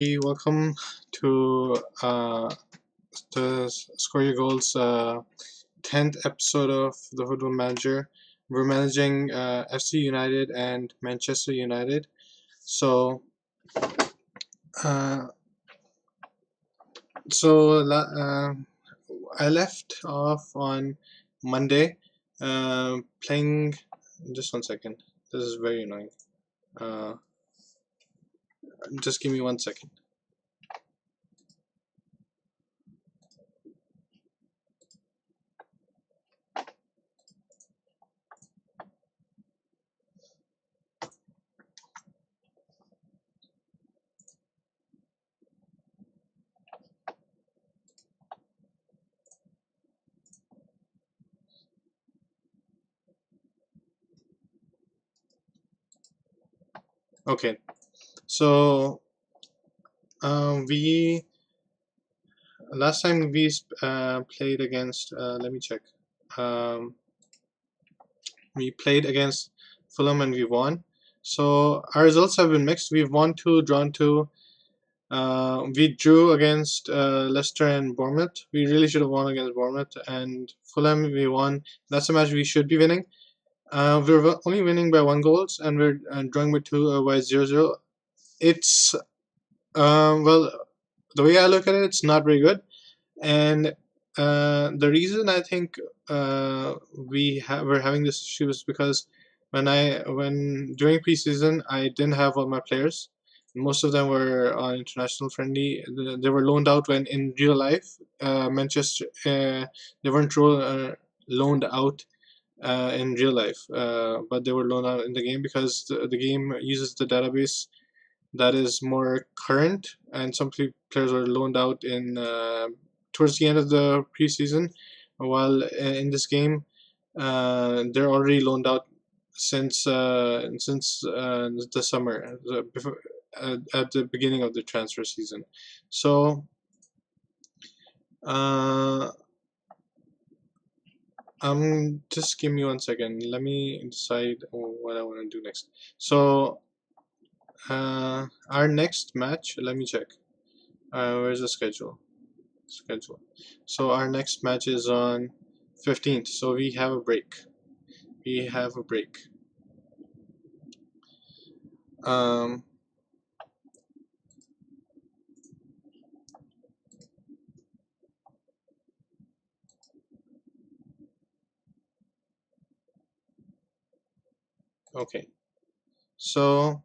Welcome to the Score Your Goals 10th episode of the Football Manager. We're managing FC United and Manchester United. So, uh, so I left off on Monday playing. Just 1 second. This is very annoying. Uh, just give me 1 second. Okay. So we last time we played against. Let me check. Um, we played against Fulham and we won. So our results have been mixed. We've won two, drawn two. We drew against Leicester and Bournemouth. We really should have won against Bournemouth and Fulham. We won. That's a match we should be winning. We're only winning by 1 goals, and we're drawing by two by 0-0. It's well, the way I look at it, it's not very good. And the reason I think we're having this issue is because when during preseason I didn't have all my players. Most of them were on international friendly. They were loaned out when in real life, Manchester they weren't loaned out in real life, but they were loaned out in the game because the game uses the database that is more current, and some players are loaned out in towards the end of the preseason, while in this game they're already loaned out since the summer, before, at the beginning of the transfer season. So uh, just give me 1 second. Let me decide what I want to do next. So our next match, let me check. Where's the schedule? So our next match is on 15th. So we have a break. Um, okay. So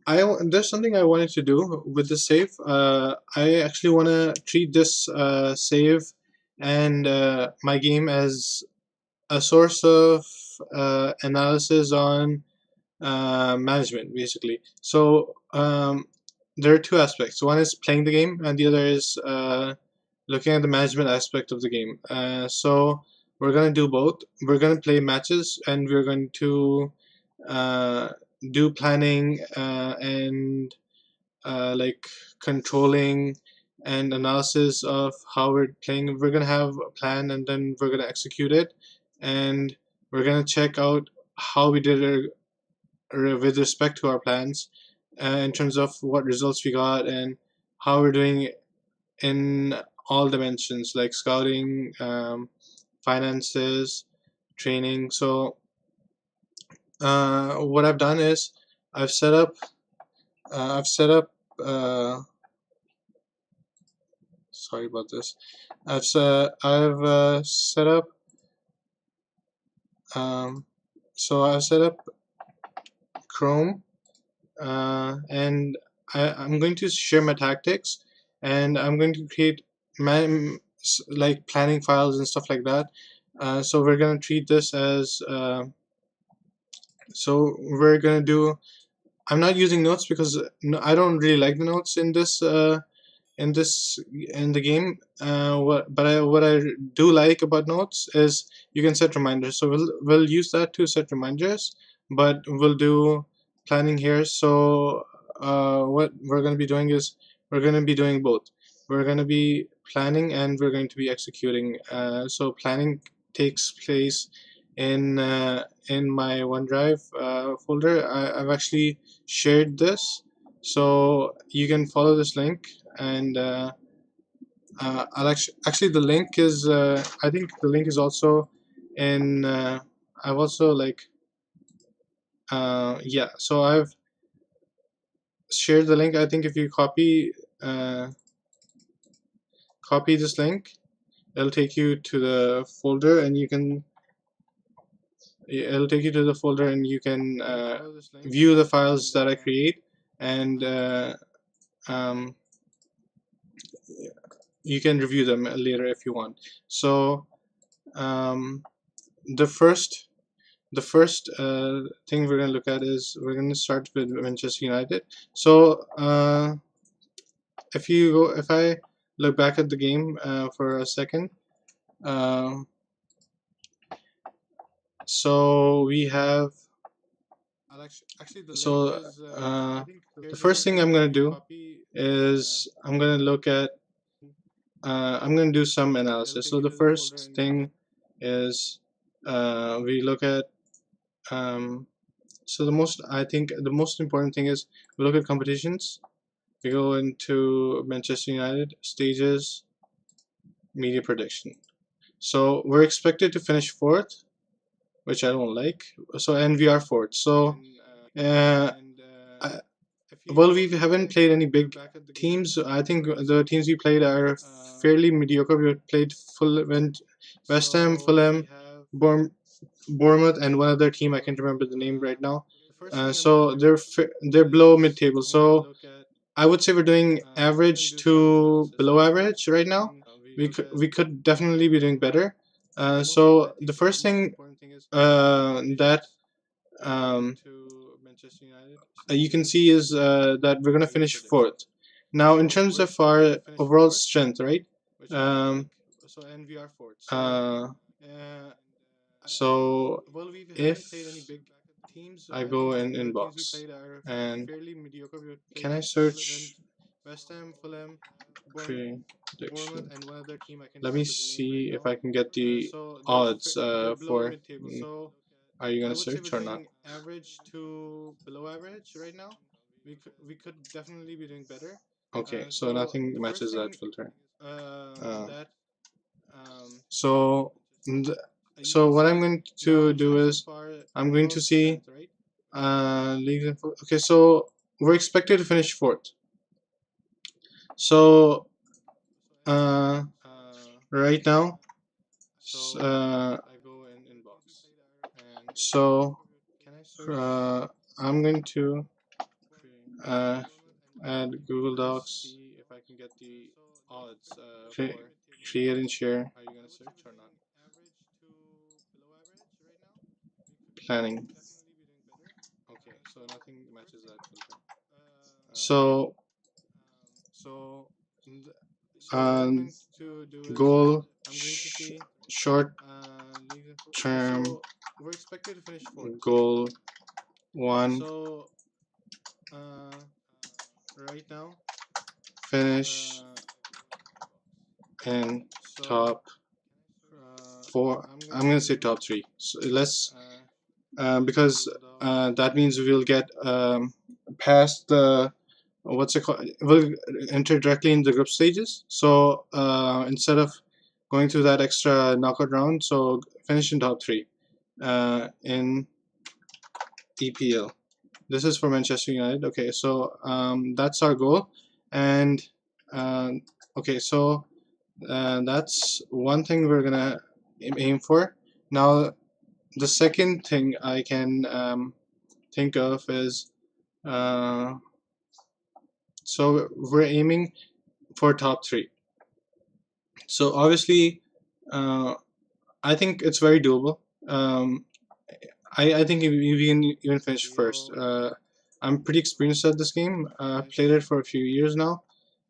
there's something I wanted to do with the save. I actually want to treat this save and my game as a source of analysis on management, basically. So there are two aspects. One is playing the game, and the other is looking at the management aspect of the game. So we're gonna do both. We're gonna play matches, and we're going to uh, do planning and like controlling and analysis of how we're playing. We're gonna have a plan, and then we're gonna execute it, and we're gonna check out how we did it with respect to our plans, in terms of what results we got and how we're doing in all dimensions like scouting, finances, training. So what I've done is I've set up I've set up sorry about this. I've set up I've set up Chrome, and I'm going to share my tactics, and I'm going to create like planning files and stuff like that. So we're going to treat this as so we're going to do. I'm not using notes because I don't really like the notes in this in the game. What I do like about notes is you can set reminders. So we'll use that to set reminders, but we'll do planning here. So what we're going to be doing is we're going to be doing both. We're going to be planning and we're going to be executing. So planning takes place in my OneDrive folder. I've actually shared this, so you can follow this link, and I'll actually the link is I think the link is also in I've also like yeah, so I've shared the link. I think if you copy this link, it'll take you to the folder, and you can it'll take you to the folder, and you can view the files that I create, and um, you can review them later if you want. So um, the first thing we're going to look at is we're going to start with Manchester United. So if I look back at the game for a second, um, so we have so the first thing I'm going to do is I'm going to do some analysis. So the first thing is we look at so I think the most important thing is we look at competitions. We go into Manchester United stages, media prediction. So we're expected to finish fourth, which I don't like. So and we are fourth. So uh, I, well, we haven't played any big teams. I think the teams we played are fairly mediocre. We played West Ham, Fulham, Bournemouth, and one other team. I can't remember the name right now. So they're below mid table. So I would say we're doing average to below average right now. We could definitely be doing better. So the first thing that um, you can see is that we're gonna finish fourth. Now, in terms of our overall strength, right? Um, uh, so if I go in inbox and can I search prediction? Let me see if I can get the odds for. Are you gonna search or not? Okay, so nothing matches that filter. Uh, so th so what I'm going to do is I'm going to see league info. Okay, so we're expected to finish fourth. So uh, right now, uh, so I'm going to uh, add Google Docs, cre create and share, planning. So um, goal, short term goal one, finish in top four. I'm gonna say top three. So let's because that means we'll get past the what's it called? We'll enter directly in the group stages. So instead of going through that extra knockout round, so finish in top three in EPL. This is for Manchester United. Okay, so that's our goal, and uh, okay, so that's one thing we're gonna aim for. Now, the second thing I can think of is uh, so we're aiming for top three. So obviously, uh, I think it's very doable. I think if we can even finish first. I'm pretty experienced at this game. I've played it for a few years now,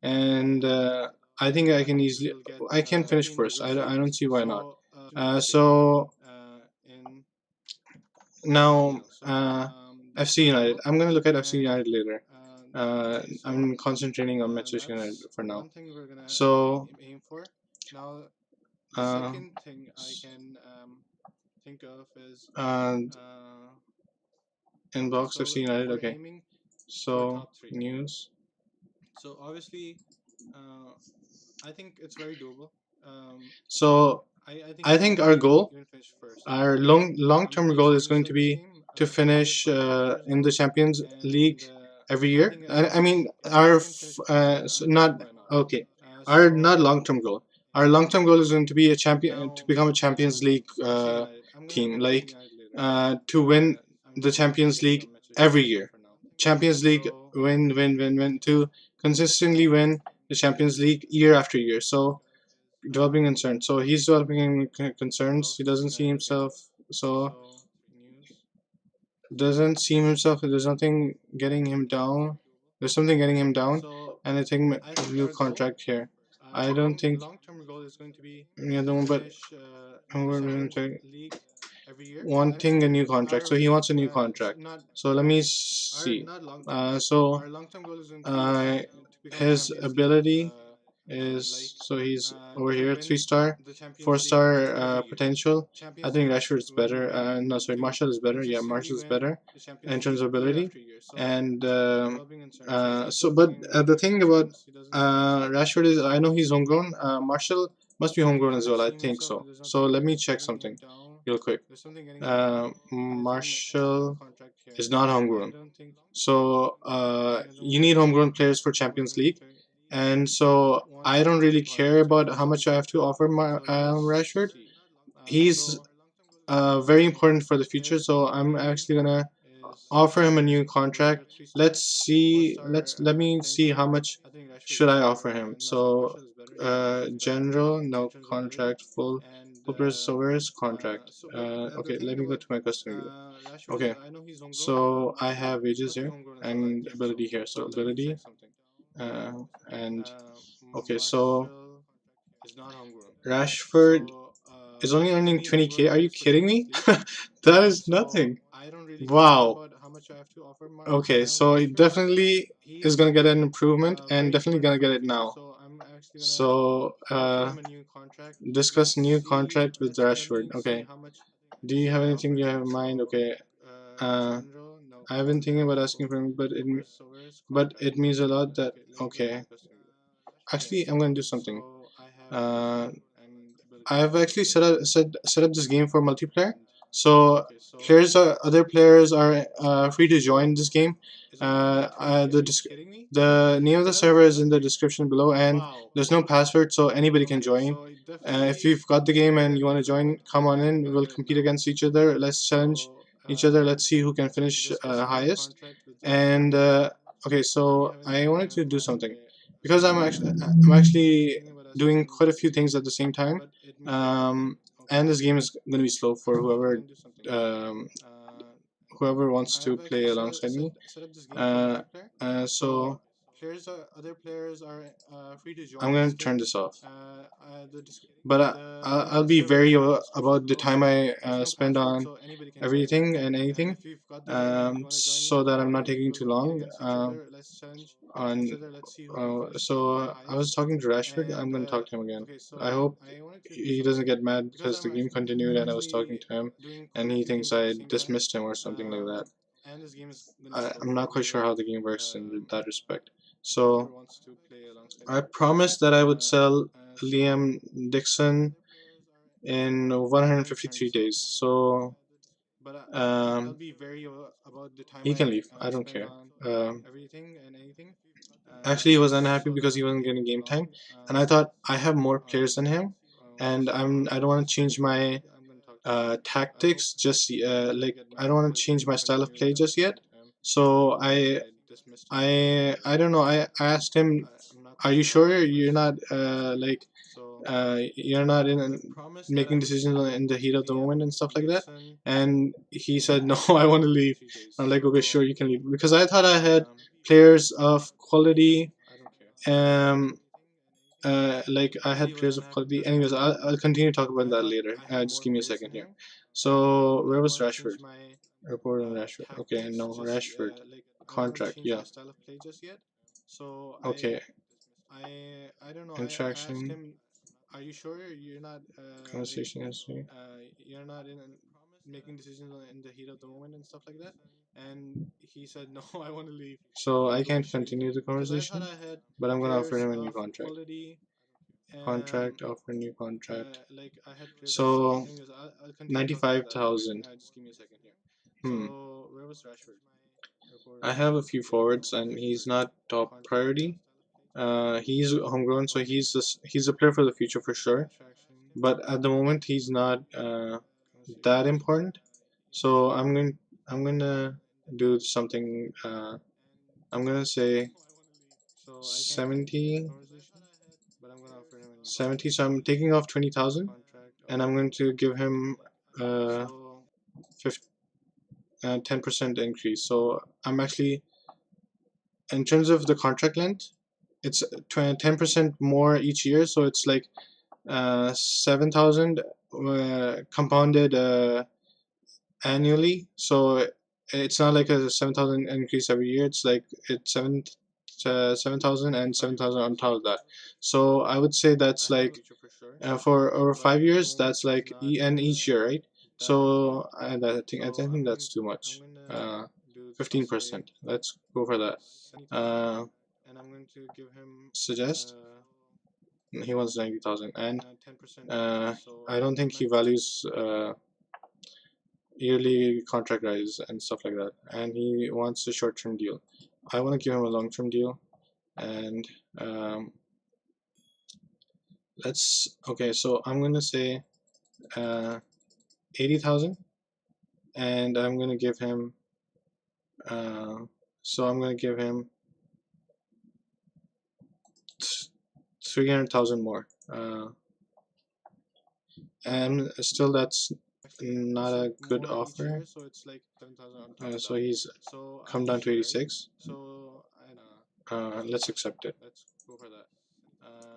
and I think I can finish first. I don't see why not. So now FC United. I'm gonna look at FC United later. I'm concentrating on Manchester United for now. So uh, And inbox FC United. Okay, so news. So I think our long term goal is going to be to finish in the Champions League every year. I mean, not okay. Our not long term goal. Our long term goal is going to be a champion to become a Champions League team, like to win the Champions League every year. Champions League win to consistently win the Champions League year after year. So developing concerns. So he's developing concerns. He doesn't see himself. So doesn't see himself. There's nothing getting him down. There's something getting him down, and I think new contract here. I don't think any other one, but wanting a new contract. So he wants a new contract. So let me see. So uh, his ability is so he's over here 3 star, 4 star potential. I think Rashford is better. No, sorry, Marshall is better. Yeah, Marshall is better in terms of ability. And but the thing about Rashford is I know he's homegrown. Marshall must be homegrown as well. I think so. So let me check something real quick. Marshall is not homegrown. So you need homegrown players for Champions League, and so I don't really care about how much I have to offer my Rashford. He's very important for the future, so I'm actually gonna offer him a new contract. Let me see how much should I offer him. So general no contract, full price overs contract. Okay, let me go to my custom view. Okay, so I have wages here and ability here. So ability uh, and okay, so Rashford is only earning 20K. Are you kidding me? That is nothing. Wow. Okay, so he definitely is gonna get an improvement and definitely gonna get it now. So discuss new contract with Rashford. Okay. Do you have anything you have in mind? Okay. Uh, I've been thinking about asking for him, but it means a lot that okay. Actually, I'm gonna do something. Uh, I've actually set up this game for multiplayer. So other players are free to join this game. The name of the server is in the description below, and there's no password, so anybody can join. If you've got the game and you want to join, come on in. We'll compete against each other. Let's challenge each other. Let's see who can finish highest. And okay, so I wanted to do something because I'm actually doing quite a few things at the same time. And this game is going to be slow for um, whoever wants to play alongside me. Uh, so I'm going to turn this off. But I'll be very about the time I spend on everything and anything, so that I'm not taking too long. On so I was talking to Rashford. I'm going to talk to him again. I hope he doesn't get mad because the game continued and I was talking to him, and he thinks I dismissed him or something like that. I'm not quite sure how the game works in that respect. So I promised that I would sell Liam Dixon in 153 days. So he can leave. I don't care. Um, Actually, he was unhappy because he wasn't getting game time, and I thought I have more players than him, and I don't want to change my tactics just like I don't want to change my style of play just yet. So I don't know. I asked him, "Are you sure you're not you're not in making decisions in the heat of the moment and stuff like that?" And he said, "No, I want to leave." I'm like, "Okay, sure, you can leave," because I thought I had players of quality. Um, like I had players of quality. Anyways, I'll continue to talk about that later. Just give me a second here. So where was Rashford? Report on Rashford. Okay, no Rashford contract. Yeah. Okay. Interaction. Conversation history. making decisions in the heat of the moment and stuff like that. And he said, "No, I want to leave." So I can't continue the conversation, but I'm gonna offer him a new contract. Offer new contract. So 95,000. Hmm. I have a few forwards, and he's not top priority. He's homegrown, so he's a player for the future for sure. But at the moment, he's not that important. So I'm gonna do something. I'm gonna say 70, 70. So I'm taking off 20,000, and I'm going to give him uh, 10% increase. So I'm actually, in terms of the contract length, it's 10% more each year. So it's like 7,000 compounded annually. So it's not like a 7,000 increase every year. It's like it's 7,000 and 7,000 on top of that. So I would say that's like for over 5 years. That's like and each year, right? So I think that's too much. 15%. Let's go for that. Uh, Suggest. He wants 90,000, and I don't think he values yearly contract rise and stuff like that, and he wants a short-term deal. I want to give him a long-term deal, and okay, so I'm gonna say 80,000, and I'm gonna give him so I'm gonna give him 300,000 more, and still that's not a good offer. So he's come down to 86. Let's accept it.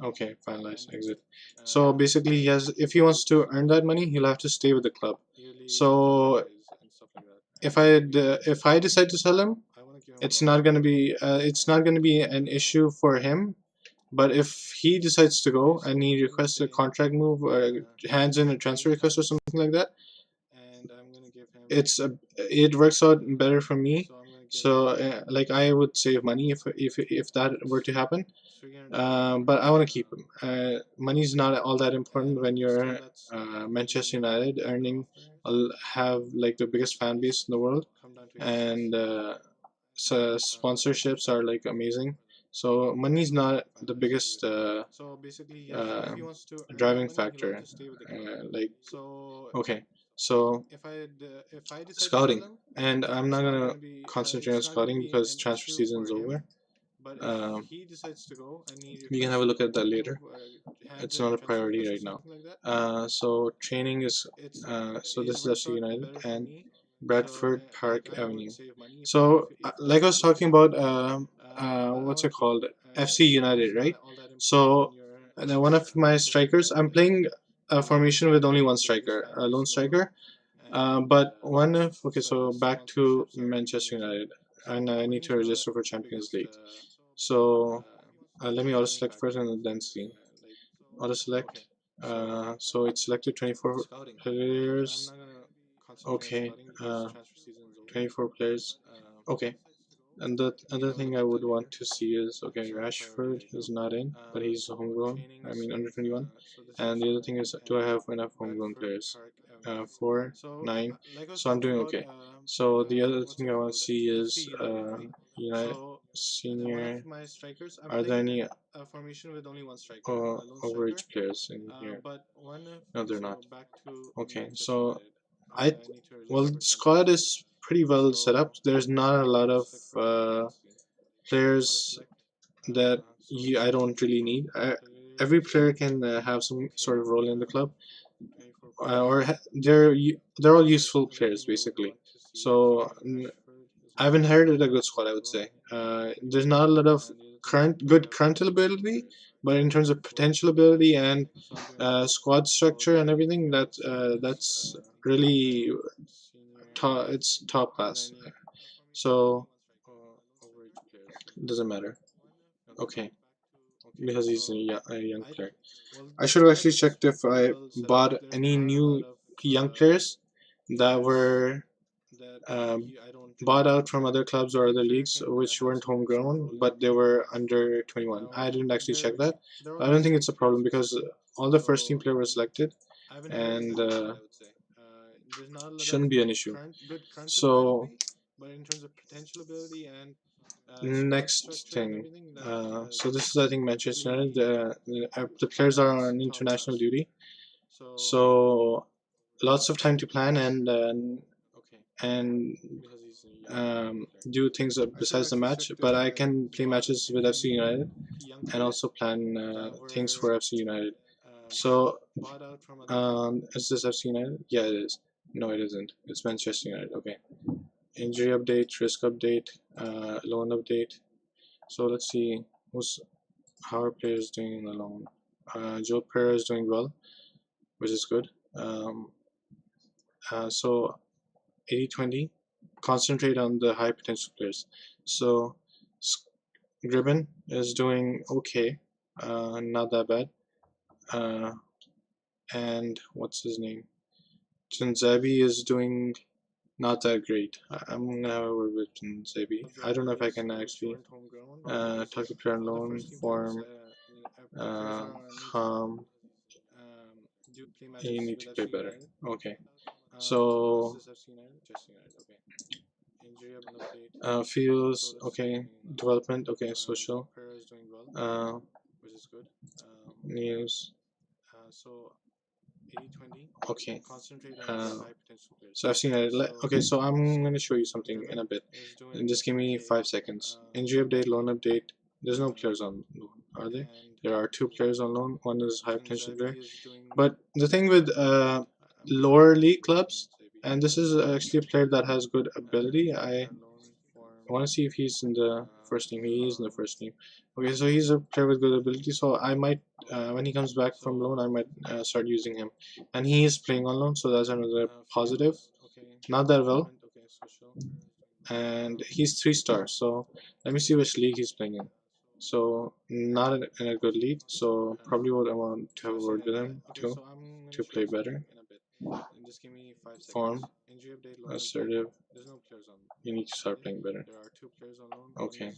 Okay, finalize, exit. So basically, he has, if he wants to earn that money, he'll have to stay with the club. So if I decide to sell him, it's not gonna be an issue for him. But if he decides to go and he requests a contract move or hands in a transfer request or something like that, it works out better for me. So like I would save money if that were to happen. But I want to keep him. Money's not all that important when you're Manchester United, earning have like the biggest fan base in the world, and so sponsorships are like amazing. So money's not the biggest uh, driving factor. Like okay, so scouting, and I'm not gonna concentrate on scouting because transfer season is over. Um, we can have a look at that later. It's not a priority right now. So training is so this is FC United and Bradford Park Avenue. So like I was talking about, what's it called? FC United, right? So one of my strikers, I'm playing a formation with only one striker, a lone striker. But one of okay, so back to Manchester United, and I need to register for Champions League. So let me auto select first and then see. Auto select. So it's selected 24 players. Okay, 24 players. Okay, and the other thing I would want to see is okay, Rashford is not in, but he's homegrown. I mean under 21. And the other thing is, do I have enough homegrown players? 4, 9. So I'm doing okay. So the other thing I want to see is United senior. Are there any overage players in here? No, they're not. Okay, so I well, the squad is pretty well set up. There's not a lot of players that I don't really need. Every player can have some sort of role in the club, they're all useful players basically. So I've inherited a good squad, I would say. There's not a lot of good current ability, but in terms of potential ability and squad structure and everything, that's really it's top class. So it doesn't matter. Okay, because he's a young player. I should have actually checked if I bought any new young players, that were um, bought out from other clubs or other leagues which weren't homegrown, but they were under 21. I didn't actually check that. I don't think it's a problem because all the first team players were selected, and shouldn't be an issue. So next thing, so this is I think Manchester United. The players are on international duty, so lots of time to plan and do things besides the match. But I can play matches with FC United and also plan things for FC United. So is this FC United? Yeah, it is. No, it isn't. It's Manchester United. Okay. Injury update, risk update, loan update. So let's see who's how are players doing in the loan. Joe Pereira is doing well, which is good. So 80-20, concentrate on the high potential players. So Gribben is doing okay, not that bad. And what's his name? Tunzabi is doing not that great. I'm gonna have a word with Tunzabi. I don't know if I can actually talk to player on loan form. Uh, um, you need to play better. Okay. So feels okay. Development okay. Social. Uh, news. Okay. So I've seen it. Okay, so I'm going to show you something in a bit. And just give me 5 seconds. Injury update, loan update. There's no players on loan, are there? There are 2 players on loan. One is high potential player. But the thing with lower league clubs, and this is actually a player that has good ability. I want to see if he's in the first team. He is in the first team. Okay, so he's a player with good ability. So I might, when he comes back from loan, I might start using him. And he is playing on loan, so that's another positive. Not that well. And he's 3 stars. So let me see which league he's playing in. So not in a good league. So probably what I want to have a word with him too to play better. Form, assertive. You need to start playing better. Okay.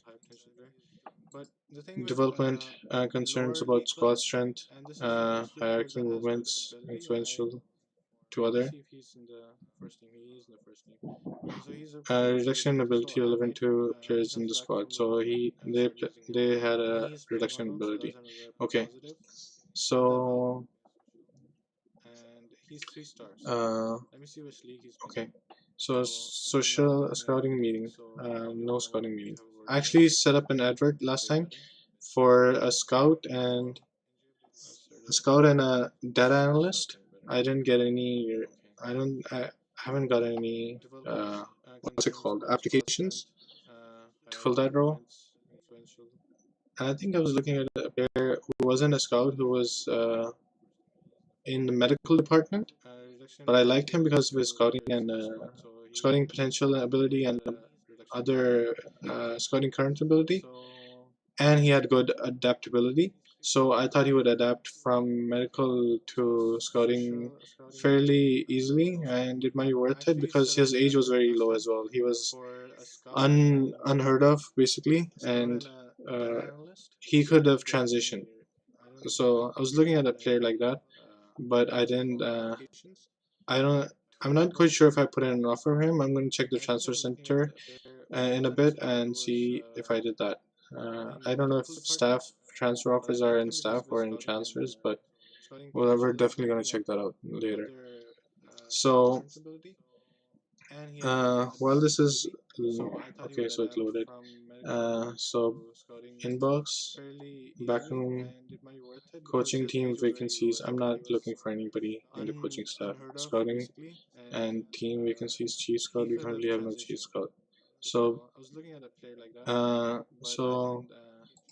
Development concerns about squad strength, hierarchy movements, influential to other. Reduction in ability relevant to players in the squad. So they had a reduction in ability. Okay. So uh, okay. So social scouting meeting. No scouting meeting. I actually set up an advert last time for a data analyst. I didn't get any. I haven't got any. What's it called? Applications to fill that role. And I think I was looking at a player who wasn't a scout, who was in the medical department, but I liked him because of his scouting potential and ability and other scouting current ability, and he had good adaptability. So I thought he would adapt from medical to scouting fairly easily, and it might be worth it because his age was very low as well. He was unheard of basically, and uh, he could have transitioned. So I was looking at a player like that, but I didn't. I don't. I'm not quite sure if I put in an offer for him. I'm going to check the transfer center in a bit and see if I did that. I don't know if staff transfer offers are in staff or in transfers, but well, we're definitely going to check that out later. So, while this is okay, so it loaded. So inbox, backroom, coaching team vacancies. I'm not looking for anybody in the coaching staff. Scouting and team vacancies. Chief scout. We currently have no chief scout. So, so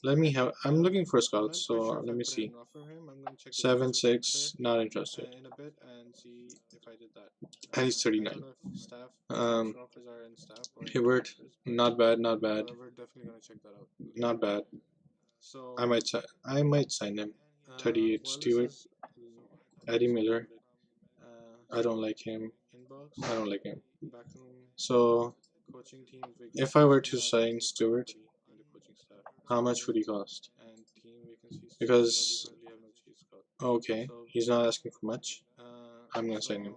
let me have. I'm looking for scouts. So let me see. 7-6. Not interested. And he's 39. Um, Hibbert. Not bad. Not bad. Not bad. I might sign him. 38. Stewart. Eddie Miller. I don't like him. I don't like him. So if I were to sign Stewart, how much would he cost? Because okay, he's not asking for much. I'm gonna sign him,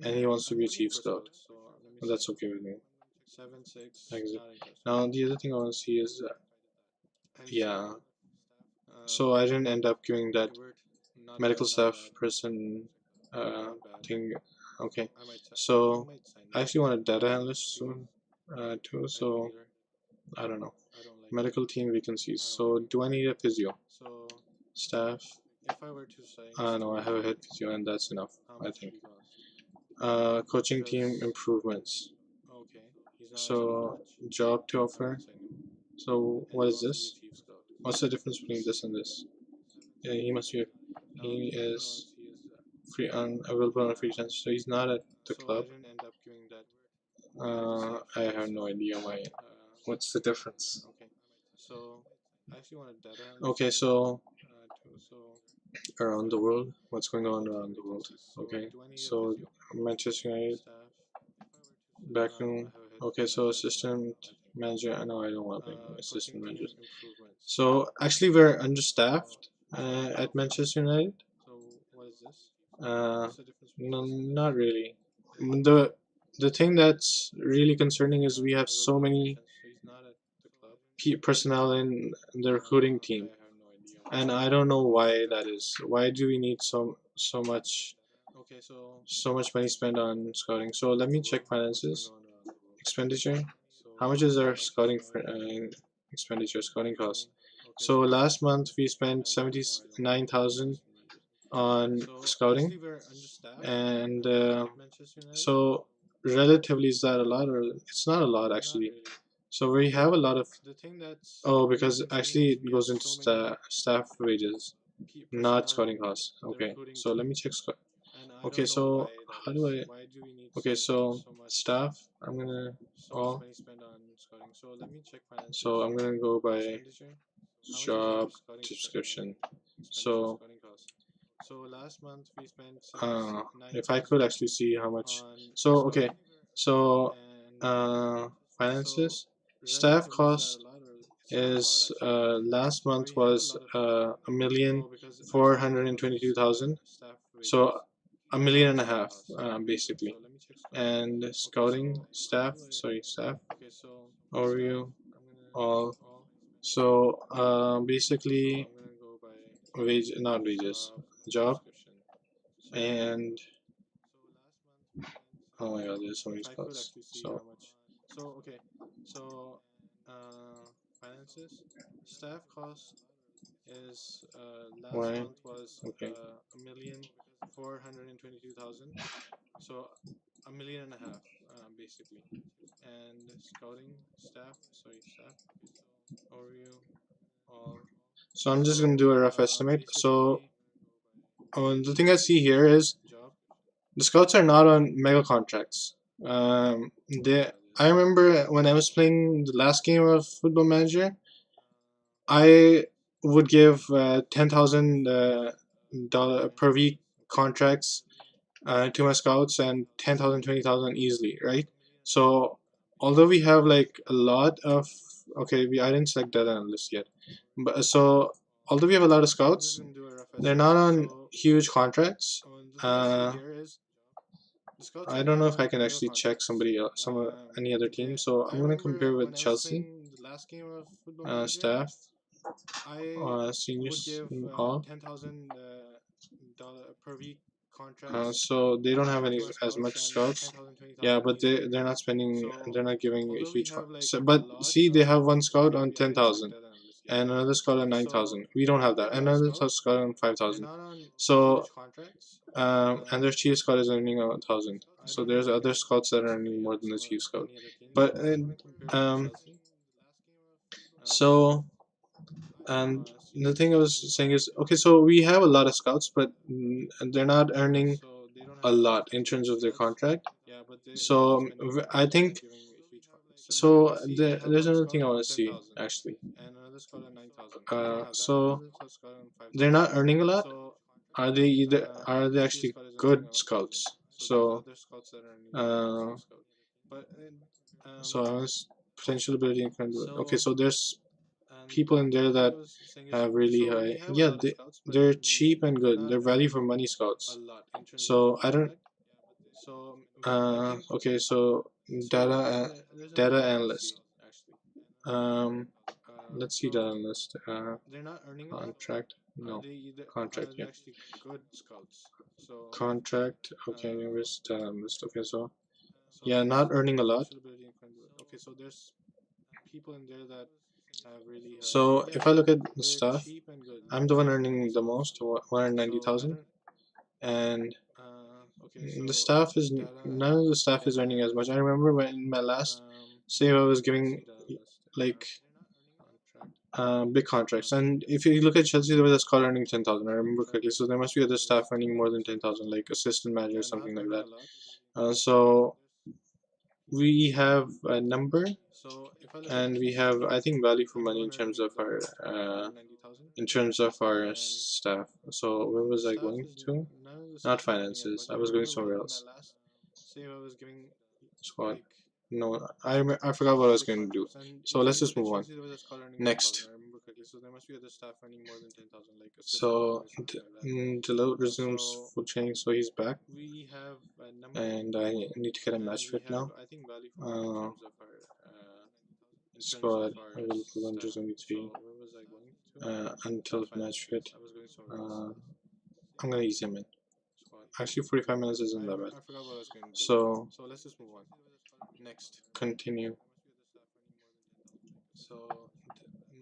and he wants to be a chief scout. But that's okay with me. Exit. Now the other thing I want to see is yeah. So I didn't end up giving that medical staff person thing. Okay, so I actually want a data analyst soon too. So I don't know. Medical team vacancies. So do I need a physio? Staff. No, I have a head physio and that's enough, I think. Coaching team improvements. So job to offer. So what is this? What's the difference between this and this? Yeah, he must be. He is free available on a free transfer. So he's not at the club. I have no idea why. What's the difference? Okay, so around the world, what's going on around the world? Okay, so Manchester United, back room. Okay, so assistant manager. I know I don't want to be assistant manager. So actually, we're understaffed at Manchester United. No, not really. The thing that's really concerning is we have so many personnel in the recruiting team, and I don't know why that is. Why do we need so much money spent on scouting? So let me check finances, expenditure. How much is our scouting expenditure, scouting cost? So last month we spent 79,000 on scouting, and so relatively is that a lot or it's not a lot actually. So we have a lot of because actually it goes into staff wages, not scouting costs. Okay, so let me check okay, so how do I okay, so staff I'm gonna all so I'm gonna go by job description. So if I could actually see how much. So okay, so finances, staff cost is last month was 1,422,000. So a million and a half basically. And scouting staff, sorry, staff overview all. So basically wage, not wages, job, and oh my god, there's so many spots. So why? Okay. So I'm just gonna do a rough estimate. So the thing I see here is the scouts are not on mega contracts. They I remember when I was playing the last game of Football Manager, I would give $10,000 dollar per week contracts to my scouts and 10,000, 20,000 easily, right? So although we have like a lot of okay, I didn't select data analyst yet, but so although we have a lot of scouts, they're not on huge contracts. Uh, I don't know if I can actually check somebody else, any other team. So I'm gonna compare with Chelsea staff, seniors, all. So they don't have any as much scouts. Yeah, but they're not spending. They're not giving a huge. So, but see, they have one scout on 10,000 and another scout on 9,000. We don't have that. And another scout on 5,000. So and their chief scout is earning 1,000. So there's other scouts that are earning more than the chief scout. But so and the thing I was saying is okay. So we have a lot of scouts, but they're not earning a lot in terms of their contract. So I think so. There's another thing I want to see actually. So they're not earning a lot. Are they actually good scouts? So uh, so I was potential ability and okay. So there's people in there that have really high. Yeah, they're cheap and good. They're value for money scouts. So I don't. Okay, so data data analyst. Um, let's see data analyst. Contract. No, contract. Yeah, contract. Okay, where's data analyst? Okay, so yeah, not earning a lot. So if I look at the staff, I'm the one earning the most, 190,000, and the staff is none of the staff is earning as much. I remember when in my last save I was giving like big contracts, and if you look at Chelsea, there was a squad earning 10,000. I remember correctly, so there must be other staff earning more than 10,000, like assistant manager or something like that. So we have a number, and we have I think value for money in terms of our staff. So where was I going to? Not finances. I was going somewhere else. Squad. No, I forgot what I was going to do. So let's just move on. Next. So Deloitte resumes full training, so he's back, and I need to get a match fit now. Squad will resume 3 until match fit. I'm gonna ease him in. Actually, 45 minutes isn't that bad. So continue.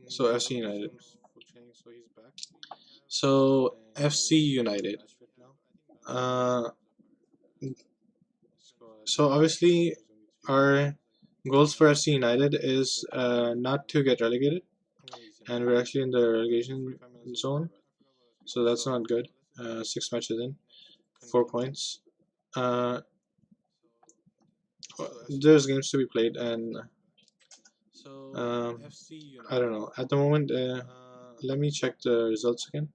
So FC United. So FC United. Uh, so obviously our goals for FC United is not to get relegated, and we're actually in the relegation zone, so that's not good. 6 matches in, 4 points. Uh, there's games to be played, and um, I don't know. At the moment, let me check the results again.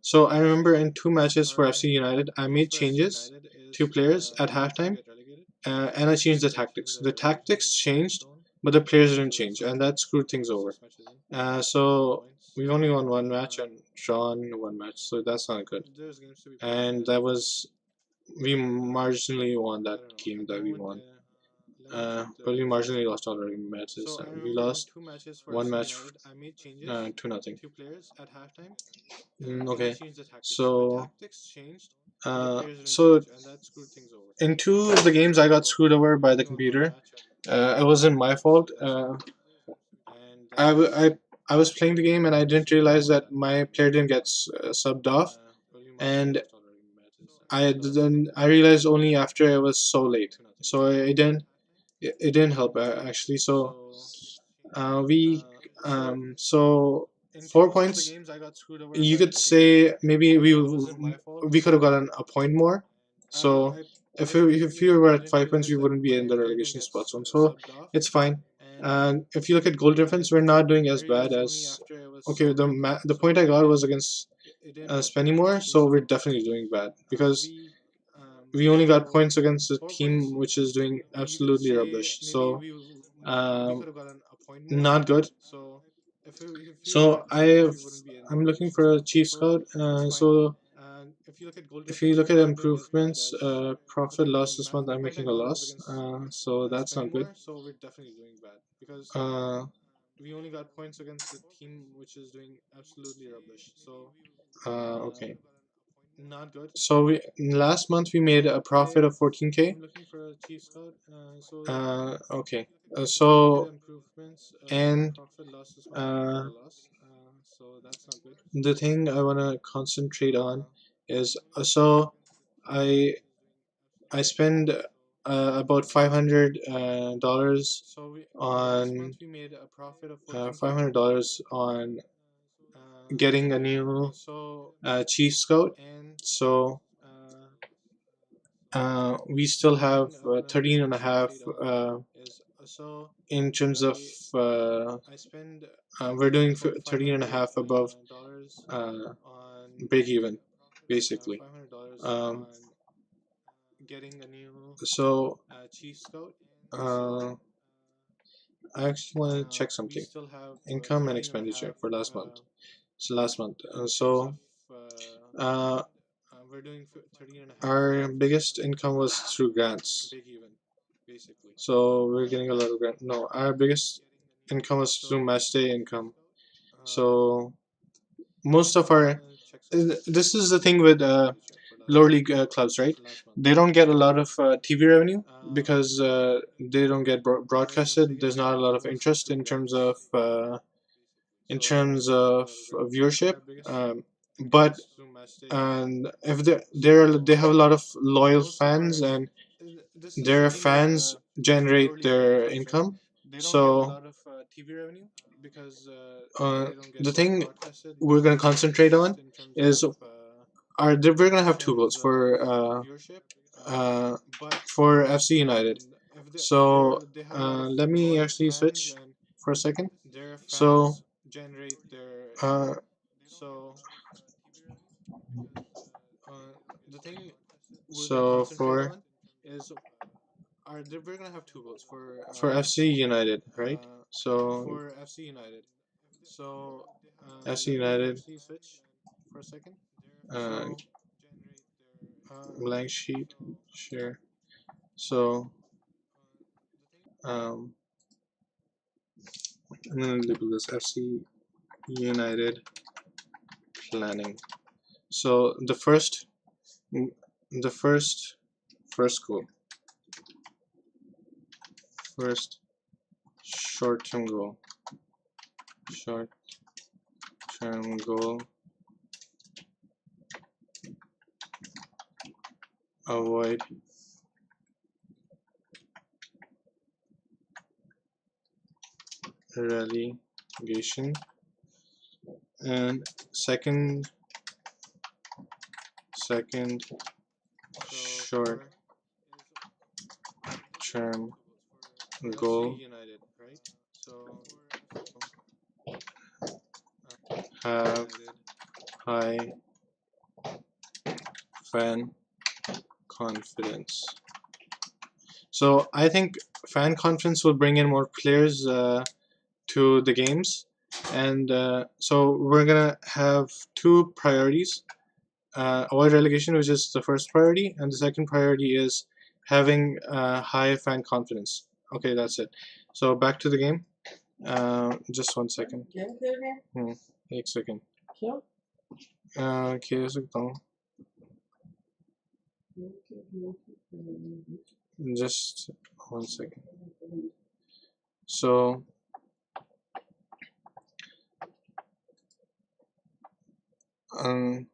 So I remember in 2 matches for FC United, I made changes to players at halftime, and I changed the tactics. The tactics changed, but the players didn't change, and that screwed things over. So we only won 1 match and drawn 1 match, so that's not good. And that was we marginally won that game that we won. But we marginally lost all our matches. We lost 1 match, 2-0. Okay, so so in 2 of the games I got screwed over by the computer. It wasn't my fault. I, I, I was playing the game and I didn't realize that my player didn't get subbed off, and I realized only after it was so late. So it didn't help actually. So we so 4 points. You could say maybe we could have gotten a point more. So if we were at 5 points, we wouldn't be in the relegation spot zone. So it's fine. And if you look at goal difference, we're not doing as bad as. Okay, the point I got was against Spennymoor, so we're definitely doing bad because we only got points against a team which is doing absolutely rubbish. So um, not good. So I'm looking for a chief scout. So if you look at improvements, profit loss this month, I'm making a loss. So that's not good. Uh, okay. So we last month we made a profit of 14K. Okay. So and the thing I wanna concentrate on is I I spend about $500 on getting a new chief scout. So we still have 13 and a half in terms of we're doing 13 and a half above break even basically. um, So uh, I actually want to check something. Income and expenditure for last month. So last month. Uh, our biggest income was through grants. So we're getting a lot of grant. No, our biggest income was through match day income. So most of our this is the thing with lower league clubs, right? They don't get a lot of TV revenue because they don't get broadcasted. There's not a lot of interest in terms of viewership. But and if they have a lot of loyal fans, and their fans generate their income. So uh, the thing we're gonna concentrate on is we're gonna have two goals uh, for FC United. So let me actually switch for a second. So uh, so for FC United, right? So FC United, uh, blank sheet, share. So um, I'm gonna label this FC United planning. So the first goal, first short-term goal, short-term goal, avoid relegation, and second short-term goal, have high fan confidence. So I think fan confidence will bring in more players to the games, and so we're gonna have two priorities: avoid relegation, which is the first priority, and the second priority is having high fan confidence. Okay, that's it. So back to the game. Just 1 second. एक second. खेल सकता हूँ. Just 1 second. So um,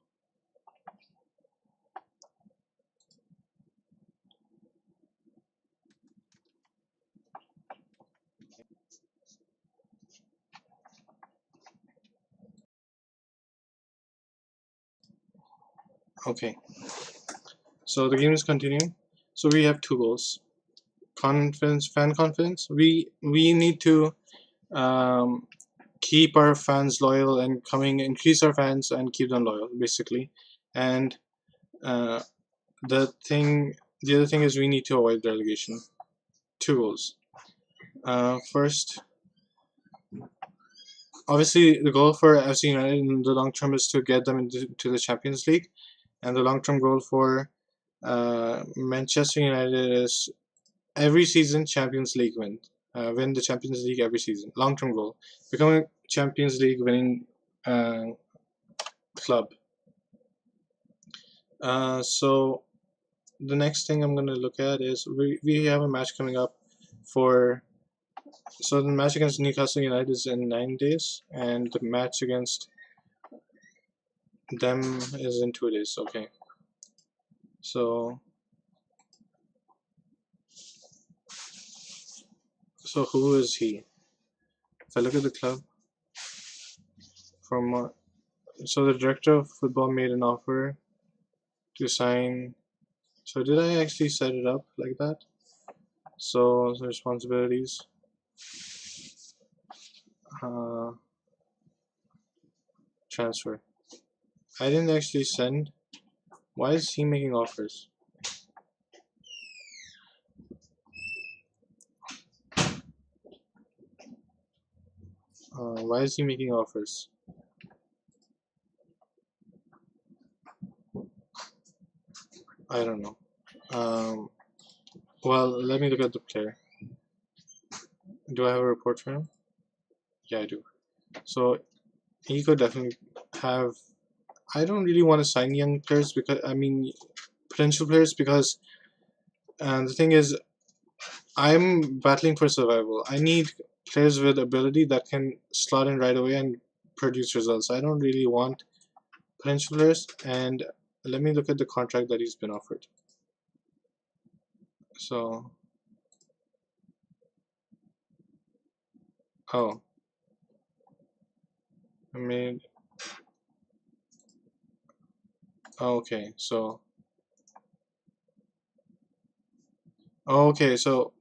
okay. So the game is continuing. So we have two goals: confidence, fan confidence. We need to um, keep our fans loyal and increase our fans and keep them loyal, basically. And uh, the other thing is we need to avoid relegation. Two goals. First, obviously, the goal for FC United in the long term is to get them into the Champions League, and the long term goal for Manchester United is every season Champions League win the Champions League every season. Long term goal, become a Champions League winning club. So the next thing I'm gonna look at is we have a match coming up for. So the match against Newcastle United is in 9 days, and the match against them is in 2 days. Okay. So who is he? If I look at the club from so the director of football made an offer to sign. So did I actually set it up like that? So the responsibilities. Uh, Transfer. I didn't actually send. Why is he making offers? Why is he making offers? I don't know. Well, let me look at the player. Do I have a report for him? Yeah, I do. So he could definitely have. I don't really want to sign young players because potential players because the thing is I'm battling for survival. I need players with ability that can slot in right away and produce results. I don't really want potential players. And let me look at the contract that he's been offered. So, oh, I mean, okay, so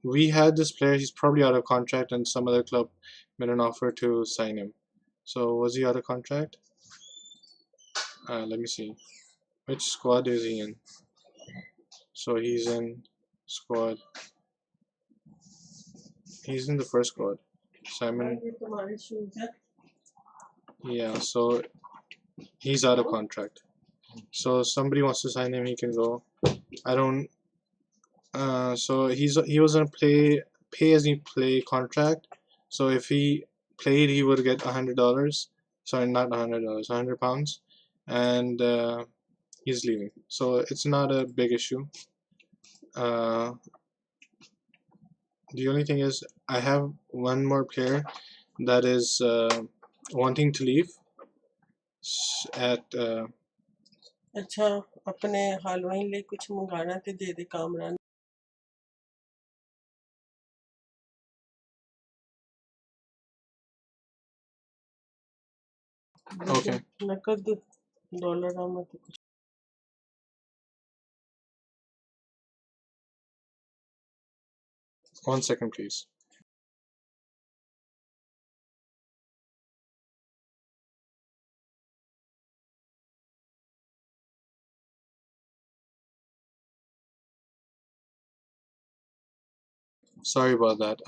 we had this player. He's probably out of contract, and some other club made an offer to sign him. So was he out of contract? Let me see. Which squad is he in? So he's in squad. He's in the first squad. Simon. Yeah, so he's out of contract. So somebody wants to sign him, he can go. I don't. So he was on a pay as you play contract. So if he played, he would get $100. Sorry, not $100, £100, and he's leaving. So it's not a big issue. Uh, the only thing is, I have one more player that is wanting to leave at. अच्छा अपने हलवाई लिए कुछ मंगाना ते दे दे Kamran Okay. नकद dollar आमद कुछ 1 second, please. Sorry about that.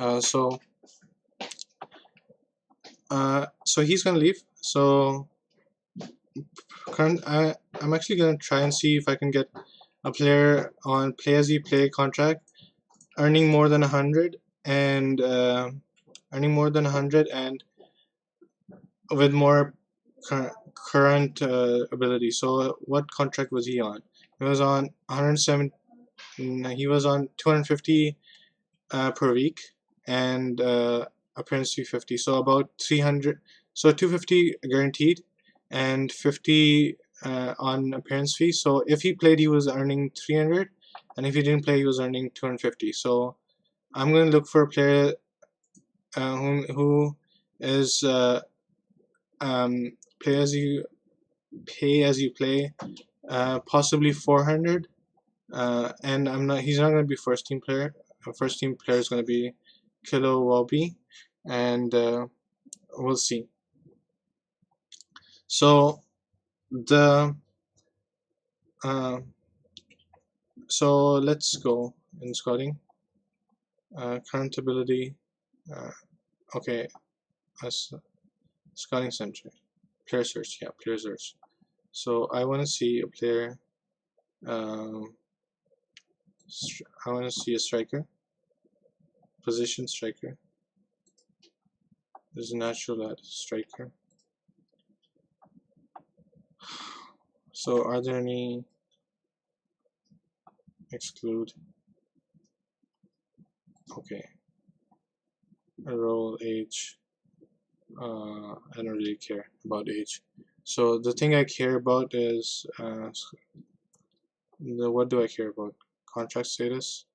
So he's gonna leave. So I'm actually gonna try and see if I can get a player on play as you play contract, earning more than 100 and with more current ability. So what contract was he on? He was on 107. He was on 250 per week and appearance 350. So about 300. So 250 guaranteed and 50 on appearance fee. So if he played, he was earning 300, and if he didn't play, he was earning 250. So I'm going to look for a player who is play as you pay as you play, possibly 400. And he's not going to be first team player. First team player is going to be Kilo Wabi, and we'll see. So the so let's go in scouting. Current ability. Okay, scouting center. Player search. Yeah, player search. So I want to see a player. Um, I want to see a striker. Position striker. There's a natural at striker. So are there any exclude? Okay. Role, age. I don't really care about age. So the thing I care about is what do I care about? Contract status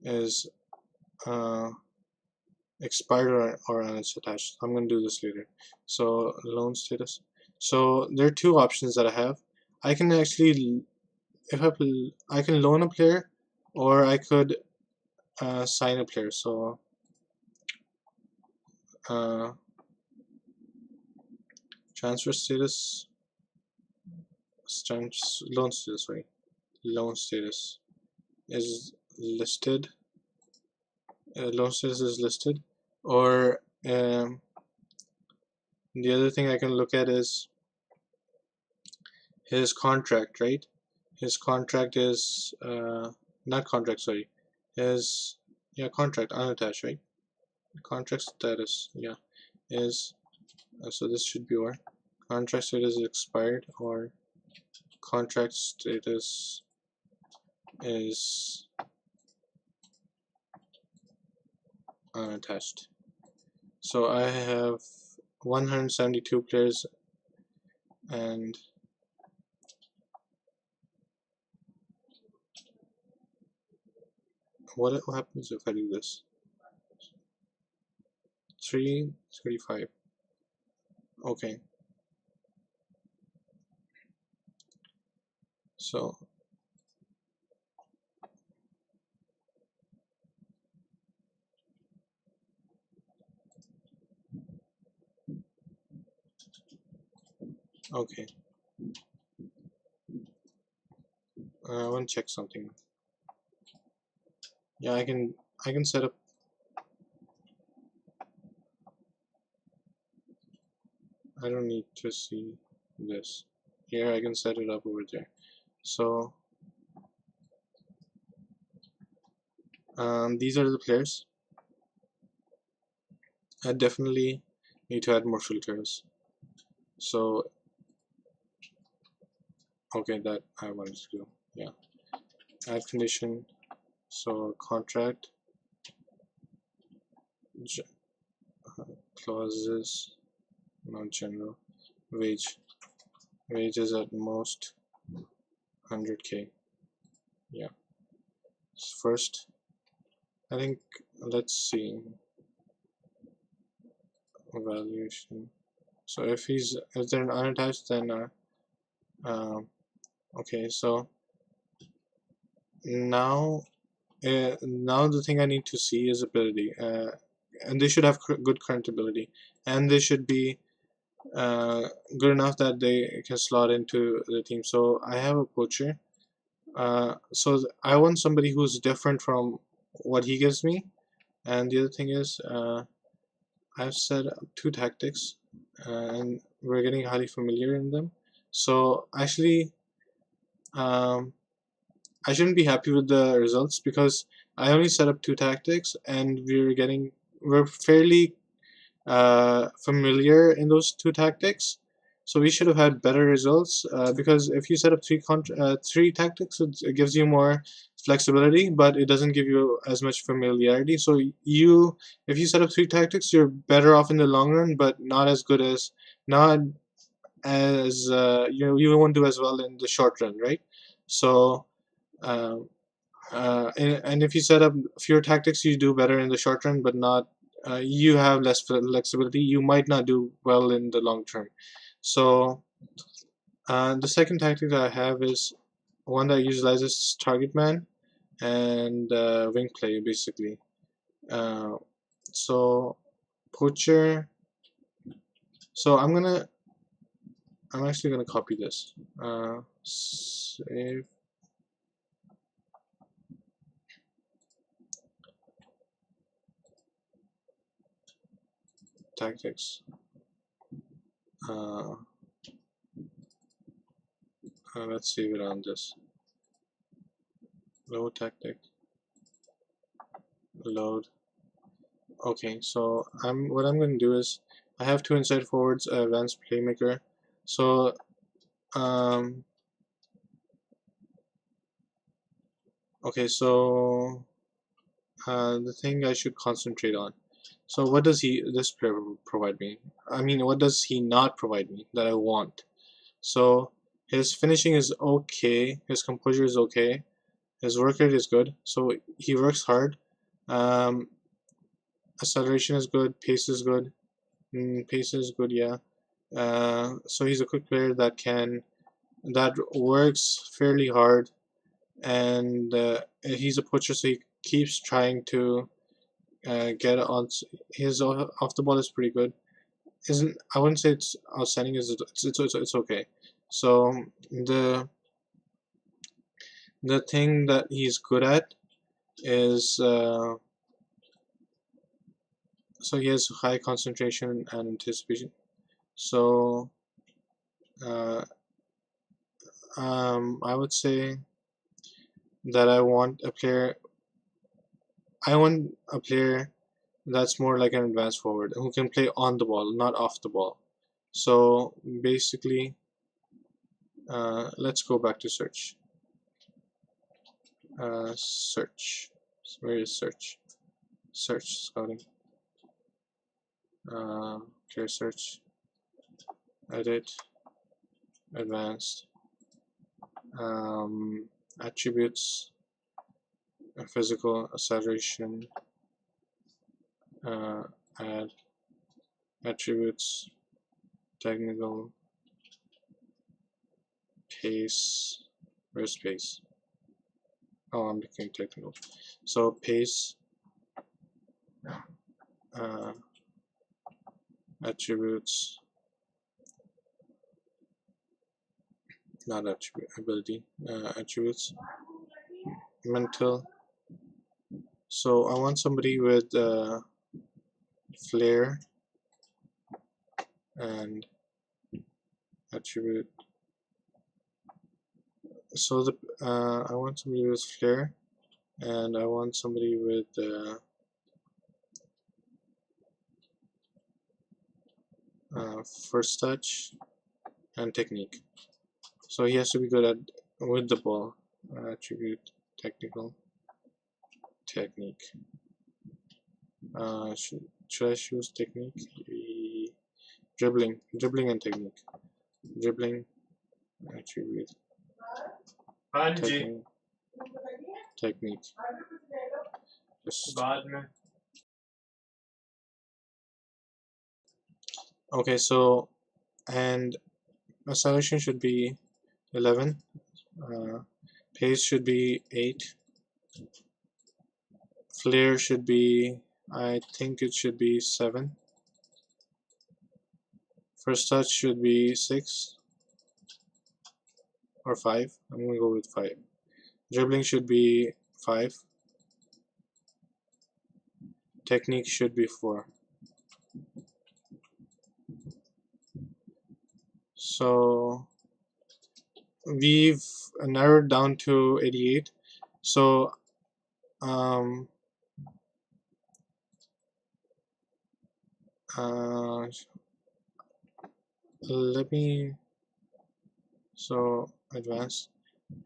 is expired or unattached. I'm gonna do this later. So loan status. So there are two options that I have. I can actually, if I can loan a player, or I could sign a player. So transfer status, loan status. Sorry, loan status is listed. Loan status is listed, or The other thing I can look at is his contract, right? His contract is not contract, sorry. His contract unattached, right? Contract status, is so this should be or contract status is expired or contract status is unattached. So I have 172 players, and what happens if I do this? 335. Okay, so okay, I want to check something. Yeah, I can set up. I don't need to see this. Here I can set it up over there. So these are the players. I definitely need to add more filters. So okay, that I wanted to do. Yeah, add condition. So contract clauses, not general. Wage is at most 100K. Yeah. First, I think let's see evaluation. So if they're unattached, then okay. So now now the thing I need to see is ability, and they should have good current ability, and they should be good enough that they can slot into the team. So I have a poacher. So I want somebody who's different from what he gives me. And the other thing is, I've set up 2 tactics, and we're getting highly familiar in them. So actually, um, I shouldn't be happy with the results because I only set up 2 tactics, and we're fairly familiar in those 2 tactics. So we should have had better results because if you set up 3 tactics, it gives you more flexibility, but it doesn't give you as much familiarity. So if you set up 3 tactics, you're better off in the long run, but not as you won't do as well in the short run, right? So um, and if you set up fewer tactics, you do better in the short run, but not you have less flexibility. You might not do well in the long term. So the second tactic that I have is one that utilizes target man and wing play basically. Uh, so poacher. So I'm actually gonna copy this. Save tactics. Uh, let's save it on this. Load tactic. Load. Okay, so what I'm going to do is I have 2 inside forwards, advanced playmaker. So okay, so the thing I should concentrate on. So what does this player provide me? I mean, what does he not provide me that I want? So his finishing is okay, his composure is okay, his work rate is good. So he works hard. Um, acceleration is good, pace is good. Pace is good, yeah. So he's a quick player that works fairly hard, and he's a poacher, so he keeps trying to get on. His off the ball is pretty good. Isn't I wouldn't say it's outstanding. It's okay. So the thing that he's good at is so he has high concentration and anticipation. So I would say that I want a player that's more like an advanced forward who can play on the ball, not off the ball. So basically, let's go back to search. Search. Where is search? Search scouting. Clear search. Edit. Advanced. Attributes. Physical acceleration. Add attributes. Technical. Pace. Where's pace? Oh, I'm looking technical. So pace. Attributes. Not attribute, ability. Attributes. Mental. So I want somebody with flair and attribute. So I want somebody with flair, and I want somebody with first touch and technique. So he has to be good at with the ball. Attribute, technical, technique. Should I choose technique? Dribbling and technique. Dribbling, attribute, technique, technique. Just okay. So and acceleration should be 11. Pace should be 8. Flair should be, I think it should be 7. First touch should be 6 or 5. I'm gonna go with 5. Dribbling should be 5. Technique should be 4. So we've narrowed down to 88. So let me, so advanced.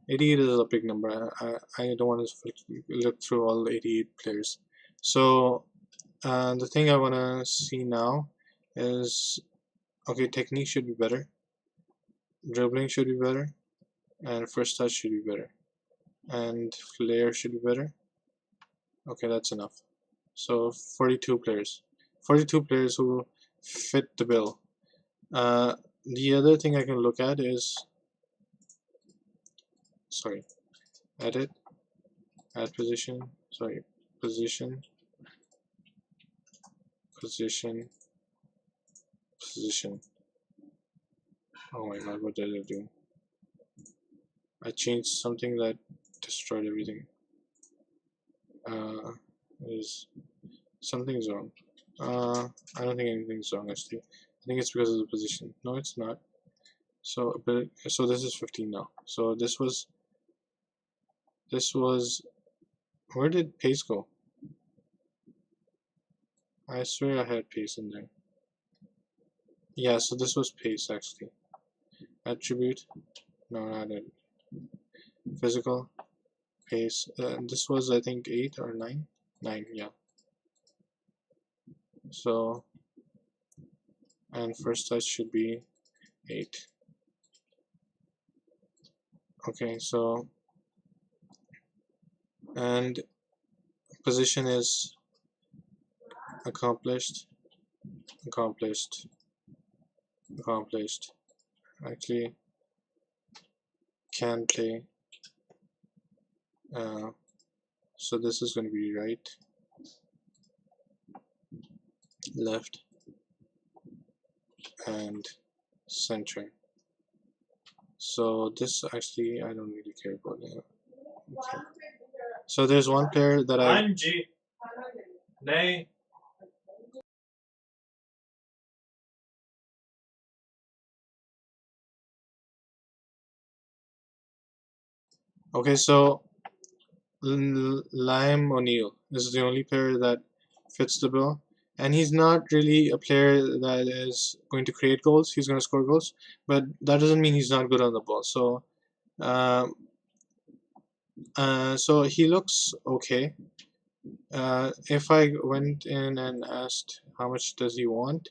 88 is a big number. I don't want to look through all 88 players. So the thing I want to see now is, okay, technique should be better, dribbling should be better, and first touch should be better, and flair should be better. Okay, that's enough. So 42 players. 42 players who fit the bill. The other thing I can look at is, sorry, edit, add position, sorry, position, position, position. Oh my god, what did I do? I changed something that destroyed everything. Is something's wrong. I don't think anything's wrong actually. I think it's because of the position. No, it's not. So, so this is 15 now. So this was. Where did pace go? I swear I had pace in there. Yeah, so this was pace actually. Attribute. No, not it. Physical. Pace. This was I think 8 or 9. 9, yeah. So, and first touch should be 8. Okay, so, and position is accomplished, accomplished, accomplished. Actually, can play. So this is going to be right, left, and center. So this actually I don't really care about it. Okay. So there's one player that I Okay, so Lime O'Neal is the only player that fits the bill, and he's not really a player that is going to create goals. He's going to score goals, but that doesn't mean he's not good on the ball. Um, so he looks okay. If I went in and asked how much does he want,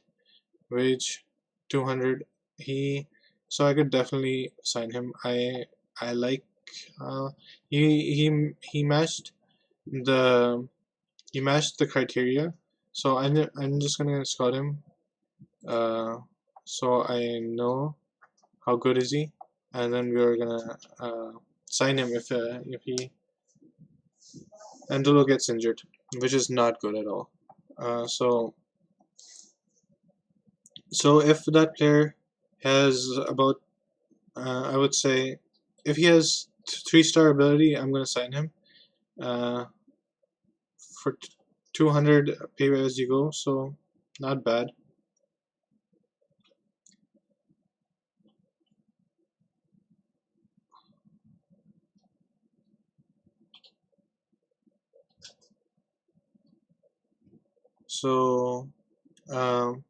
wage 200, he so I could definitely sign him. I like uh, he matched the criteria, so I'm just gonna scout him. Uh, so I know how good is he, and then we're gonna sign him if he Andolo gets injured, which is not good at all. So if that player has about I would say if he has 3-star ability, I'm gonna sign him uh, for 200 pay as you go. So not bad. So um,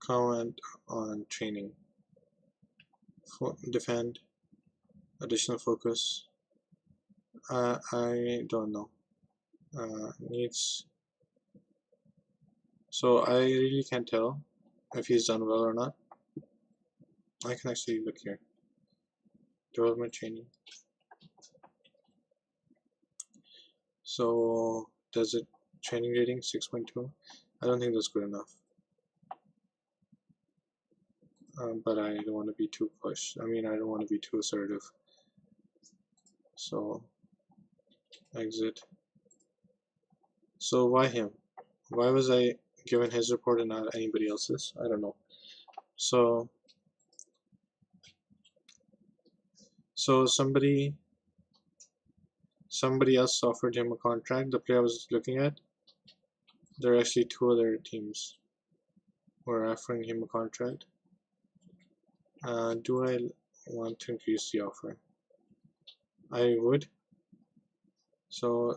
comment on training. Defend, additional focus. I don't know. Needs. So I really can't tell if he's done well or not. I can actually look here. Development training. So does it training rating 6.2? I don't think that's good enough. But I don't want to be too pushed. I mean, I don't want to be too assertive. So exit. So why him? Why was I given his report and not anybody else's? I don't know. So somebody else offered him a contract. The player I was looking at, there are actually 2 other teams who are offering him a contract. Do I want to increase the offer? I would. So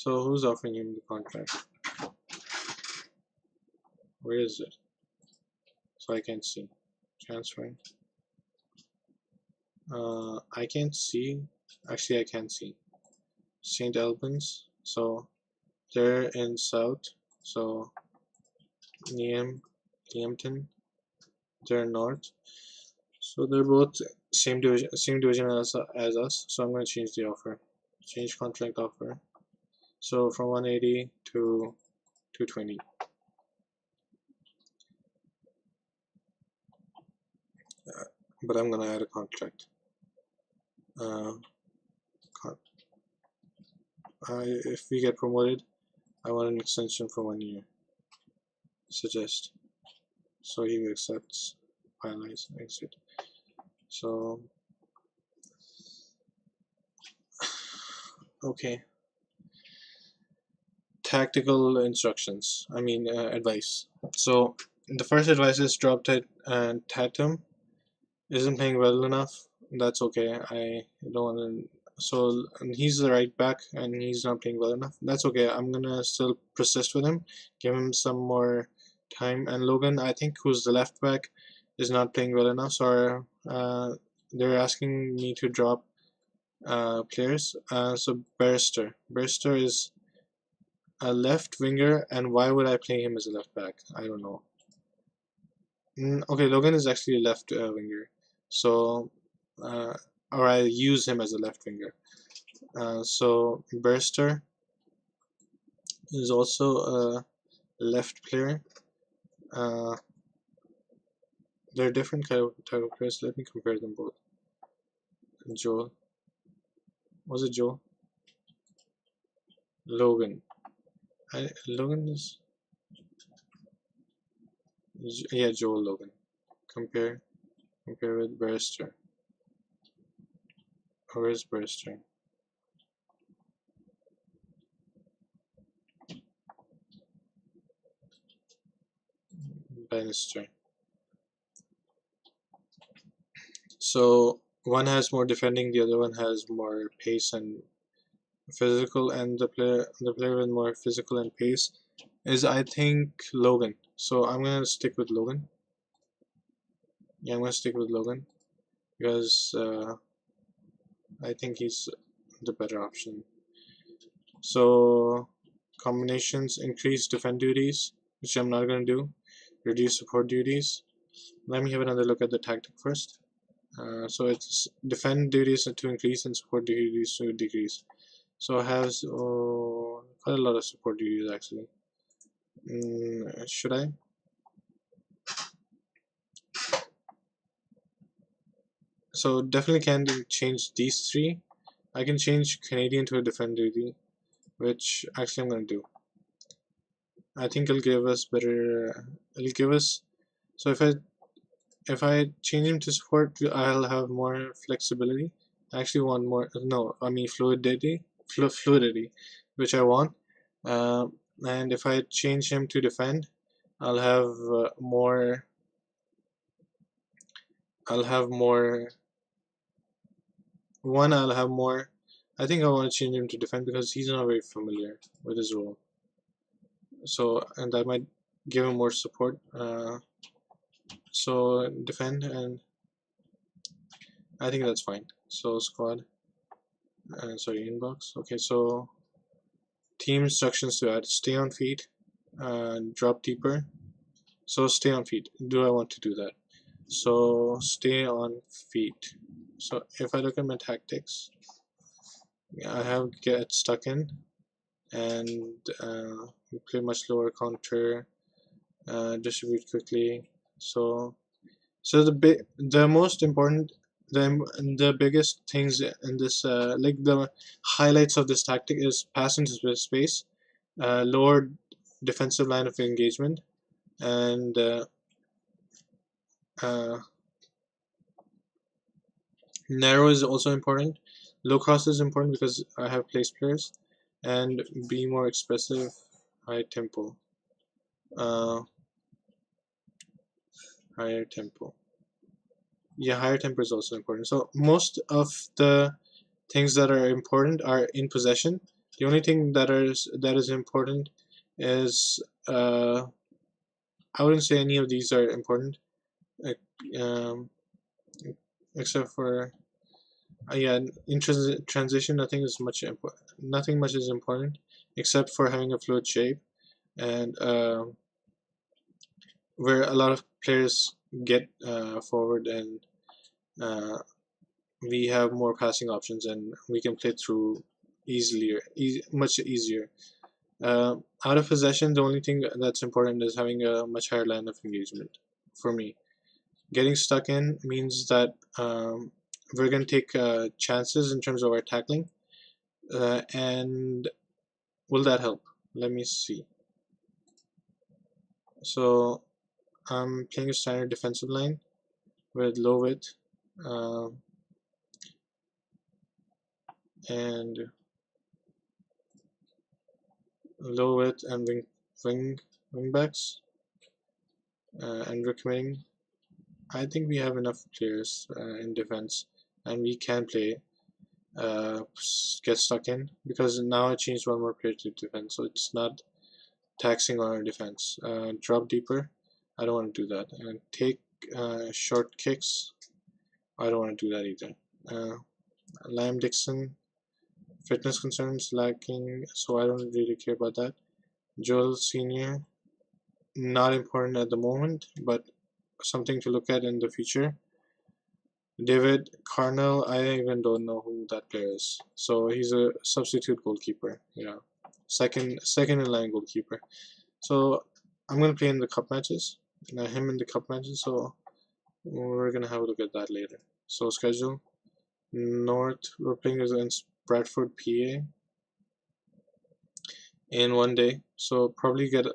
who's offering him the contract? Where is it? So I can't see. Transferring. I can't see. Actually, I can see. St. Albans. So they're in south. So Neampton. They're north. So they're both same division as us. So I'm going to change the offer. Change contract offer. So from 180 to 220. But I'm going to add a contract. Uh, if we get promoted, I want an extension for 1 year. Suggest. So he accepts. Finalize. Exit. So okay. Tactical instructions. I mean advice. So the first advice is drop Tatum isn't playing well enough. That's okay. I don't want to. So he's the right back and he's not playing well enough. That's okay. I'm gonna still persist with him, give him some more time. And Logan, I think, who's the left back, is not playing well enough. So they're asking me to drop players. So Barrister is a left winger, and why would I play him as a left back? I don't know. Okay, Logan is actually a left winger, so uh, or I use him as a left winger. So Burster is also a left player. Uh, they're different type of players. Let me compare them both. Joel, was it Joel? Logan. Logan is Yeah, Joel Logan. Compare with Barrister. Where's Barrister? Bannister. So one has more defending, the other one has more pace and physical, and the player with more physical and pace is, I think, Logan. So I'm gonna stick with Logan. Yeah, I'm gonna stick with Logan because I think he's the better option. So combinations: increase defend duties, which I'm not gonna do. Reduce support duties. Let me have another look at the tactic first. So it's defend duties to increase and support duties to decrease. So it has quite a lot of support duties actually. Should I? So definitely can change these three. I can change Canadian to a defend duty, which actually I'm gonna do. I think it'll give us better. It'll give us. So if I change him to support, I'll have more flexibility. I actually want more. No, I mean fluidity, fluidity, which I want. And if I change him to defend, I'll have more. I'll have more. I'll have more. I think I want to change him to defend because he's not very familiar with his role. So, and I might give him more support. So defend, and I think that's fine. So squad, sorry, inbox. Okay, so team instructions to add: stay on feet, drop deeper. So stay on feet. Do I want to do that? So stay on feet. So if I look at my tactics, I have get stuck in and play much lower counter, distribute quickly. So the most important, the biggest things in this, like the highlights of this tactic is pass into space, lower defensive line of engagement, and uh, narrow is also important. Low cost is important because I have place players, and be more expressive, high tempo, uh, higher tempo. Yeah, higher tempo is also important. So most of the things that are important are in possession. The only thing that is important is I wouldn't say any of these are important, like, um, except for yeah, in transition, nothing much is important except for having a fluid shape, and where a lot of players get forward, and uh, we have more passing options and we can play through much easier. Out of possession, the only thing that's important is having a much higher line of engagement for me. Getting stuck in means that we're going to take chances in terms of our tackling, and will that help? Let me see. So I'm playing a standard defensive line with low width, um, and wing wingbacks, and recommending. I think we have enough players in defense, and we can play get stuck in because now I changed one more player to defense, so it's not taxing on our defense. Drop deeper, I don't want to do that, and take short kicks. I don't want to do that either. Liam Dixon, fitness concerns lacking, so I don't really care about that. Joel Senior, not important at the moment, but something to look at in the future. David Carnell, I even don't know who that player is. So he's a substitute goalkeeper. Yeah, second in line goalkeeper. So I'm gonna play in the cup matches. Him in the cup matches. So we're gonna have a look at that later. So schedule: North, we're playing against Bradford, PA, in one day. So probably get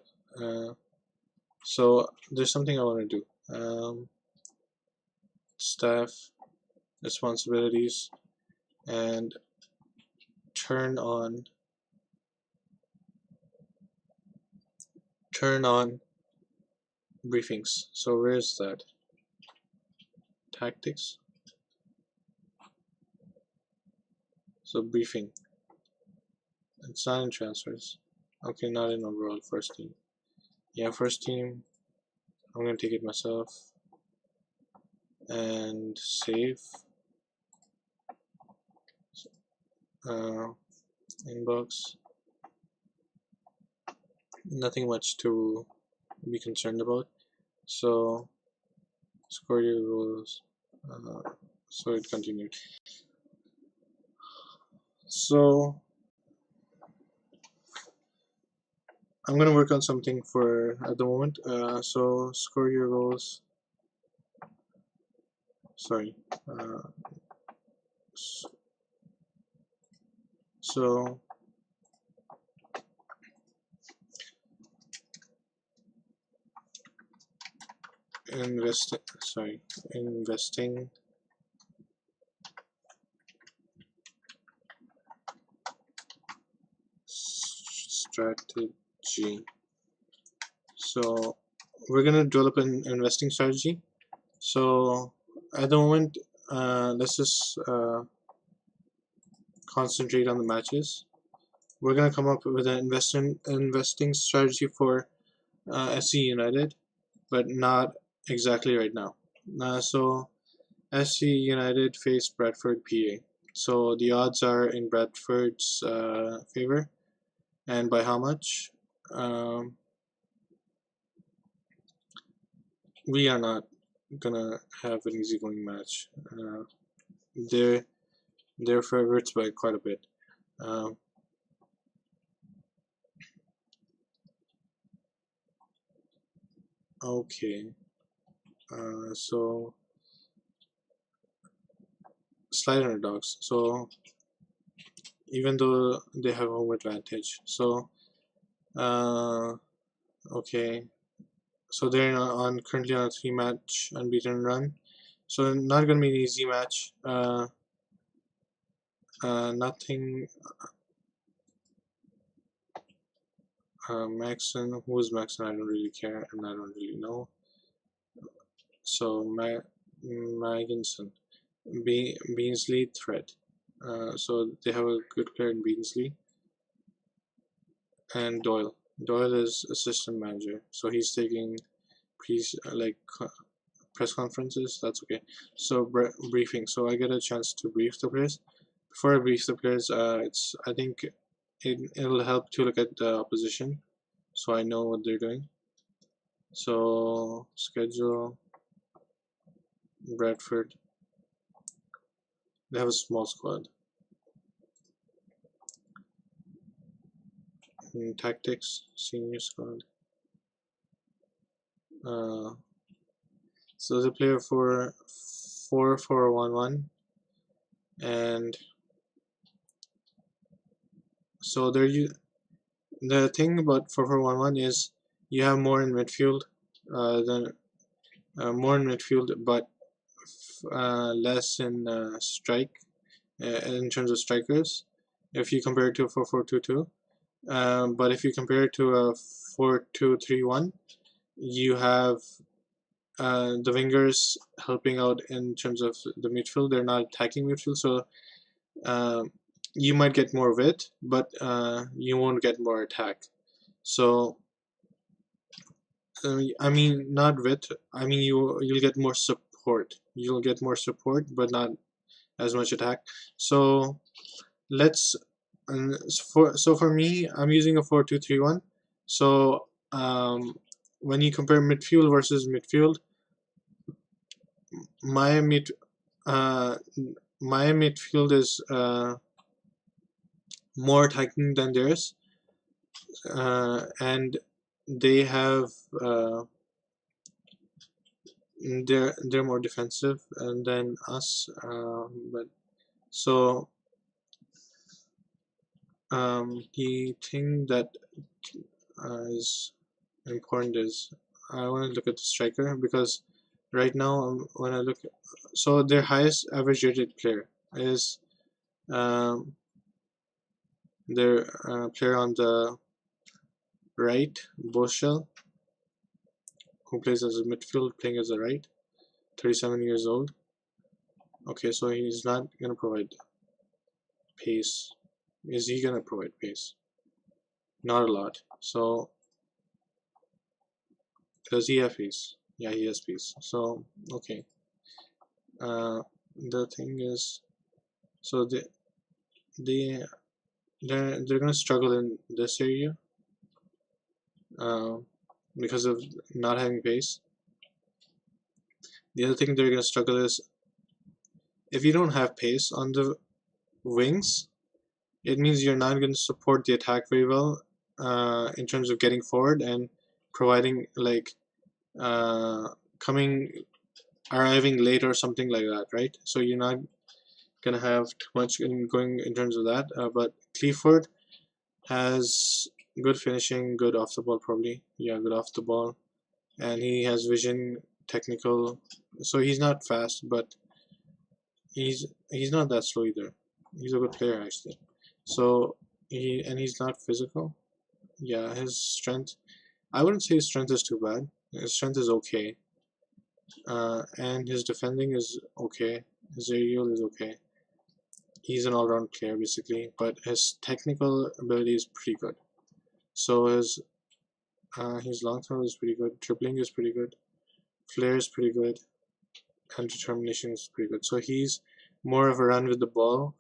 So there's something I want to do. Staff responsibilities and turn on briefings. So where is that? Tactics. So briefing. It's not in transfers. Okay, not in overall first team. Yeah, first team. I'm gonna take it myself and save. Uh, Inbox. Nothing much to be concerned about. So score your goals. So it continued. So I'm gonna work on something for at the moment. So score your goals. Sorry. So investing strategy. So we're gonna develop an investing strategy. So at the moment, let's just concentrate on the matches. We're gonna come up with an investing strategy for SC United, but not exactly right now. So SC United face Bradford PA. So the odds are in Bradford's favor, and by how much? Um, we are not gonna have an easygoing match. They're favorites by quite a bit. Um, okay, so slight underdogs. So even though they have home advantage, so uh, okay, so they're on currently on a 3-match unbeaten run. So not gonna be an easy match. Nothing. Maxon, who is Maxon? I don't really care, and I don't really know. So Maginson, Beansley, threat. So they have a good player in Beansley, and Doyle. Doyle is assistant manager, so he's taking press conferences. That's okay. So briefing. So I get a chance to brief the players. Before I brief the players, I think it'll help to look at the opposition, so I know what they're doing. So schedule Bradford. They have a small squad. Tactics, senior squad. So they play for 4-4-1-1, and so the thing about 4-4-1-1 is you have more in midfield than more in midfield, but less in strike in terms of strikers. If you compare it to a 4-4-2-2, but if you compare it to a 4-2-3-1, you have the wingers helping out in terms of the midfield. They're not attacking midfield, so you might get more width, but you won't get more attack. So I mean, not width. I mean, you'll get more support. You'll get more support, but not as much attack. So let's for me, I'm using a 4-2-3-1. So when you compare midfield versus midfield, my mid uh, my midfield is more attacking than theirs, and they have they're more defensive than us. But so the thing that is important is I want to look at the striker because right now when I look, so their highest average rated player is um, their player on the right, Boschel, who plays as a midfield, playing as a right, 37 years old. Okay, so he's not gonna provide pace. Is he gonna provide pace? Not a lot. So does he have pace? Yeah, he has pace. So okay. The thing is, so they they're gonna struggle in this area uh, because of not having pace. The other thing they're gonna struggle is if you don't have pace on the wings, it means you're not going to support the attack very well in terms of getting forward and providing like uh, coming arriving late or something like that, right? So you're not gonna have too much in going in terms of that. But Clifford has good finishing, good off the ball probably. Yeah, good off the ball, and he has vision, technical. So he's not fast, but he's not that slow either. He's a good player actually. So he's not physical. Yeah, his strength. I wouldn't say his strength is too bad. His strength is okay, and his defending is okay. His aerial is okay. He's an all-round player basically, but his technical ability is pretty good. So his long throw is pretty good. Dribbling is pretty good. Flair is pretty good, and determination is pretty good. So he's more of a run with the ball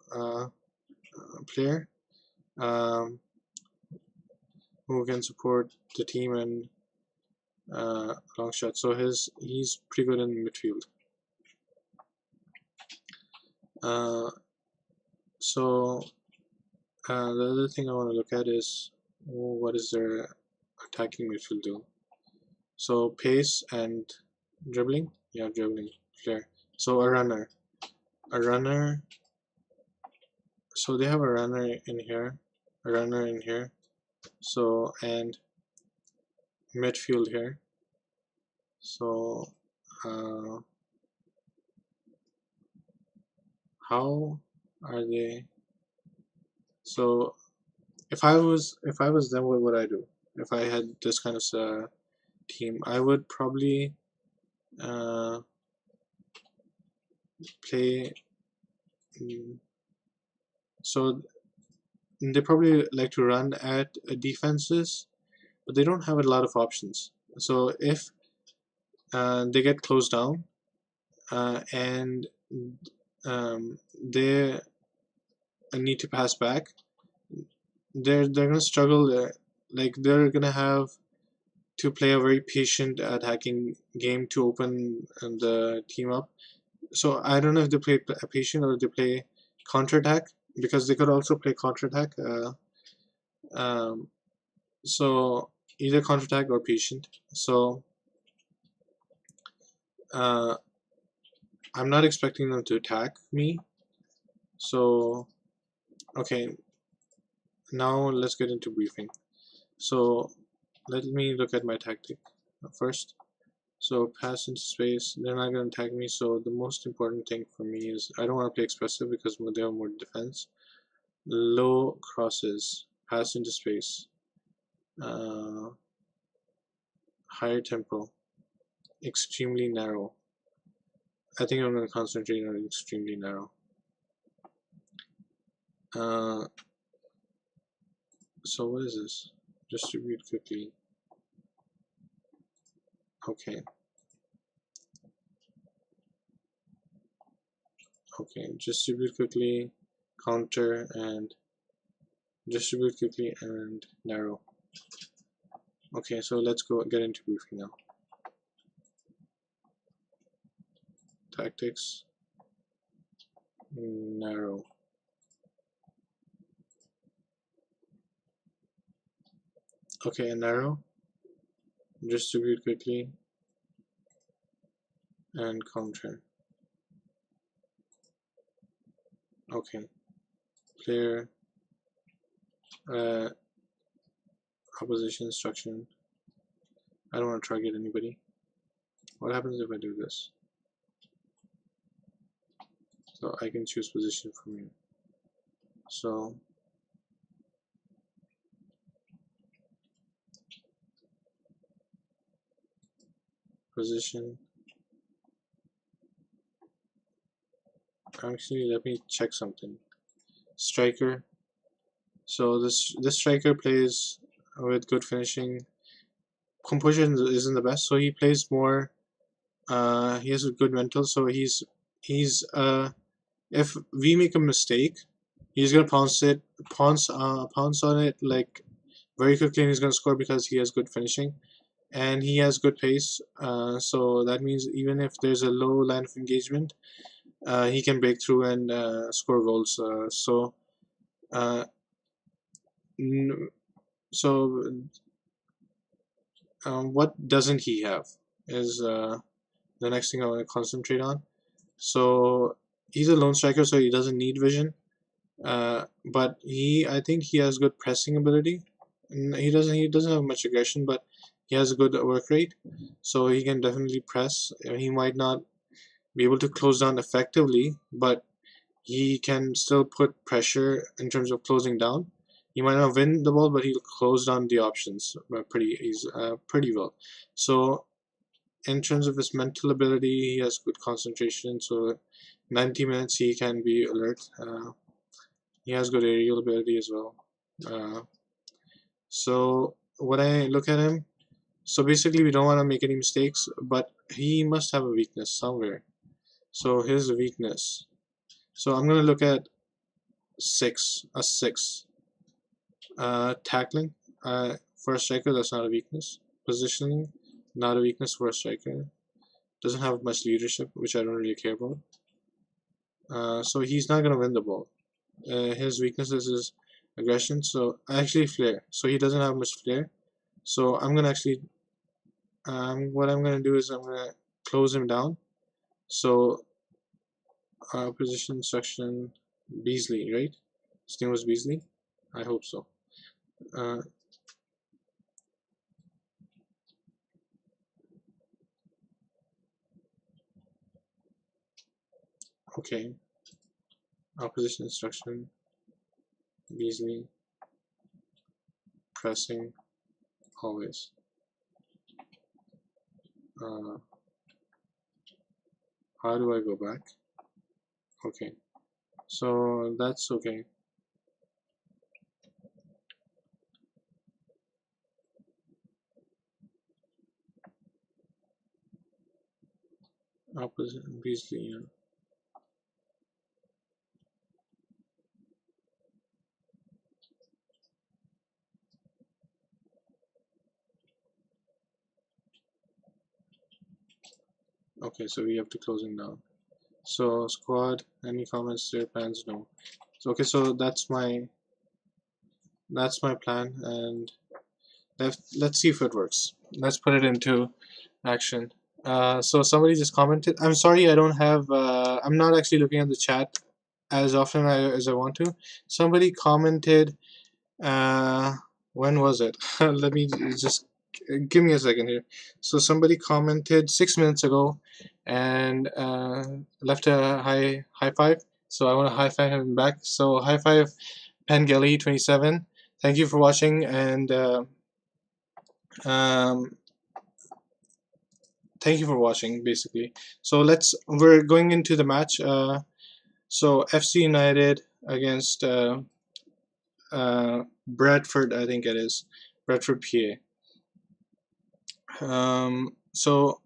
player um, who can support the team and long shot. So he's pretty good in midfield. Uh, so the other thing I want to look at is what is their attacking midfield do? So pace and dribbling. Yeah, dribbling, flair. So a runner. So they have a runner in here, a runner in here. So and midfield here. So uh, how are they? So if I was them, what would I do? If I had this kind of team, I would probably uh, play. mm, So they probably like to run at defenses, but they don't have a lot of options. So if they get closed down and they need to pass back, they're gonna struggle. Like they're gonna have to play a very patient attacking game to open the team up. So I don't know if they play a patient or they play counterattack because they could also play counterattack. Um, so either counterattack or patient. So uh, I'm not expecting them to attack me. So okay, now let's get into briefing. So let me look at my tactic first. So pass into space, they're not going to attack me, so the most important thing for me is I don't want to play expressive because they have more defense. Low crosses, pass into space, uh, higher tempo, extremely narrow. I think I'm going to concentrate on extremely narrow. Uh, so what is this? Distribute quickly. Okay. Okay, distribute quickly, counter, and distribute quickly and narrow. Okay, so let's go get into briefing now. Tactics, narrow. Okay, narrow, distribute quickly, and counter. Okay, player, uh, opposition instruction, I don't want to target anybody. What happens if I do this? So I can choose position from here. So position. Actually, let me check something. Striker. So this striker plays with good finishing. Composure isn't the best, so he plays more. He has a good mental, so he's if we make a mistake, he's gonna pounce on it like very quickly, and he's gonna score because he has good finishing and he has good pace. So that means even if there's a low line of engagement, he can break through and score goals. Uh, so what doesn't he have is the next thing I want to concentrate on. So he's a lone striker, so he doesn't need vision. But I think he has good pressing ability. He doesn't have much aggression, but he has a good work rate, so he can definitely press. He might not be able to close down effectively, but he can still put pressure in terms of closing down. He might not win the ball, but he'll close down the options pretty well. So in terms of his mental ability, he has good concentration. So 90 minutes he can be alert. He has good aerial ability as well. Uh, so when I look at him, so basically we don't want to make any mistakes, but he must have a weakness somewhere. So here's a weakness. So I'm gonna look at a six. Tackling, for a striker, that's not a weakness. Positioning, not a weakness for a striker. Doesn't have much leadership, which I don't really care about. So he's not gonna win the ball. His weaknesses is aggression. So actually flair. So he doesn't have much flair. So I'm gonna actually, what I'm gonna do is I'm gonna close him down. So position instruction, Beasley, right? His name was Beasley. I hope so. Uh, okay. Opposition instruction, Beasley, pressing, always. Uh, how do I go back? Okay, so that's okay. Opposite Beasley, yeah. Okay, so we have to close him down. So squad, any comments there, plans? No. So, okay, so that's my plan, and let's see if it works. Let's put it into action. So somebody just commented. I'm sorry, I don't have. I'm not actually looking at the chat as often as I want to. Somebody commented. Uh, when was it? Let me just give me a second here. So somebody commented 6 minutes ago, and left a high five. So I want to high five him back. So high five, Pangeli27. Thank you for watching, and um, thank you for watching. Basically, so we're going into the match. So FC United against Bradford, I think it is Bradford, PA. So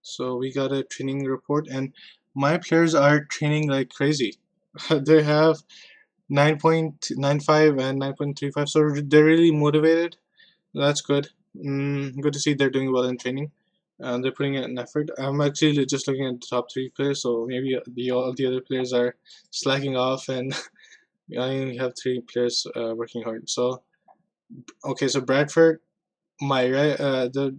so we got a training report, and my players are training like crazy. They have 9.95 and 9.35, so they're really motivated. That's good. Good to see they're doing well in training. They're putting in an effort. I'm actually just looking at the top three players, so maybe all the other players are slacking off, and I only have three players working hard. So okay, so Bradford, the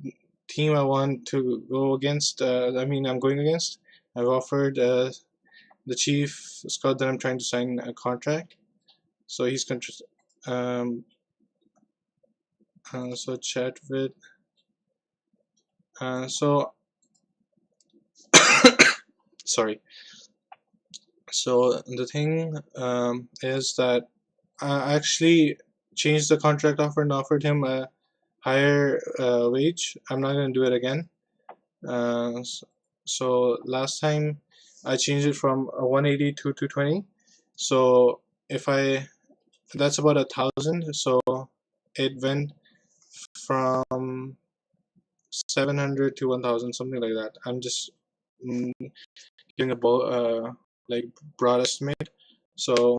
team I want to go against. I'm going against. I've offered the chief scout that I'm trying to sign a contract. So he's um, So chat with. So sorry. So the thing is that I actually changed the contract offer and offered him a higher wage. I'm not gonna do it again. So last time I changed it from 180 to 220. So if I that's about 1,000. So it went from 700 to 1,000, something like that. I'm just mm, giving a like broad estimate. So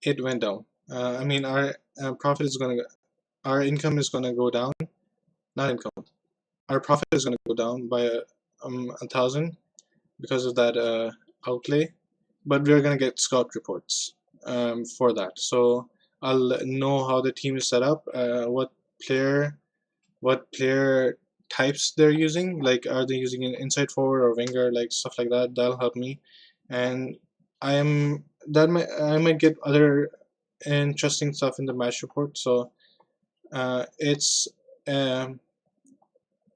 it went down. I mean, our profit is gonna, our income is gonna go down. Not income. Our profit is gonna go down by 1,000 because of that outlay. But we're gonna get scout reports for that. So I'll know how the team is set up, player what player types they're using. Like, are they using an inside forward or winger, like stuff like that. That'll help me, and I might get other interesting stuff in the match report. So uh, it's um,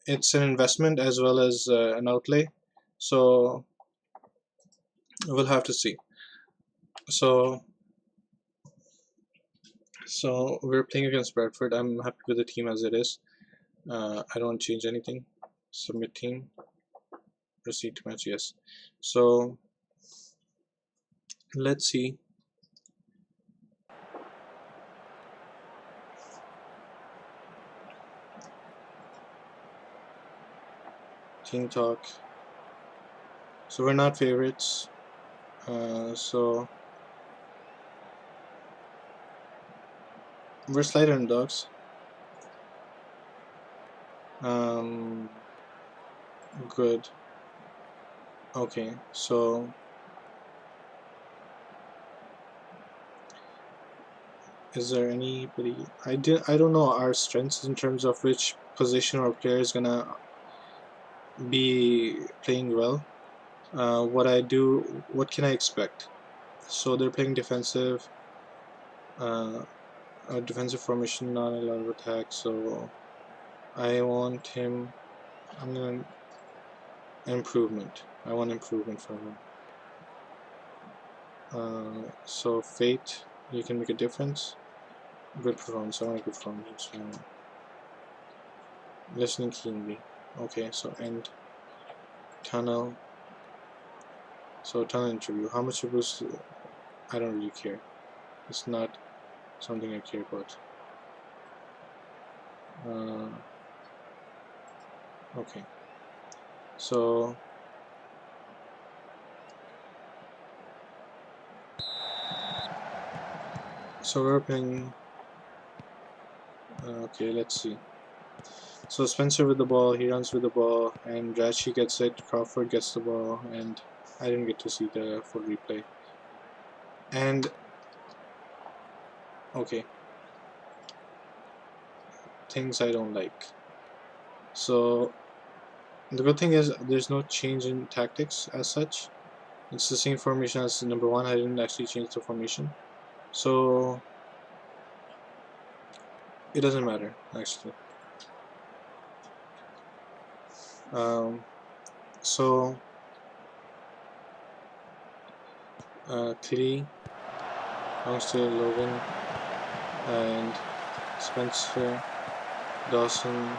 it's an investment as well as an outlay. So we'll have to see. So we're playing against Bradford. I'm happy with the team as it is. I don't change anything. Submit team. Proceed to match. Yes. So let's see. Team talk. So we're not favorites. So we're slight underdogs. Um, good. Okay. So is there anybody? I don't know our strengths in terms of which position or player is gonna be playing well. What can I expect? So they're playing defensive, a defensive formation, not a lot of attack. So I want him. I'm gonna improvement. I want improvement from him. So fate, you can make a difference. Good performance. I want a good performance. Listening keenly. Okay, so end. Tunnel. So tunnel interview. How much it was? I don't really care. It's not something I care about. Okay. So we're playing. Okay, let's see. So Spencer with the ball, he runs with the ball, and Rachi gets it. Crawford gets the ball, and I didn't get to see the full replay. And okay, things I don't like. So the good thing is there's no change in tactics as such. It's the same formation as number one. I didn't actually change the formation, so it doesn't matter actually. So Clee, Youngster, Logan, and Spencer, Dawson,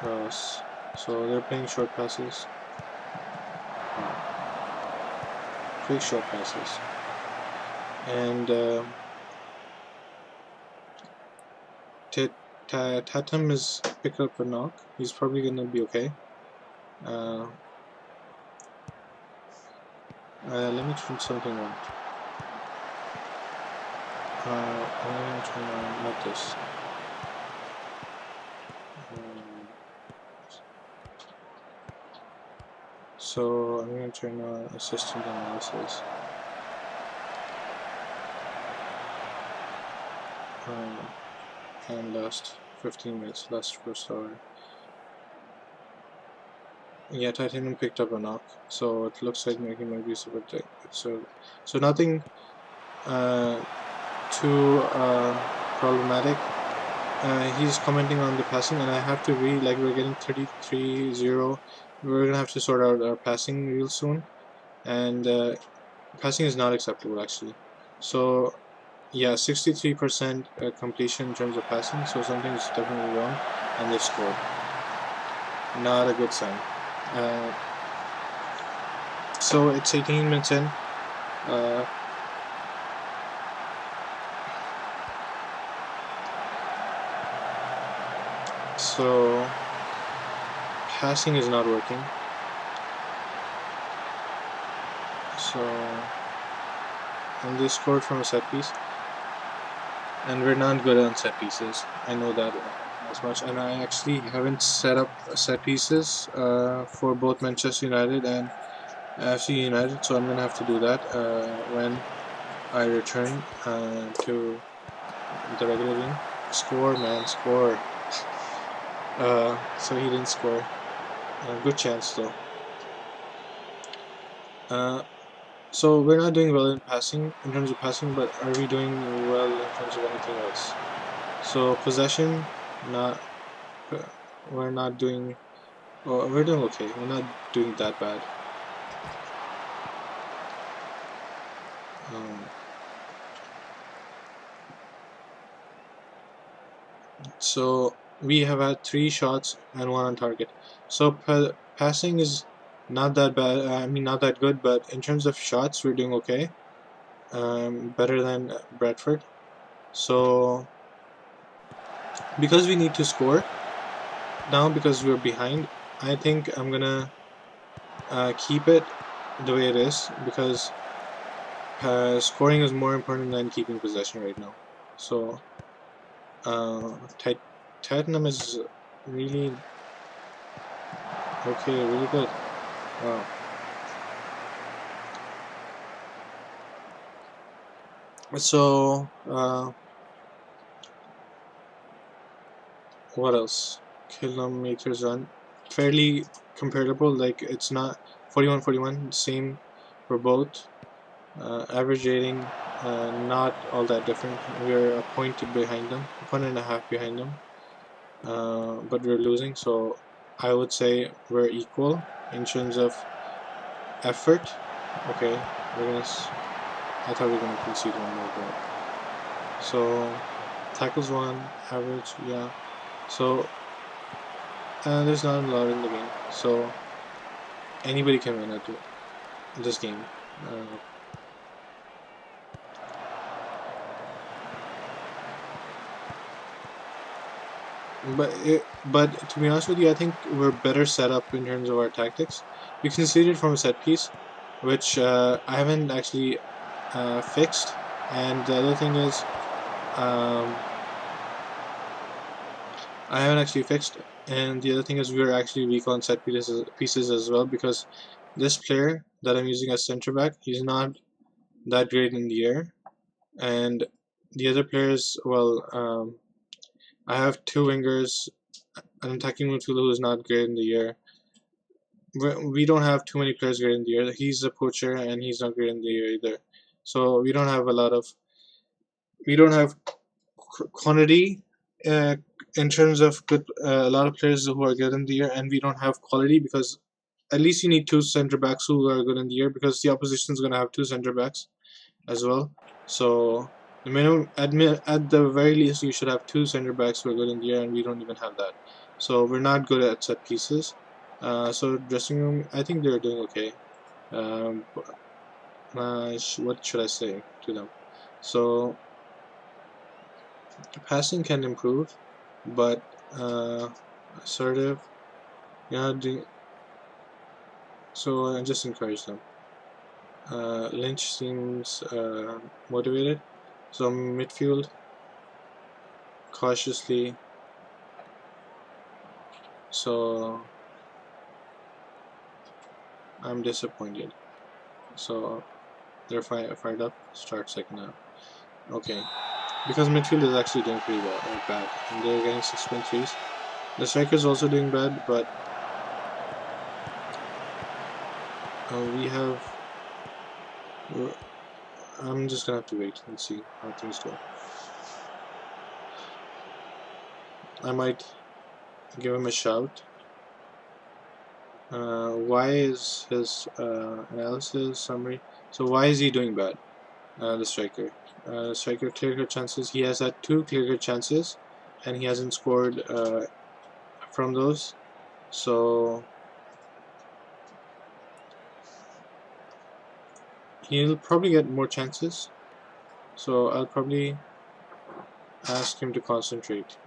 Ross. So they're playing short passes, quick short passes, and Tatum is picked up a knock. He's probably gonna be okay. Let me turn something on. I'm gonna turn on not this. So I'm gonna turn on assistant analysis. And last 15 minutes, last first hour. Yeah, Titanium picked up a knock, so it looks like he might be super so nothing too problematic. He's commenting on the passing, and I have to read, like, we're getting 33-0. We're gonna have to sort out our passing real soon, and passing is not acceptable actually. So yeah, 63% completion in terms of passing, so something's definitely wrong, and they scored. Not a good sign. Uh, so it's 18 minutes in. So passing is not working. So, and they scored from a set piece, and we're not good on set pieces. I know that as much, and I actually haven't set up set pieces for both Manchester United and FC United, so I'm gonna have to do that when I return to the regular game. Score, man, score. So he didn't score. Good chance though. So we're not doing well in passing, in terms of passing, but are we doing well in terms of anything else? So possession, not we're not doing. Oh, we're doing okay. We're not doing that bad. Um, so we have had 3 shots and 1 on target. So passing is not that bad. I mean, not that good, but in terms of shots, we're doing okay. Better than Bradford. So because we need to score now, because we're behind, I think I'm gonna keep it the way it is, because scoring is more important than keeping possession right now. So Tottenham is really okay, really good. Wow. So what else? Kilometers run, fairly comparable. Like, it's not 41-41, same for both. Average rating, not all that different. We're a point behind them, 1.5 behind them. But we're losing, so I would say we're equal in terms of effort. Okay, we're gonna. I thought we were gonna concede one more goal. So tackles 1, average, yeah. So there's not a lot in the game, so anybody can win at this game. Uh, but to be honest with you, I think we're better set up in terms of our tactics. We conceded from a set piece, which I haven't actually fixed. And the other thing is, um, I haven't actually fixed. And the other thing is, we're actually weak on set pieces as well, because this player that I'm using as center back, he's not that great in the air, and the other players, well, I have 2 wingers, an attacking midfielder who's not great in the air. We don't have too many players great in the air. He's a poacher, and he's not great in the air either. So we don't have quantity in terms of good, a lot of players who are good in the air, and we don't have quality, because at least you need 2 center backs who are good in the air, because the opposition is going to have 2 center backs as well. So the minimum, at the very least, you should have 2 center backs who are good in the air, and we don't even have that. So we're not good at set pieces. So dressing room, I think they're doing okay. Um, what should I say to them? So passing can improve, but assertive, yeah. So I just encourage them. Lynch seems motivated. So midfield, cautiously. So I'm disappointed. So they're fired up. Start second half. Okay, because midfield is actually doing pretty well, bad, and they're getting 6.3s. The striker's also doing bad, but we have. I'm just gonna have to wait and see how things go. I might give him a shout. Why is his analysis summary? So why is he doing bad? The striker. The striker clear-cut chances. He has had 2 clear-cut chances, and he hasn't scored from those. So he'll probably get more chances. So I'll probably ask him to concentrate.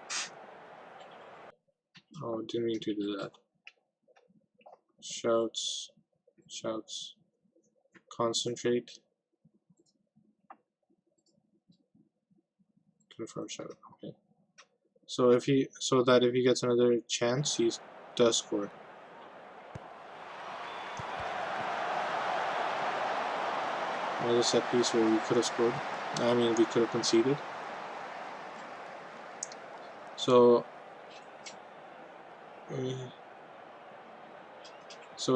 Oh, didn't mean to do that. Shouts, concentrate, confirm shout. Okay. So if he gets another chance, he does score. Another set piece where we could have scored. I mean, we could have conceded. So,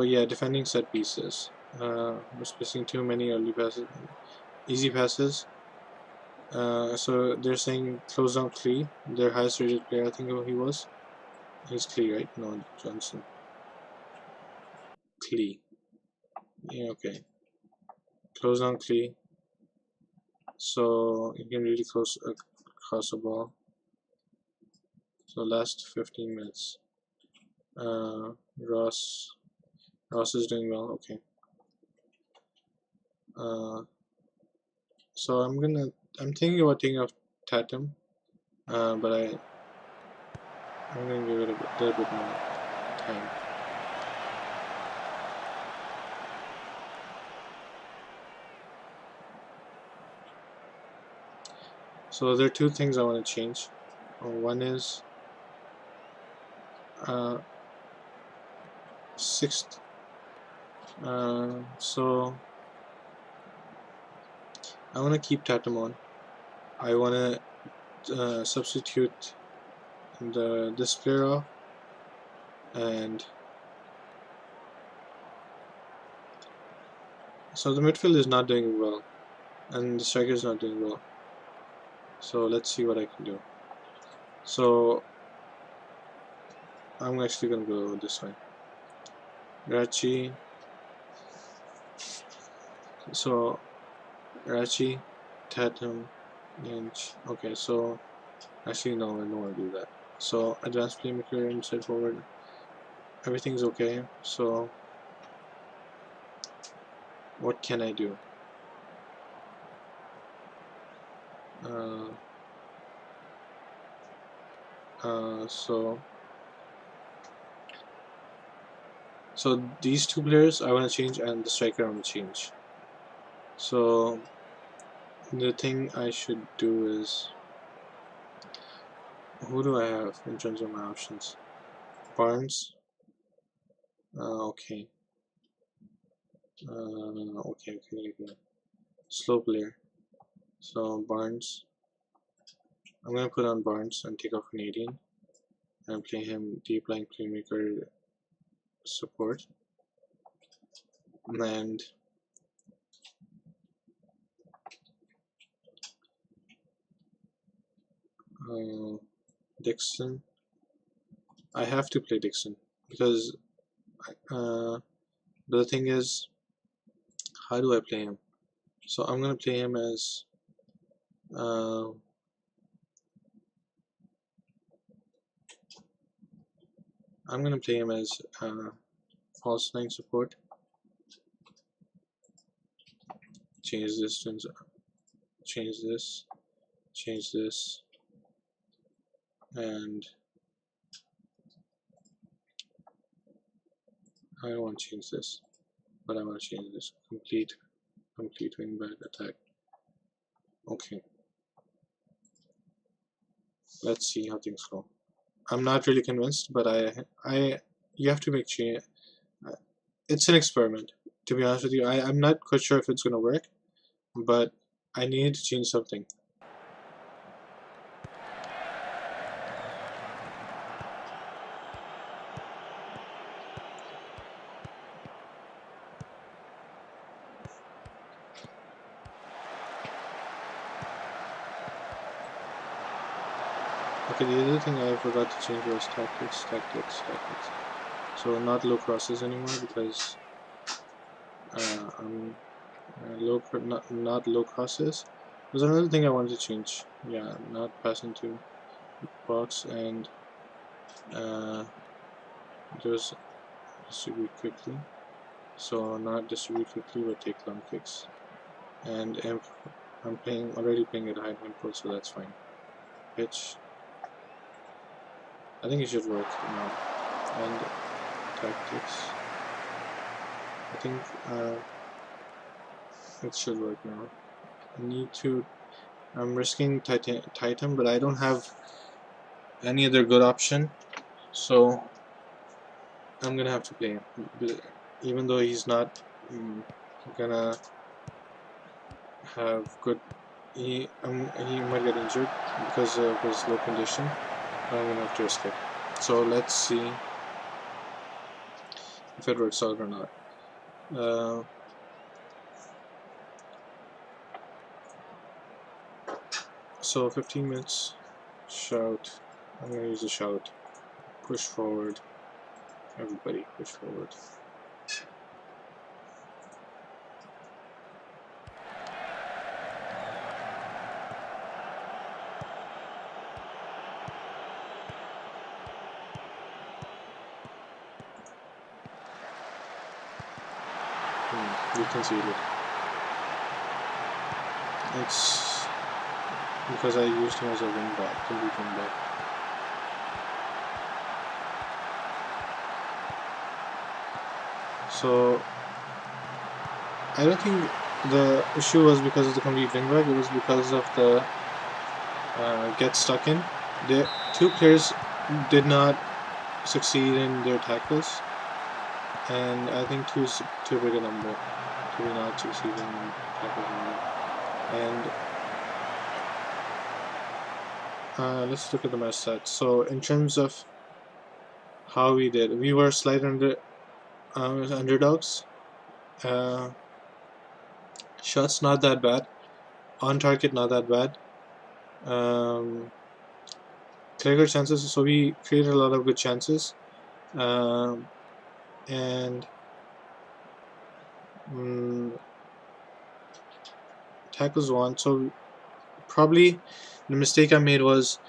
yeah, defending set pieces. We're missing too many early passes, easy passes. So they're saying close down Klee, their highest rated player. I think he was. He's Klee, right? No, Johnson. Klee. Yeah, okay. Close down Klee. So you can really close across the ball. So last 15 minutes. Ross is doing well. Okay. So I'm thinking about taking off Tatum, but I'm gonna give it a little bit more time. So there are 2 things I want to change. One is 6th. So I want to keep Tatum on. I want to substitute this player off, and so the midfield is not doing well, and the striker is not doing well. So let's see what I can do. So I'm actually gonna go this way. Rachi. So Rachi, Tatum, Inch. Okay, so actually no, I don't want to do that. So advanced playmaker, inside forward, everything's okay. So what can I do? So these 2 players I want to change, and the striker I want to change. So the thing I should do is, who do I have in terms of my options? Barnes. Okay. Okay. Slow player. So Barnes. I'm gonna put on Barnes and take off Canadian and play him deep line playmaker support. And Dixon. I have to play Dixon because the thing is, how do I play him? So I'm gonna play him as false 9 support. Change this, change this, and I don't want to change this, but I want to change this. Complete wingback attack. Okay. Let's see how things go. I'm not really convinced, but you have to make change. It's an experiment, to be honest with you. I'm not quite sure if it's gonna work, but I need to change something. Okay, the other thing I forgot to change was tactics. So not low crosses anymore because I'm not low crosses. There's another thing I wanted to change. Yeah, not pass into box and uh, just distribute quickly. So not distribute quickly, but take long kicks. And I'm already playing at high tempo, so that's fine. Pitch. I think it should work now. And tactics. I think it should work now. I need to. I'm risking Titan, but I don't have any other good option, so I'm gonna have to play him. Even though he's not gonna have good, he might get injured because of his low condition. But I'm gonna have to risk it. So let's see if it works out or not. Uh, so 15 minutes. Shout. I'm gonna use a shout. Push forward. Everybody, push forward. We conceded. It's because I used him as a wingback, complete wingback. So I don't think the issue was because of the complete wingback. It was because of the get stuck in. The two players did not succeed in their tackles, and I think two is too big a number to be not succeeding in tackles anymore. And let's look at the match stats. So in terms of how we did, we were slight underdogs. Shots not that bad. On target not that bad. Clear good chances. So we created a lot of good chances. And tackles won. So probably the mistake I made was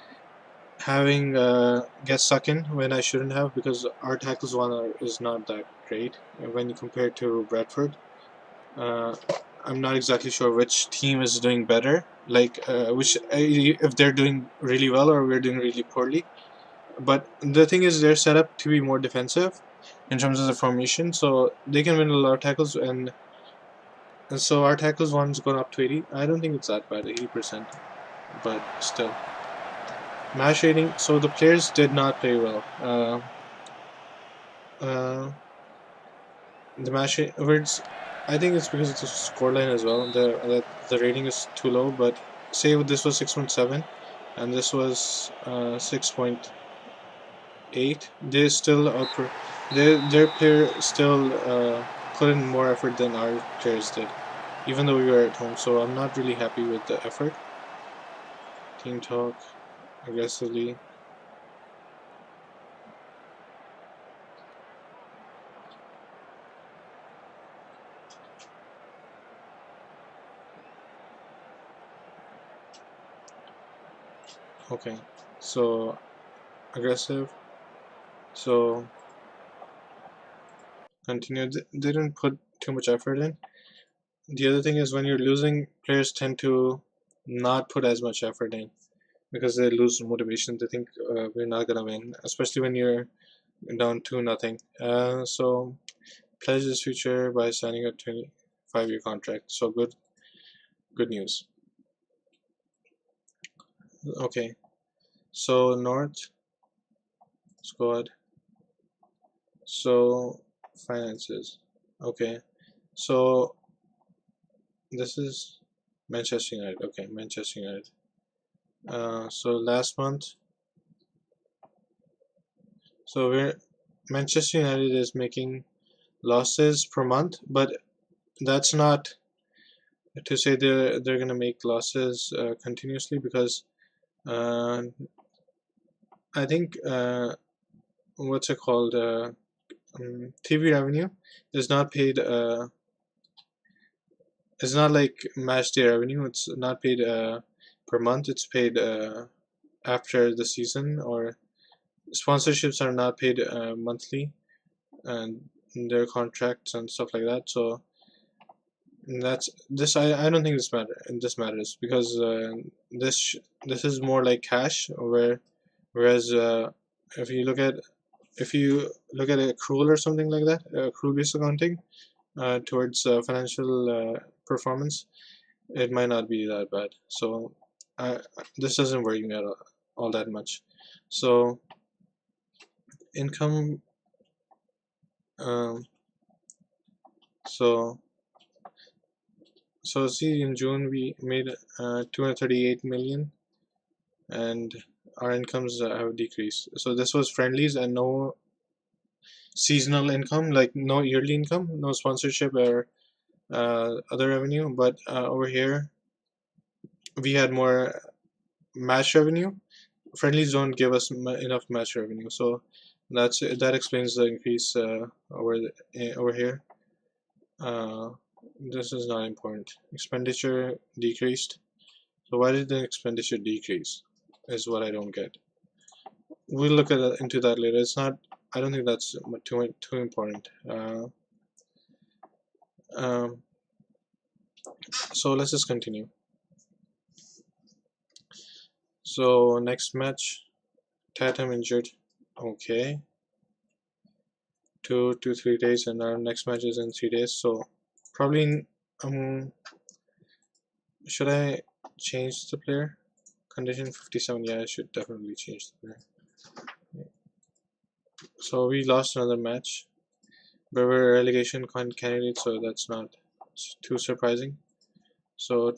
having get stuck in when I shouldn't have, because our tackles one is not that great when you compare it to Bradford. Uh, I'm not exactly sure which team is doing better, like which if they're doing really well or we're doing really poorly. But the thing is, they're set up to be more defensive in terms of the formation, so they can win a lot of tackles, and so our tackles one's gone up to 80. I don't think it's that bad, 80%, but still. Match rating. So the players did not play well. Uh, the match words. I think it's because it's a scoreline as well. The rating is too low. But say this was 6.7, and this was 6.8. They still their player still put in more effort than our players did, even though we were at home. So I'm not really happy with the effort. Team talk aggressively. Okay, so aggressive. So continue. They didn't put too much effort in. The other thing is when you're losing, players tend to not put as much effort in because they lose motivation. They think we're not gonna win, especially when you're down 2-0. So pledge his future by signing a 25-year contract. So good news. Okay, so North squad. So finances. Okay, so this is Manchester United. Okay, Manchester United. So last month, so we're Manchester United is making losses per month, but that's not to say they're gonna make losses continuously, because uh, I think what's it called? TV revenue is not paid. It's not like match day revenue. It's not paid per month. It's paid after the season, or sponsorships are not paid monthly, and their contracts and stuff like that. So that's this. I don't think this matters because this is more like cash. Whereas if you look at if you look at accrual or something like that, accrual based accounting towards financial performance, it might not be that bad. So I this doesn't worry me at all that much. So income. Um, so see, in June we made 238 million, and our incomes have decreased. So this was friendlies and no seasonal income, like no yearly income, no sponsorship or other revenue. But over here we had more match revenue. Friendlies don't give us enough match revenue, so that explains the increase over here. Uh, this is not important. Expenditure decreased. So why did the expenditure decrease? Is what I don't get. We'll look at into that later. It's not. I don't think that's too important. Um, so let's just continue. So next match, Tatum injured. Okay, 2 to 3 days, and our next match is in 3 days. So probably should I change the player? Condition 57. Yeah, I should definitely change the player. So we lost another match, but we're a relegation candidate, so that's not too surprising. So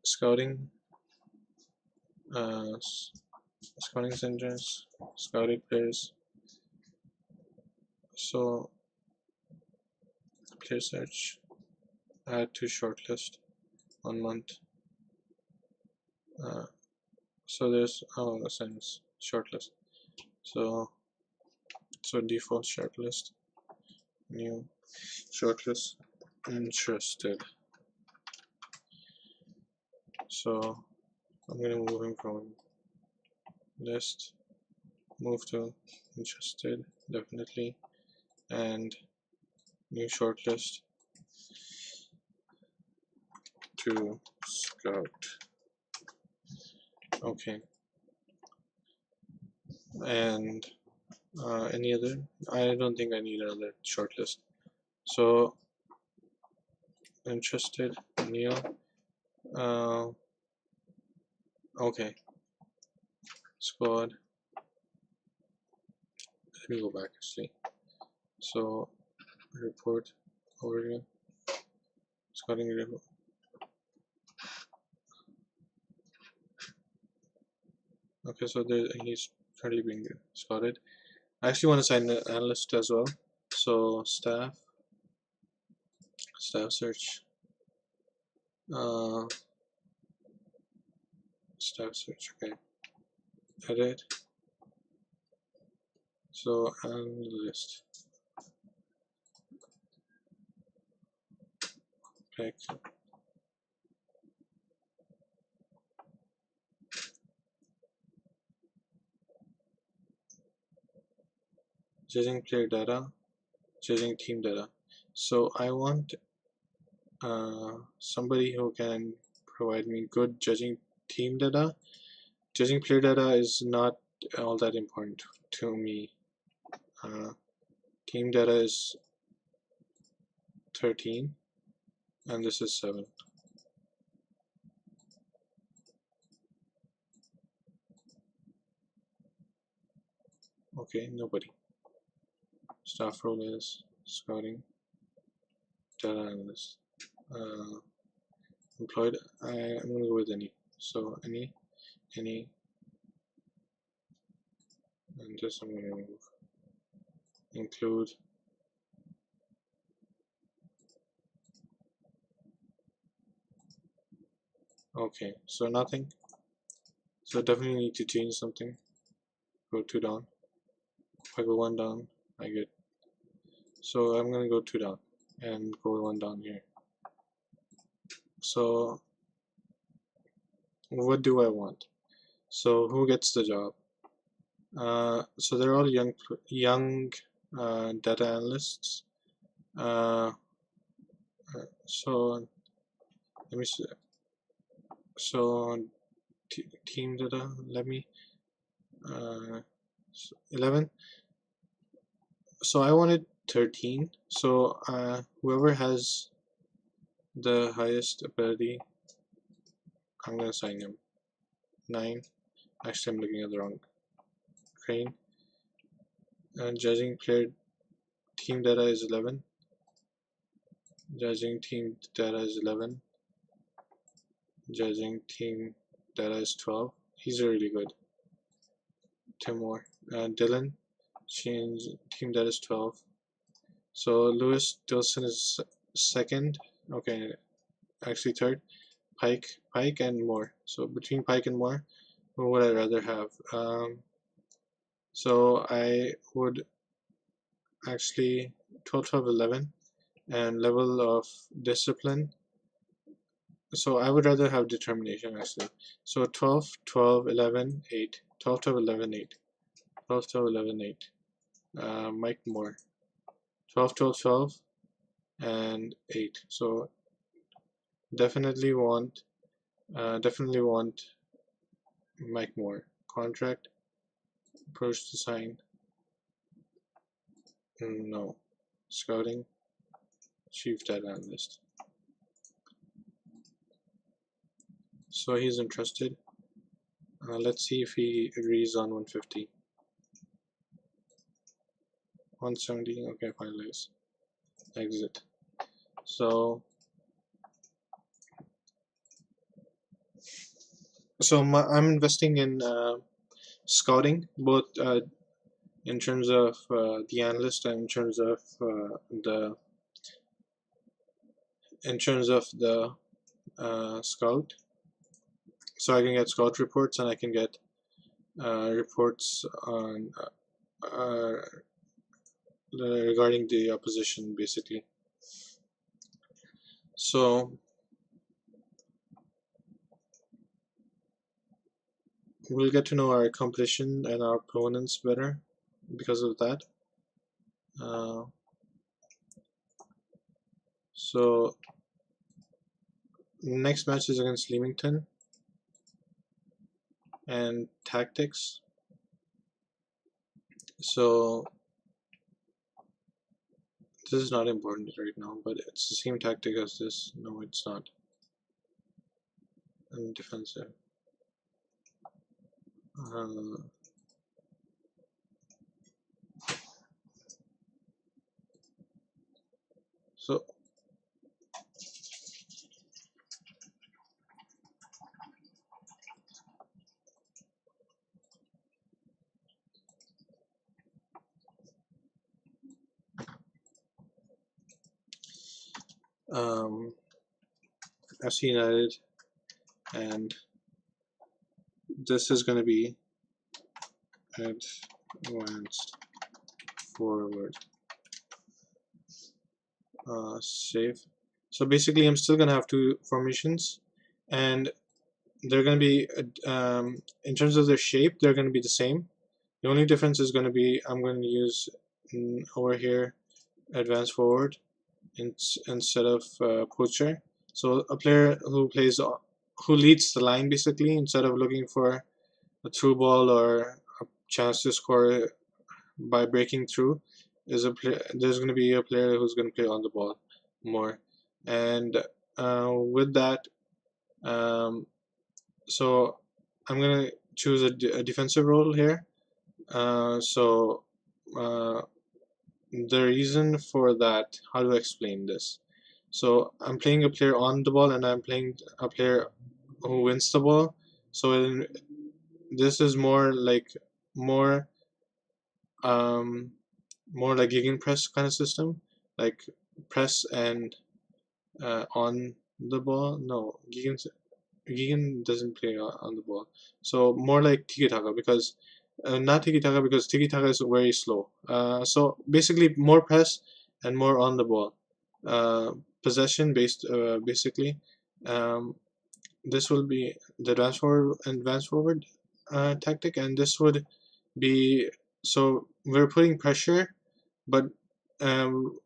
scouting, uh, scouting centers, scouted players. So player search, add to shortlist, 1 month. Uh, so there's sense shortlist. So default shortlist, new shortlist, interested. So I'm gonna move him from list, move to interested, definitely, and new shortlist to scout. Okay, and any other? I don't think I need another shortlist. So interested, Neil. Uh, okay, squad. Let me go back actually. So report overview, scouting report. Okay, so there he's currently being scouted. I actually want to sign the analyst as well. So staff search, uh, staff search. Okay, edit. So analyst, pick. Judging player data, judging team data. So I want somebody who can provide me good judging team data. Judging player data is not all that important to me. Team data is 13 and this is 7. Okay, nobody. Staff role is scouting, data analyst. Employed, I'm gonna go with any. So any, and this I'm gonna remove. Include. Okay, so nothing. So definitely need to change something. go 2 down. If I go 1 down, I get. So I'm gonna go 2 down and go 1 down here. So what do I want? So who gets the job? So they're all young data analysts. Uh, so let me see. So team data. Let me 11. So I wanted 13. So whoever has the highest ability, I'm gonna assign him 9. Actually, I'm looking at the wrong crane. And judging player team data is 11. Judging team data is 11. Judging team data is 12. He's really good. 2 more. Dylan, change team data is 12. So Lewis Dilson is second. Okay, actually third. Pike and Moore. So between Pike and Moore, who would I rather have? So I would actually 12, 12, 11, and level of discipline. So I would rather have determination actually. So 12, 12, 11, 8. 12, 12, 11, 8. 12, 12, 11, 8. Mike Moore. 12, 12, 12, and 8. So definitely want Mike Moore. Contract. Approach to sign. No. Scouting. Chief data analyst. So he's interested. Let's see if he agrees on 150. 170. Okay, finalize. Exit. So I'm investing in scouting, both in terms of the analyst and the in terms of the scout. So I can get scout reports and I can get reports on regarding the opposition, basically. So we'll get to know our competition and our opponents better because of that. So next match is against Leamington and Tactics. So this is not important right now, but it's the same tactic as this. No, it's not. And defensive. So FC United, and this is going to be advanced forward. Save. So basically, I'm still going to have 2 formations, and they're going to be in terms of their shape, they're going to be the same. The only difference is going to be I'm going to use over here advanced forward instead of poacher. So a player who leads the line, basically, instead of looking for a through ball or a chance to score by breaking through, there's going to be a player who's going to play on the ball more. And with that, so I'm going to choose a defensive role here. So the reason for that, how do I explain this? So I'm playing a player on the ball and I'm playing a player who wins the ball. So this is more like more like gegenpress kind of system, like press and on the ball. No, Gegen doesn't play on the ball. So more like tiki taka, because Not tiki taka, because tiki taka is very slow. So basically, more press and more on the ball. Possession based, basically. Um, this will be the advance forward tactic, and this would be, so we're putting pressure, but um,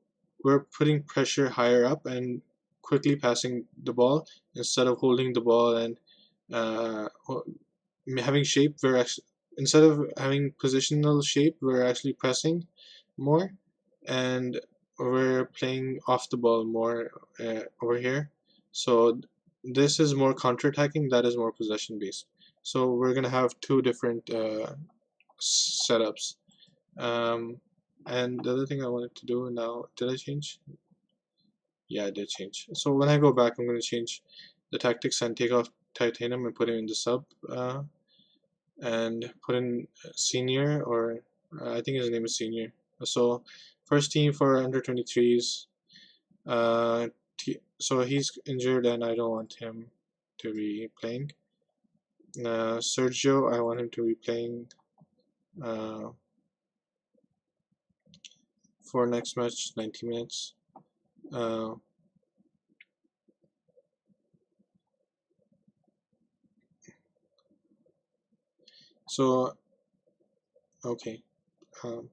we're putting pressure higher up and quickly passing the ball instead of holding the ball and uh, having shape. We're actually, instead of having positional shape, we're actually pressing more, and we're playing off the ball more over here. So this is more counter-attacking, that is more possession based. So we're gonna have two different setups. um, and the other thing I wanted to do now, did I change? Yeah, I did change. So when I go back, I'm going to change the tactics and take off titanium and put it in the sub, and put in senior, or I think his name is senior. So first team for under 23s. So he's injured and I don't want him to be playing. Sergio, I want him to be playing uh, for next match, 90 minutes. Uh, so okay. Um,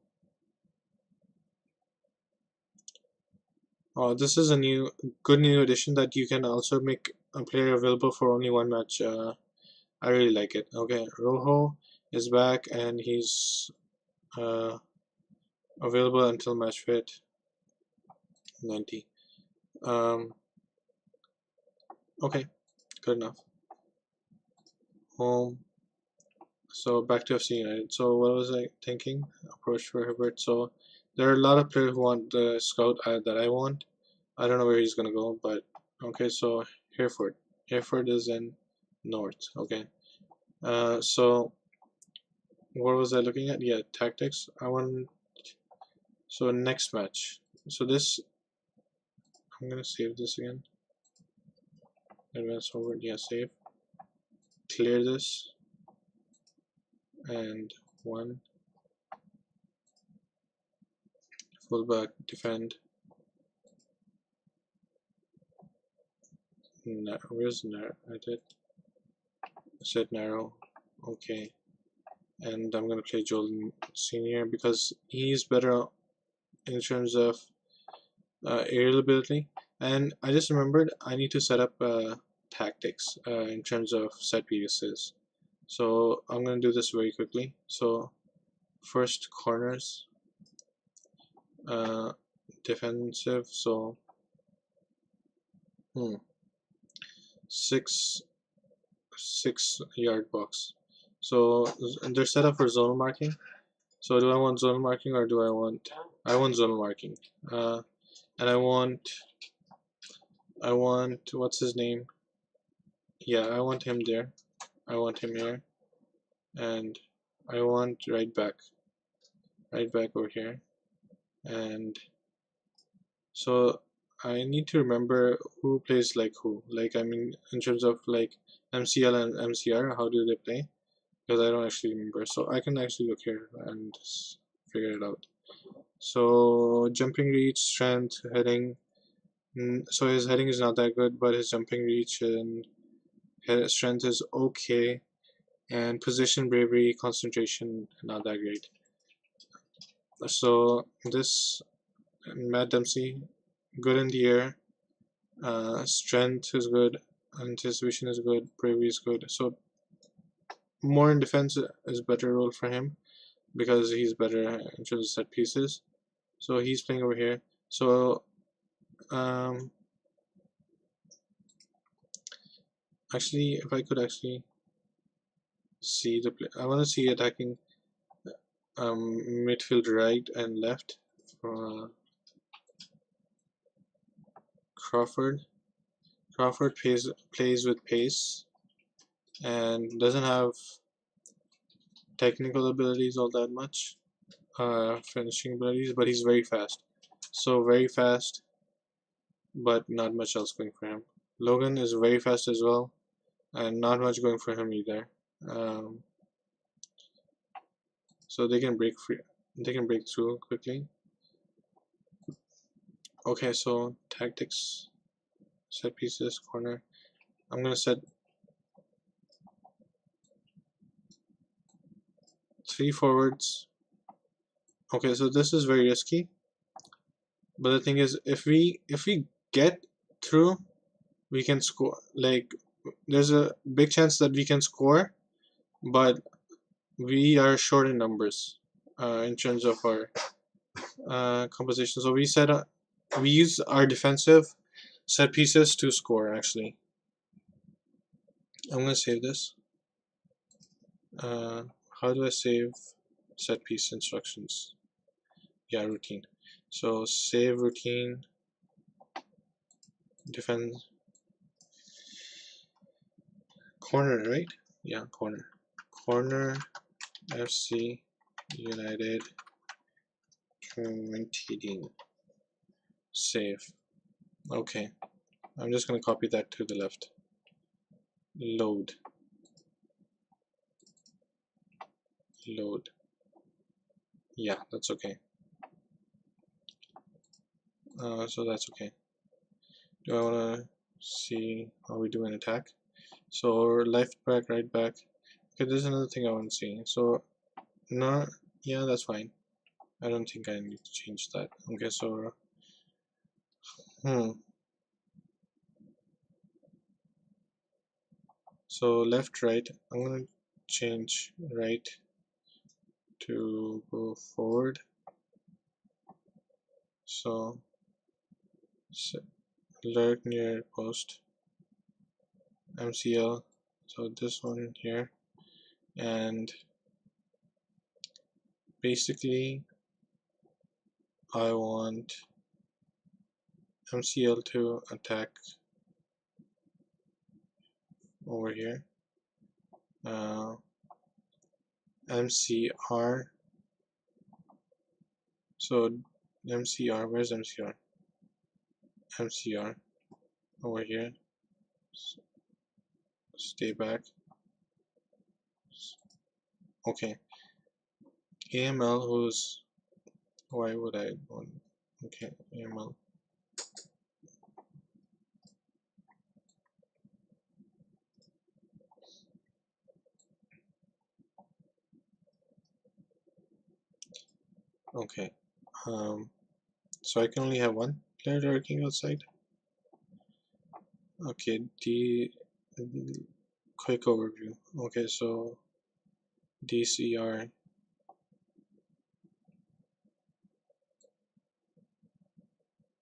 this is a new addition that you can also make a player available for only one match. I really like it. Okay, Rojo is back and he's uh, available until match fit 90. Um, okay, good enough. Home. So back to FC United. So what was I thinking? Approach for Hibbert. So there are a lot of players who want the scout that I want. I don't know where he's gonna go, but okay. So Hereford. Hereford is in North. Okay. So what was I looking at? Yeah, tactics. I want, so next match. So this, I'm gonna save this again. Advance forward. Yeah, save. Clear this and one. Fullback defend. Where's narrow? I did set narrow. Okay, and I'm gonna play Jordan Senior because he's better in terms of aerial ability. And I just remembered I need to set up tactics in terms of set pieces. So I'm gonna do this very quickly. So first corners, uh, defensive. So hmm, six 6 yard box. So they're set up for zonal marking. So do I want zonal marking or do I want zonal marking. And I want what's his name? Yeah, I want him there. I want him here, and I want right back over here. And so I need to remember who plays like who. Like, I mean, in terms of like MCL and MCR, how do they play? Because I don't actually remember. So I can actually look here and figure it out. So jumping reach, strength, heading. So his heading is not that good, but his jumping reach and strength is okay. And position, bravery, concentration, not that great. So this Matt Dempsey, good in the air. Strength is good. Anticipation is good. Bravery is good. So more in defense is better role for him because he's better in terms of set pieces. So he's playing over here. So um, actually, if I could actually see the play, I want to see attacking midfield right and left for Crawford. Crawford plays with pace and doesn't have technical abilities all that much, finishing abilities, but he's very fast. So very fast, but not much else going for him. Logan is very fast as well, and not much going for him either. Um, so they can break free. They can break through quickly. Okay, so tactics, set pieces, corner. I'm gonna set 3 forwards. Okay, so this is very risky, but the thing is, if we get through, we can score. Like, there's a big chance that we can score, but we are short in numbers in terms of our composition. So we use our defensive set pieces to score. Actually, I'm gonna save this. How do I save set piece instructions? Yeah, routine. So save routine, defend corner, right? Yeah, corner FC United 20. Save. Okay, I'm just gonna copy that to the left. Load. Yeah, that's okay. So that's okay. Do I wanna see how we do an attack? So left back, right back. Okay, there's another thing I want to see. So no, yeah, that's fine. I don't think I need to change that. Okay, so so left, right. I'm gonna change right to go forward. So lurk near post MCL. So this one here, and basically I want MCL to attack over here. MCR. So MCR, where's MCR? MCR over here. Stay back. Okay. AML, who's, why would I want? Okay, AML. Okay. So I can only have one player lurking outside. Okay, the quick overview. Okay, so DCR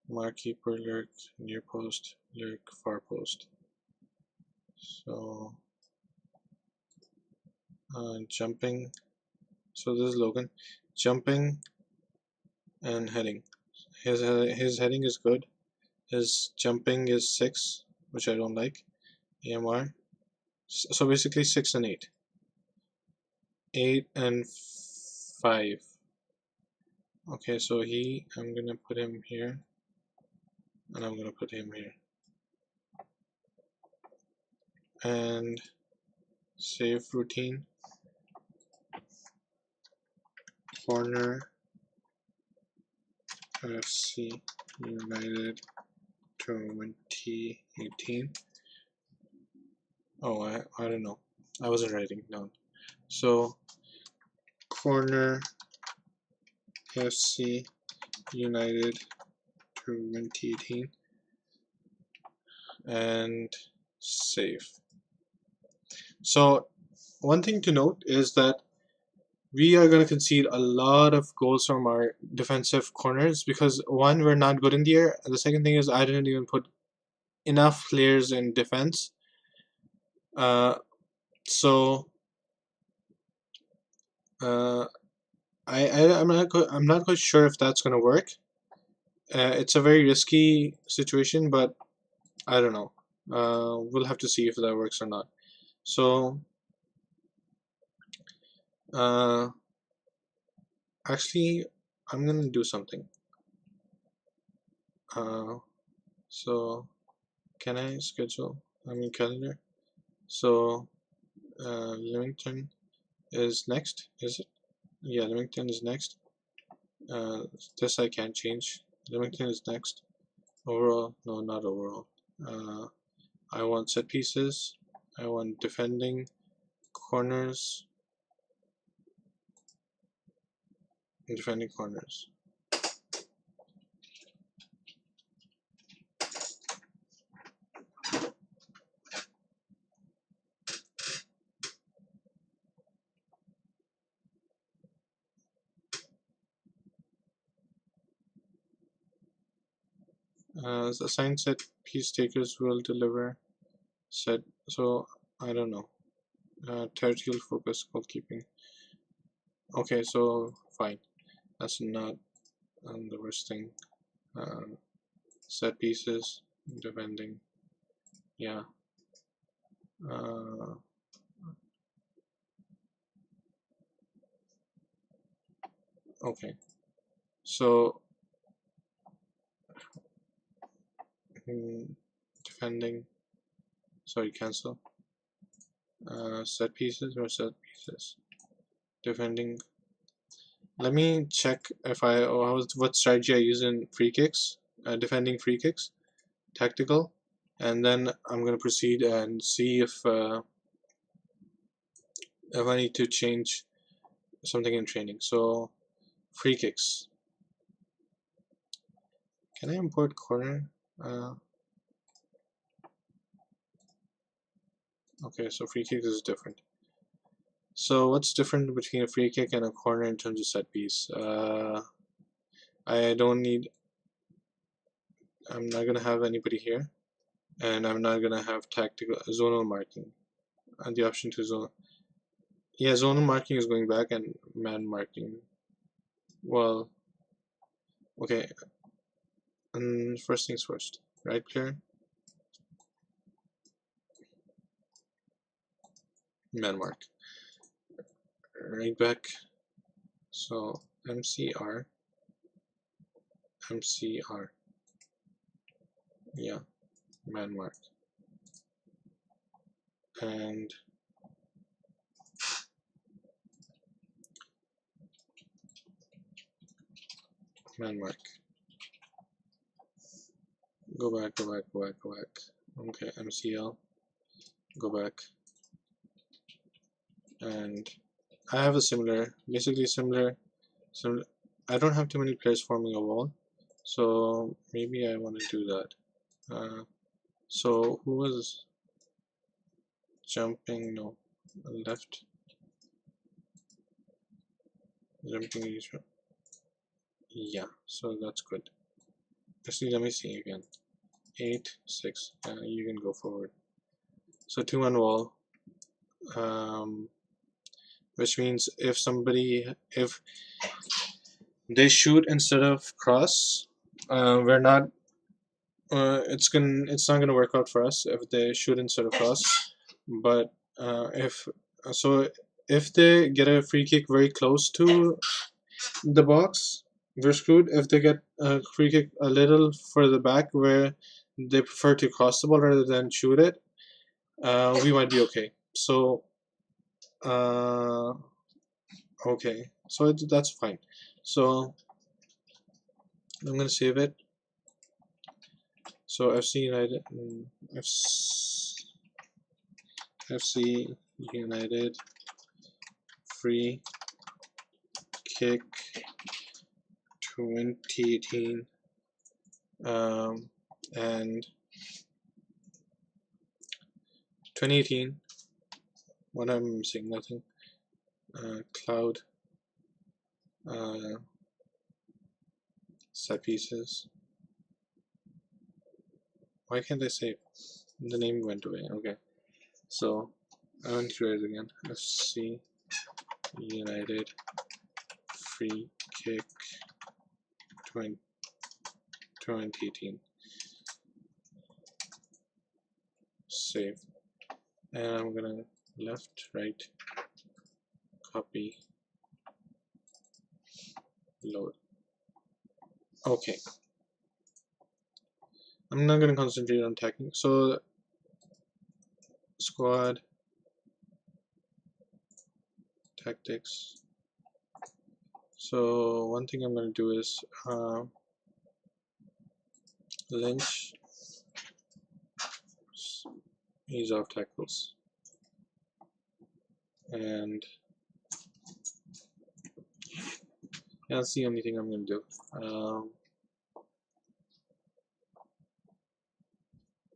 markkeeper lurk near post, lurk far post. So jumping. So this is Logan. Jumping and heading. His heading is good. His jumping is 6, which I don't like. AMR. So basically 6 and 8. 8 and 5. Okay, so I'm gonna put him here, and I'm gonna put him here. And save routine. Corner FC United 2018. Oh, I don't know. I wasn't writing down. So corner FC United 2018 and save. So one thing to note is that we are going to concede a lot of goals from our defensive corners because one, we're not good in the air, and the second thing is I didn't even put enough players in defense. So I'm not quite sure if that's going to work. It's a very risky situation, but I don't know. We'll have to see if that works or not. So actually, I'm gonna do something. So can I schedule? I mean calendar. So Leamington is next, is it? Yeah, Leamington is next. This I can't change. Leamington is next. Overall, no, not overall. I want set pieces. I want defending corners. Defending corners. Assigned set piece takers will deliver set. So I don't know. Territorial focus goalkeeping. Okay, so fine. That's not the worst thing. Set pieces, defending. Yeah. Uh, okay. So defending. Sorry, cancel. Set pieces or set pieces. Defending. Let me check if what strategy I use in free kicks. Defending free kicks. Tactical. And then I'm gonna proceed and see if I need to change something in training. So free kicks. Can I import corner? Okay, so free kick is different. So what's different between a free kick and a corner in terms of set piece? I don't need. I'm not gonna have anybody here, and I'm not gonna have tactical zonal marking. And the option to zone. Yeah, zonal marking is going back, and man marking. Well, okay. And first things first. Right player. Man mark. Right back. So MCR. MCR. Yeah, man mark. And man mark. Go back, go back, go back, go back. Okay, MCL. Go back. And I have a similar, basically similar. I don't have too many players forming a wall, so maybe I want to do that. So who was jumping? No, left. Jumping is. Yeah, so that's good. Actually, let me see again. 8, 6. You can go forward. So 2 on wall. Which means if they shoot instead of cross, we're not. It's not gonna work out for us if they shoot instead of cross. But if so, if they get a free kick very close to the box, we're screwed. If they get a free kick a little further back where they prefer to cross the ball rather than shoot it, we might be okay. So, okay, so that's fine. So I'm gonna save it. So FC United, FC United free kick 2018, and 2018. What am I missing? Nothing. Cloud. Set pieces. Why can't I save? The name went away. Okay. So I want to try it again. FC United free kick 2018. Save. And I'm gonna left, right, copy, load. Okay. I'm not gonna concentrate on attacking. So squad tactics. So one thing I'm going to do is Lynch ease off tackles, and that's the only thing I'm going to do.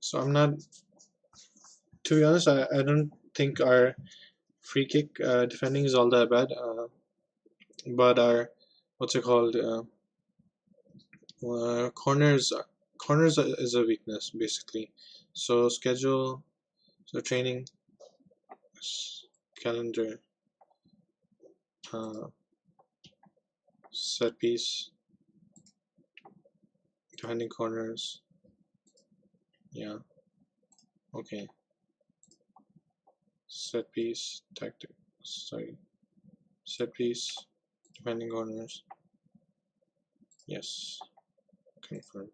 So I'm not, to be honest, I don't think our free kick defending is all that bad, but our, what's it called, corners is a weakness basically. So schedule, so training, calendar, uh, set piece, defending corners, yeah, okay, set piece, tactic, sorry, set piece, defending corners, yes, confirm.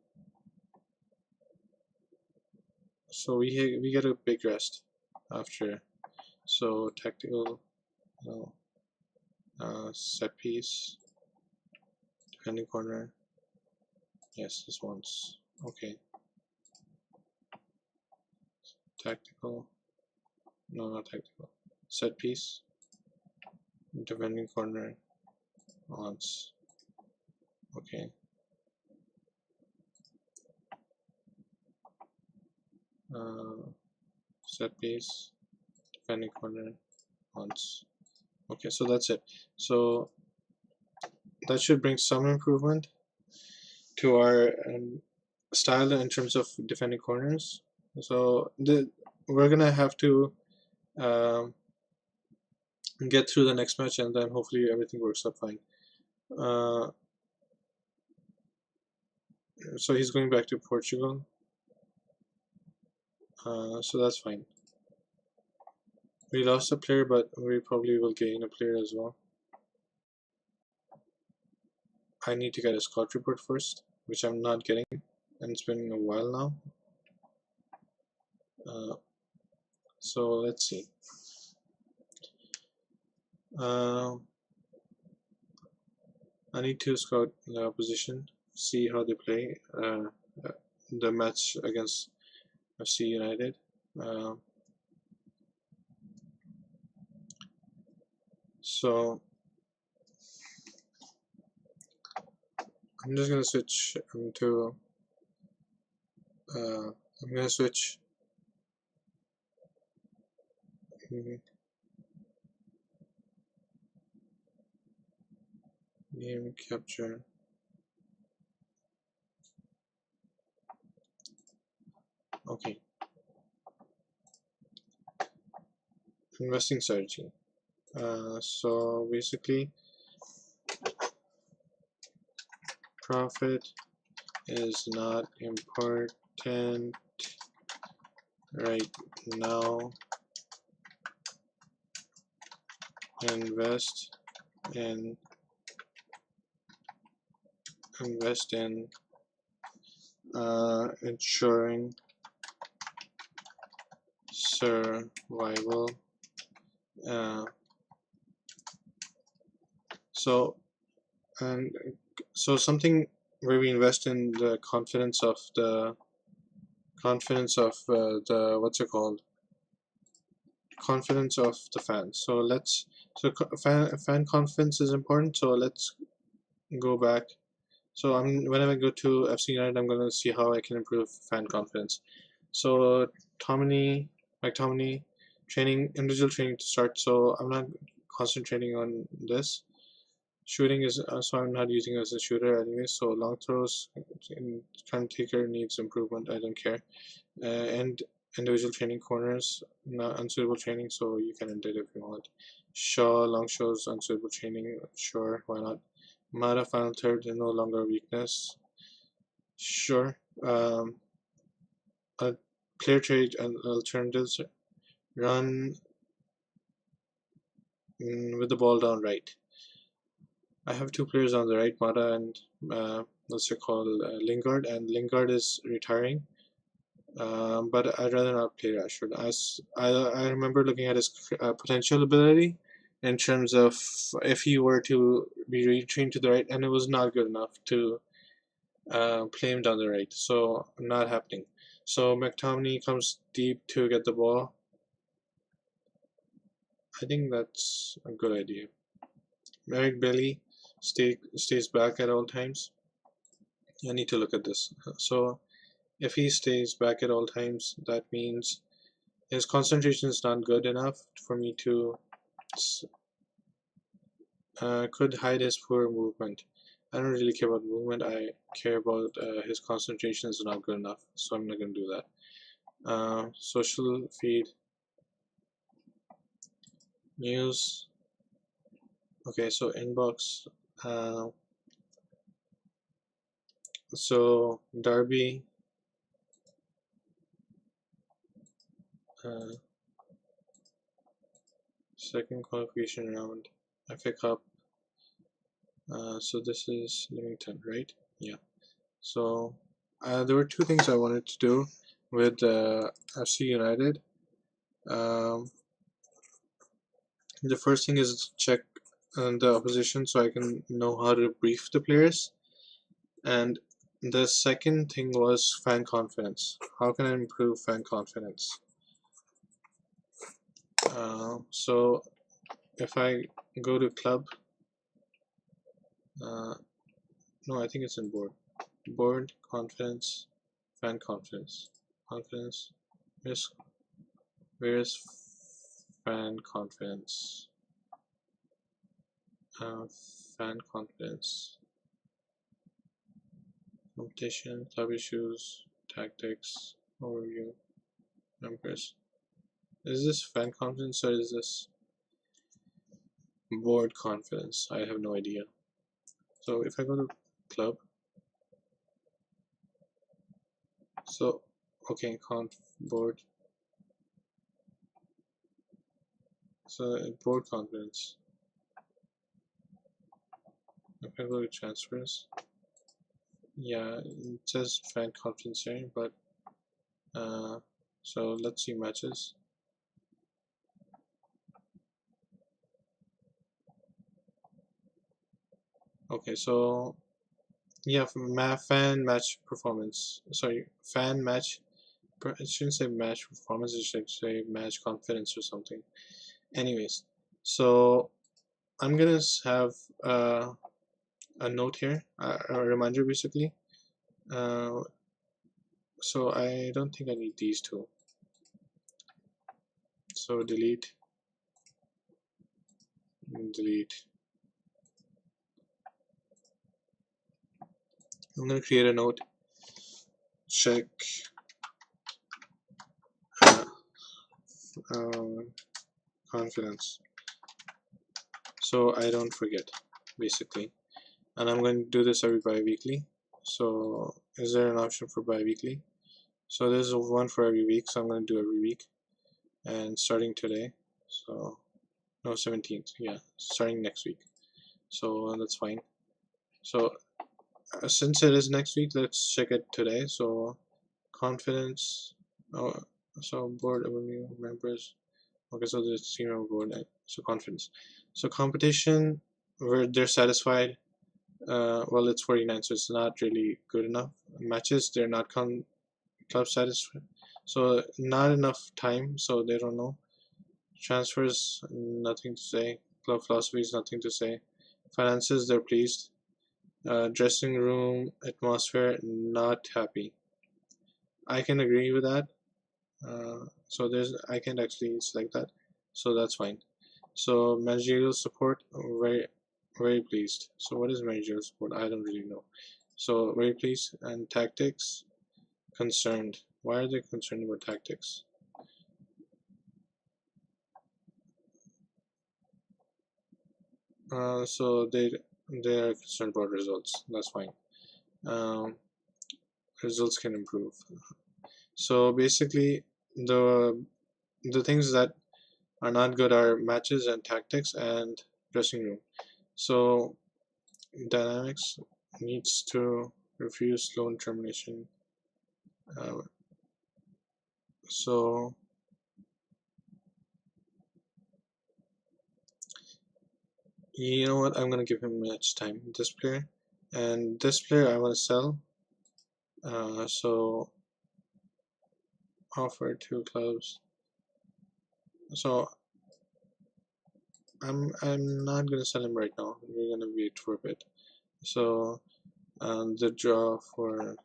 So we get a big rest after. So tactical, no, set piece, defending corner, yes, this once, okay, tactical, no, not tactical, set piece, defending corner, once, okay, set piece, defending corner, once, okay, so that's it. So that should bring some improvement to our style in terms of defending corners. So we're gonna have to um, get through the next match, and then hopefully everything works out fine. Uh, so he's going back to Portugal, so that's fine. We lost a player, but we probably will gain a player as well. I need to get a squad report first, which I'm not getting, and it's been a while now. So let's see. I need to scout the opposition, see how they play. The match against FC United. So I'm just gonna switch to. I'm gonna switch. Game capture. Okay. Investing strategy. So basically, profit is not important right now. Invest in ensuring survival. Uh, so and so something where we invest in the confidence of the what's it called, confidence of the fans. So let's, so fan confidence is important, so let's go back. So whenever I go to FC United, I'm going to see how I can improve fan confidence. So McTominay training, individual training to start, so I'm not concentrating on this. Shooting is, so I'm not using it as a shooter anyway, so long throws in current taker needs improvement, I don't care. And individual training corners, not unsuitable training, so you can end it if you want. Shaw, long shows, unsuitable training, sure, why not. Mata final third, no longer weakness, sure. Player trade and alternatives, run with the ball down right. I have two players on the right, Mata and what's it called, Lingard, and Lingard is retiring. But I'd rather not play Rashford. I remember looking at his potential ability in terms of if he were to be retrained to the right, and it was not good enough to play him down the right. So not happening. So McTominay comes deep to get the ball. I think that's a good idea. Eric Bailey stays back at all times. I need to look at this. So if he stays back at all times, that means his concentration is not good enough for me to could hide his poor movement. I don't really care about movement. I care about his concentration is not good enough, so I'm not gonna do that. Social feed, news. Okay, so inbox. Uh, so Derby. Uh, Second qualification round. FA Cup. So this is Leamington, right? Yeah. So there were two things I wanted to do with FC United. Um, the first thing is check the opposition so I can know how to brief the players. And the second thing was fan confidence. How can I improve fan confidence? So if I go to club, no, I think it's in board. Board, confidence, fan confidence. Confidence. Where's fan confidence? Fan confidence. Competition, club issues, tactics, overview, numbers. Is this fan confidence or is this board confidence? I have no idea. So if I go to club, so okay, board. So board confidence. If I go to transfers, yeah, it says fan confidence here, but so let's see matches. Okay, so yeah, fan match performance. Sorry, fan match. It shouldn't say match performance. It should say match confidence or something. Anyways, so I'm gonna have a note here, a reminder basically. Uh, so I don't think I need these two. So delete, delete. I'm gonna create a note. Check uh, confidence, so I don't forget, basically. And I'm going to do this every bi-weekly. So is there an option for bi-weekly? So there's one for every week, so I'm going to do every week. And starting today, so no, 17th, yeah, starting next week. So that's fine. So since it is next week, let's check it today. So confidence, oh, so board overview members. Okay, so the senior board, so confidence. So competition, where they're satisfied. Well, it's 49, so it's not really good enough. Matches, they're not club satisfied, so not enough time, so they don't know. Transfers, nothing to say. Club philosophy is nothing to say. Finances, they're pleased. Dressing room atmosphere, not happy. I can agree with that. So I can't actually select that, so that's fine. So managerial support, very pleased. So what is managerial support? I don't really know. So very pleased. And tactics, concerned. Why are they concerned about tactics? So they are concerned about results. That's fine. Um, Results can improve. So basically, the things that are not good are matches and tactics and dressing room. So dynamics needs to refuse loan termination. Uh, so You know what? I'm gonna give him match time. This player and this player I want to sell. So offer 2 clubs. So I'm not gonna sell him right now. We're gonna wait for a bit. So the draw for,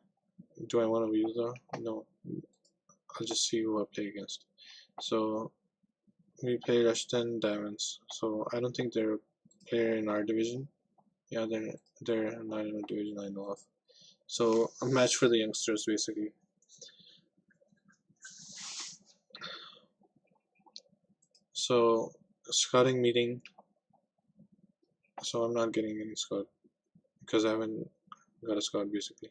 do I want to use the, no, I'll just see who I play against. So we play Rushton Diamonds. So I don't think they're a player in our division. Yeah, they're not in a division I know of. So a match for the youngsters basically. So scouting meeting. So I'm not getting any scout because I haven't got a scout basically.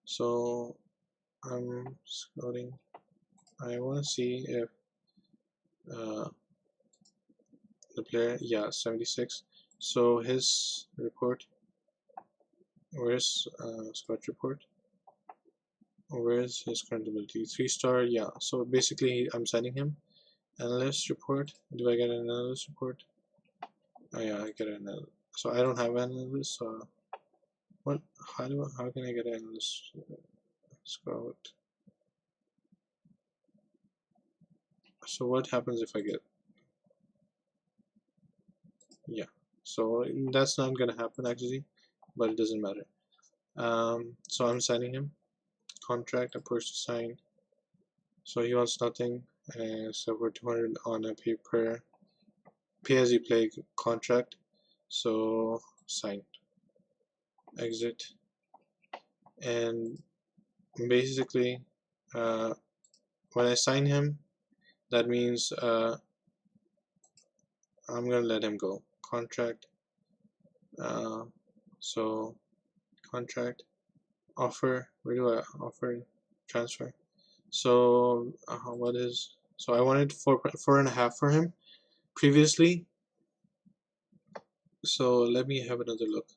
So I'm scouting. I want to see if uh, the player, yeah, 76. So his report, where's scout report? Where's his current ability? 3-star, yeah. So basically, I'm sending him analyst report. Do I get an analyst report? Oh yeah, I get an analyst. So I don't have an analyst. So what? How can I get an analyst scout? So what happens if I get? Yeah. So that's not gonna happen actually, but it doesn't matter. So I'm signing him. Contract, a push to sign. So he wants nothing except for 200 on a pay as you play contract. So sign, exit, and basically, uh, when I sign him, that means I'm gonna let him go. Contract. Uh, so contract, offer. Where do I offer? Transfer. So what is? So I wanted 4.5 for him previously. So let me have another look.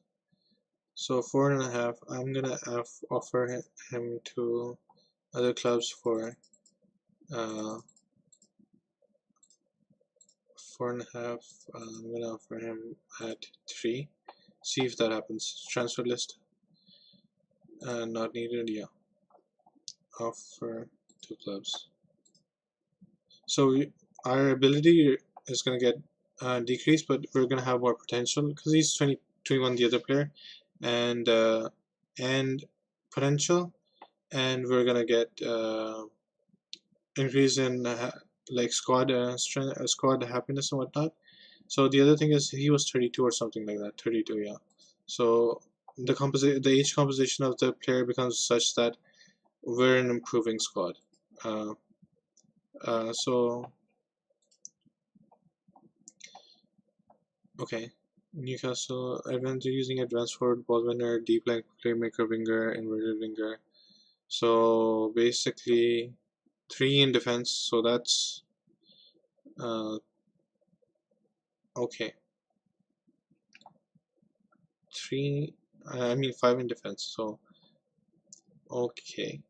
So 4.5. I'm gonna offer him to other clubs for 4.5. I'm gonna offer him at 3. See if that happens. Transfer list. Not needed. Yeah. Offer to clubs. So our ability is gonna get decreased, but we're gonna have more potential because he's 21, the other player, and potential, and we're gonna get increase in like squad strength, squad happiness and whatnot. So the other thing is he was 32 or something like that. 32, yeah. So the age composition of the player becomes such that we're an improving squad. Uh, so okay. Newcastle advanced using advanced forward, ball winner, deep line playmaker, winger, inverted winger. So basically 3 in defense. So that's uh, okay. 3. I mean 5 in defense. So okay.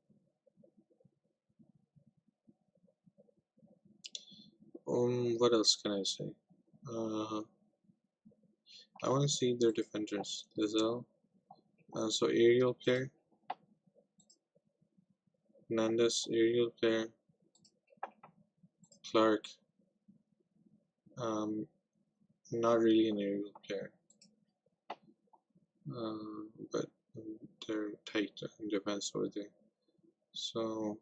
What else can I say? I want to see their defenders. Lizelle. So aerial player. Hernandez, aerial player. Clark. Not really an aerial player. But they're tight in defense over there. So,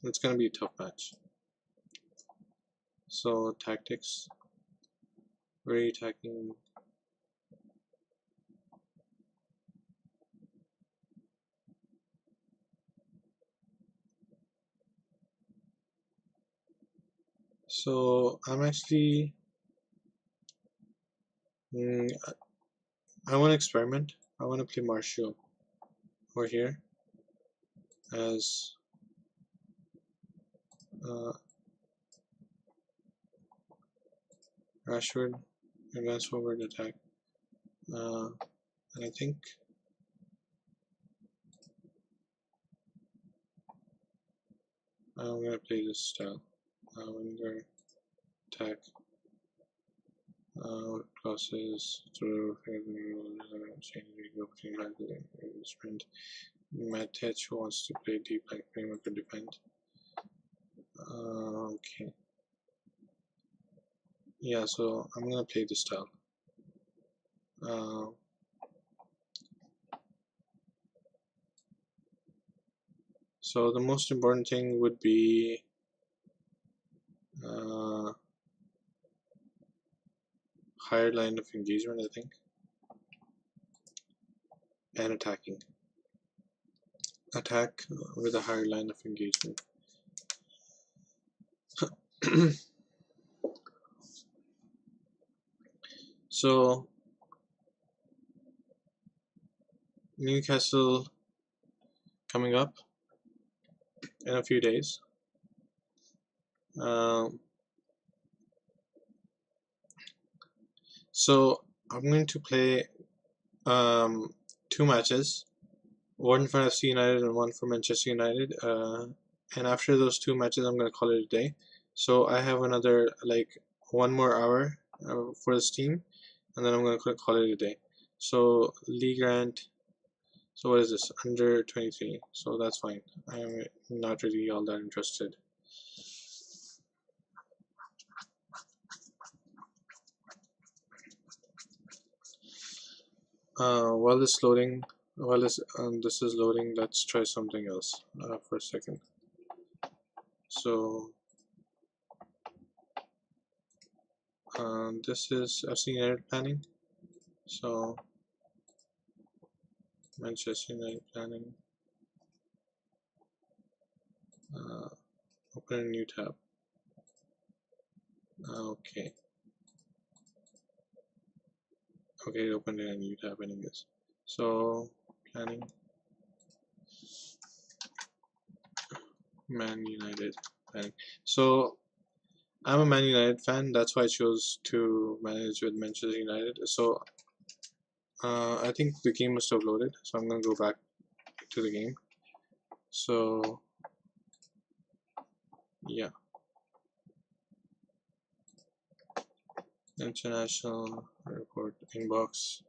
it's gonna be a tough match. So tactics. Where are you attacking? So I'm actually. I want to experiment. I want to play Martial over here as Rashford, advance forward attack. And I think I'm gonna play this style. Winger attack. Classes through sprint. Manutd wants to play deep like framework to defend. Okay. Yeah, so I'm gonna play this style. So the most important thing would be higher line of engagement, I think, and attacking. Attack with a higher line of engagement. So Newcastle coming up in a few days. So I'm going to play two matches, one for FC United and one for Manchester United. And after those two matches, I'm going to call it a day. So I have another like 1 more hour for this team, and then I'm going to call it a day. So League Rant. So what is this? Under 23. So that's fine. I'm not really all that interested. While this is loading, let's try something else for a second. So this is FC United planning. So Manchester United planning. Open a new tab. Okay. Okay, open a new tab anyways. So planning. Man United planning. So I'm a Man United fan. That's why I chose to manage with Manchester United. So I think the game must have loaded. So I'm gonna go back to the game. So yeah, international report inbox.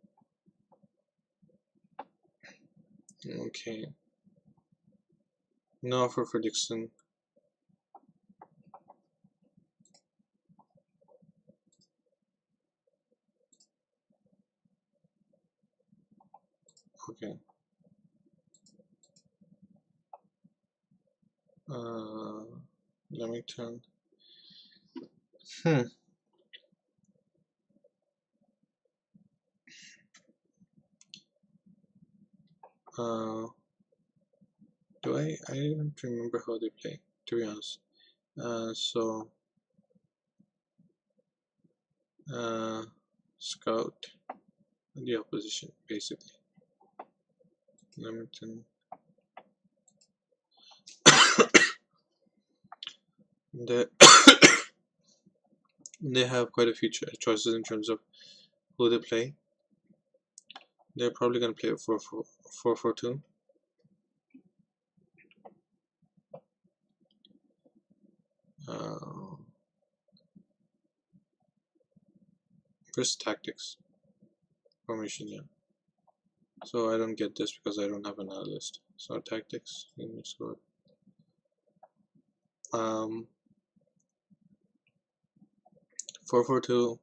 Okay, no offer for Dixon. Okay. Leamington. I don't remember how they play, to be honest. So scout the opposition basically. Leamington. They they have quite a few choices in terms of who they play. They're probably gonna play a 4-4-2. First tactics formation, yeah. So I don't get this because I don't have an analyst. So tactics, let's go. 4-4-2.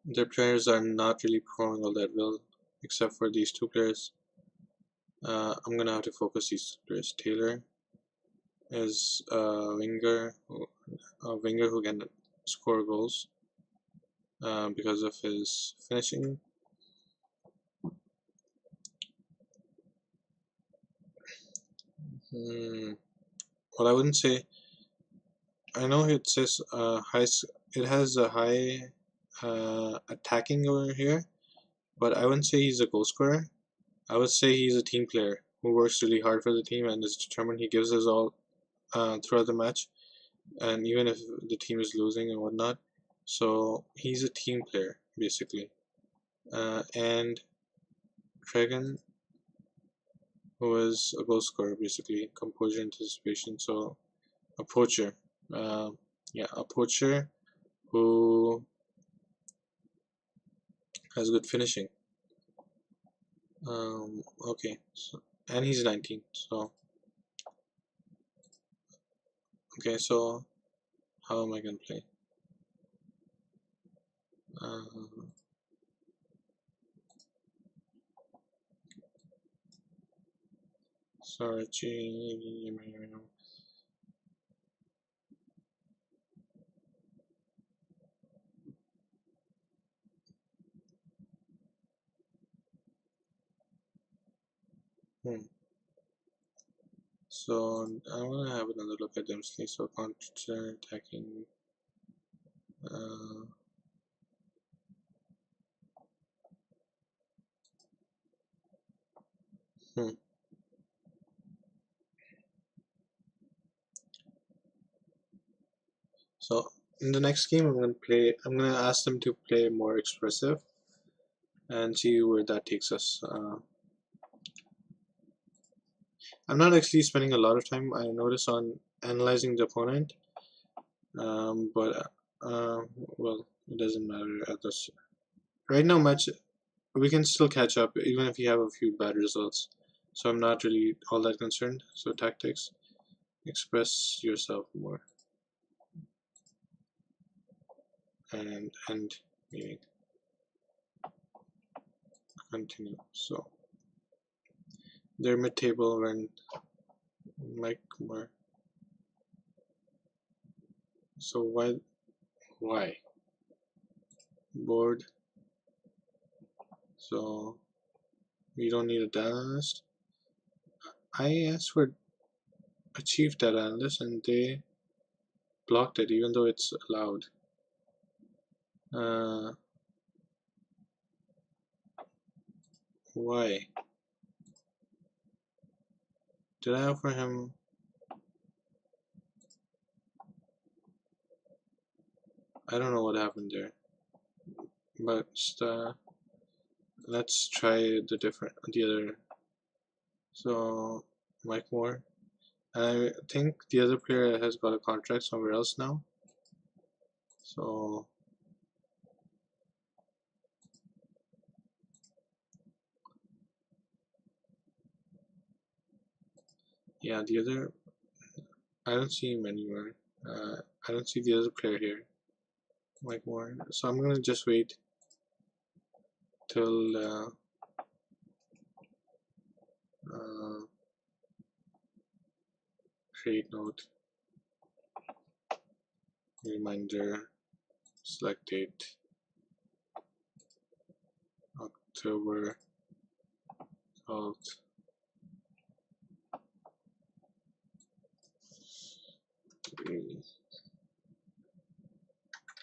Their players are not really performing all that well, except for these two players. I'm gonna have to focus these players. Taylor is a winger who can score goals because of his finishing. Well, I wouldn't say. I know it says high. It has a high attacking over here, but I wouldn't say he's a goal scorer. I would say he's a team player who works really hard for the team and is determined. He gives his all throughout the match, and even if the team is losing and whatnot. So he's a team player basically. And Dragon, who is a goal scorer basically, composure, anticipation. So a poacher. Yeah, a poacher who has good finishing. Okay, so, and he's 19. So okay, so how am I gonna play? Uh, Searching. Hmm. So I want to have another look at them. So counter attacking. Uh, hmm. So in the next game, I'm gonna play. I'm gonna ask them to play more expressive and see where that takes us. I'm not actually spending a lot of time. I notice on analyzing the opponent, but well, it doesn't matter at this right now much. We can still catch up even if you have a few bad results. So I'm not really all that concerned. So tactics, express yourself more, and meaning continue. So they're mid-table when Mike more. So why board? So we don't need a data analyst. I asked for a chief data analyst and they blocked it even though it's allowed. Uh, why? Did I offer him? I don't know what happened there, but let's try the other. So Mike Moore. I think the other player has got a contract somewhere else now. So yeah, the other I don't see him anywhere. I don't see the other player here, Mike Moore. So I'm gonna just wait till uh, create note, reminder, select date, October 12th.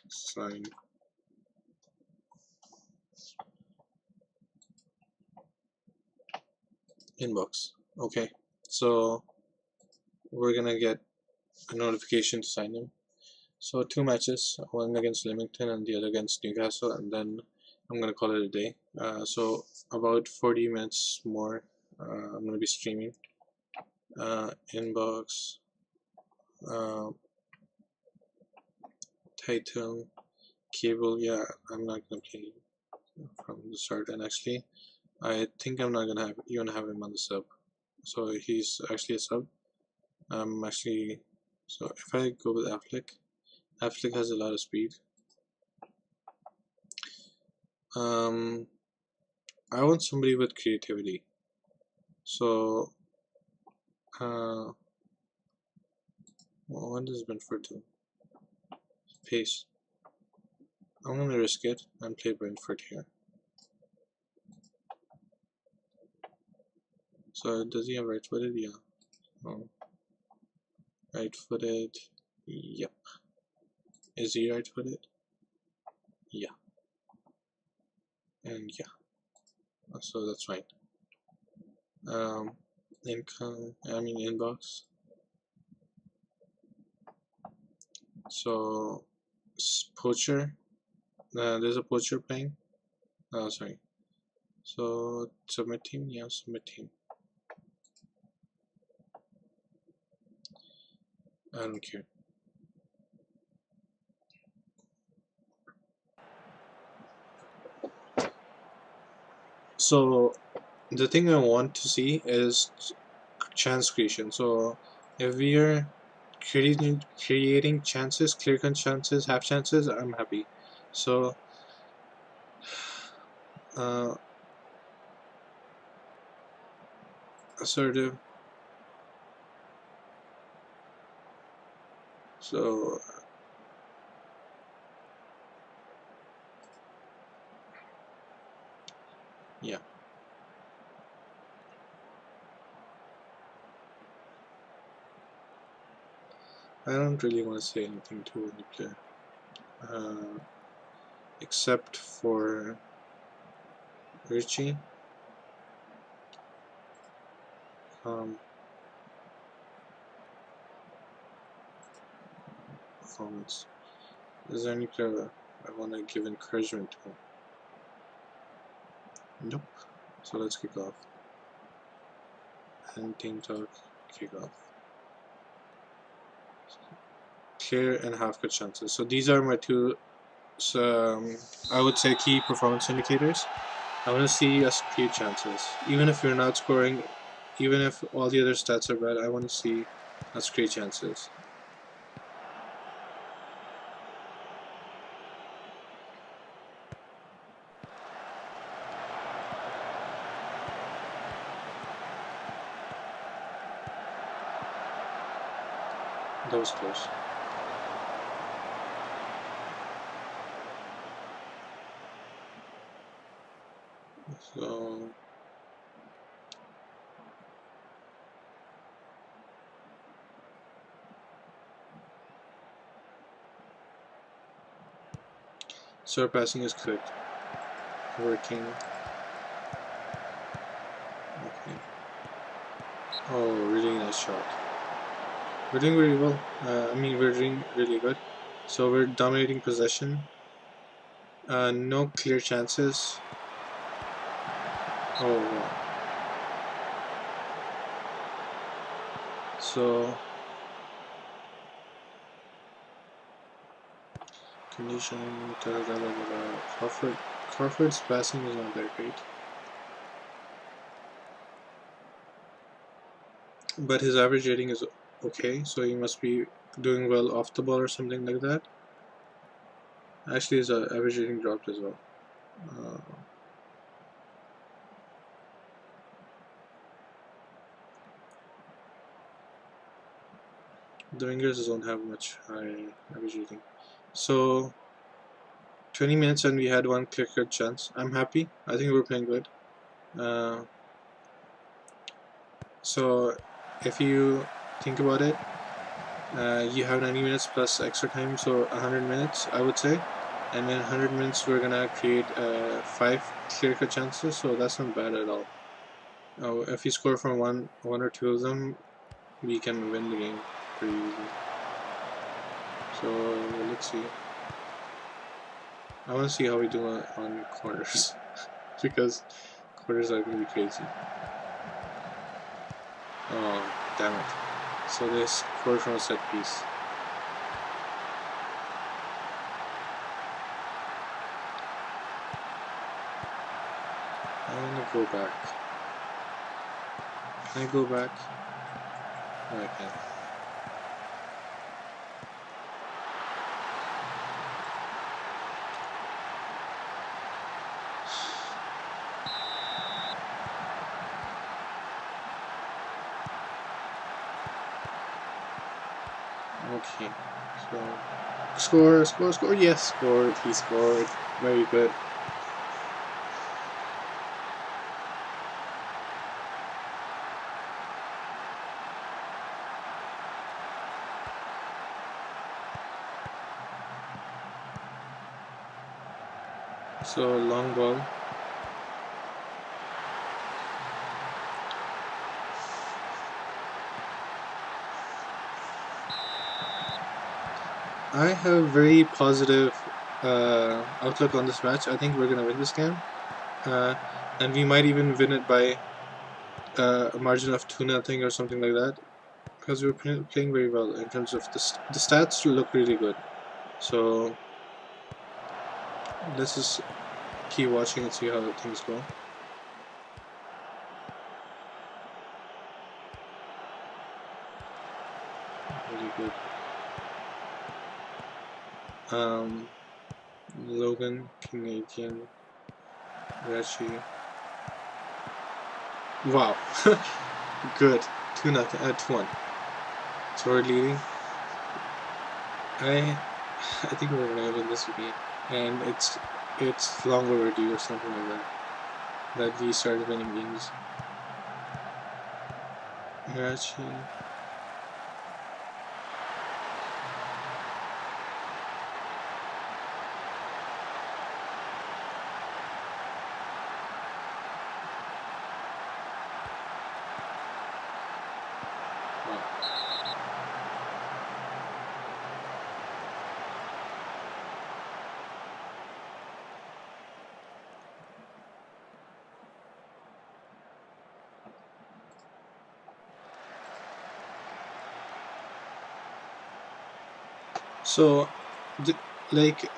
Sign inbox. Okay, so we're gonna get a notification to sign in. So two matches, one against Leamington and the other against Newcastle, and then I'm gonna call it a day. So about 40 minutes more, I'm gonna be streaming. Inbox, uh, title, cable. Yeah, I'm not gonna play from the start, and actually, I think I'm not gonna even have him on the sub. So he's actually a sub. I'm actually so if I go with Affleck has a lot of speed. Um, I want somebody with creativity. So, what does Brentford do? Pace. I'm gonna risk it and play Brentford here. So, does he have right footed? Yeah. Oh, right footed. Yep. Is he right footed? Yeah. And yeah. So, that's fine. Inbox. So, poacher. There's a poacher playing. Oh, sorry. So, submit team. Yeah, submit team. I don't care. So the thing I want to see is chance creation. So if we are creating chances, clear cut chances, half chances, I'm happy. So uh, assertive. So yeah, I don't really want to say anything to any player, except for Richie. Um, Performance. Is there any player I want to give encouragement to? Nope. So let's kick off. And team talk, kick off. Clear and half cut chances. So these are my two, I would say, key performance indicators. I want to see us create chances. Even if we're not scoring, even if all the other stats are bad, I want to see us create chances. That was close. So passing is quick. Working. Okay. Oh, really nice shot. We're doing very well. We're doing really good. So we're dominating possession. No clear chances. Oh, wow. So condition. Crawford's passing is not that great, but his average rating is okay. So he must be doing well off the ball or something like that. Actually, his average rating dropped as well. Uh, the wingers don't have much high average rating. So 20 minutes and we had one clear cut chance. I'm happy. I think we're playing good. Uh, so if you think about it, you have 90 minutes plus extra time, so 100 minutes, I would say. And in 100 minutes, we're gonna create 5 clear cut chances, so that's not bad at all. If we score from one or two of them, we can win the game pretty easily. So let's see. I want to see how we do on corners because corners are gonna be crazy. Oh, damn it. So they scored from a set piece. I'm gonna go back. Can I go back? No, I can't. Okay, so score, yes, scored, he scored, very good. So long ball. I have a very positive outlook on this match. I think we're gonna win this game, and we might even win it by a margin of 2-0 or something like that, because we're playing very well in terms of the stats look really good. So let's just keep watching and see how things go. really good. Logan, Canadian, Reggie. Wow, good. 2-0, 2-1. So we're leading. I think we're gonna win this game, and it's long overdue or something like that. That we started winning games. Reggie. So, th- like,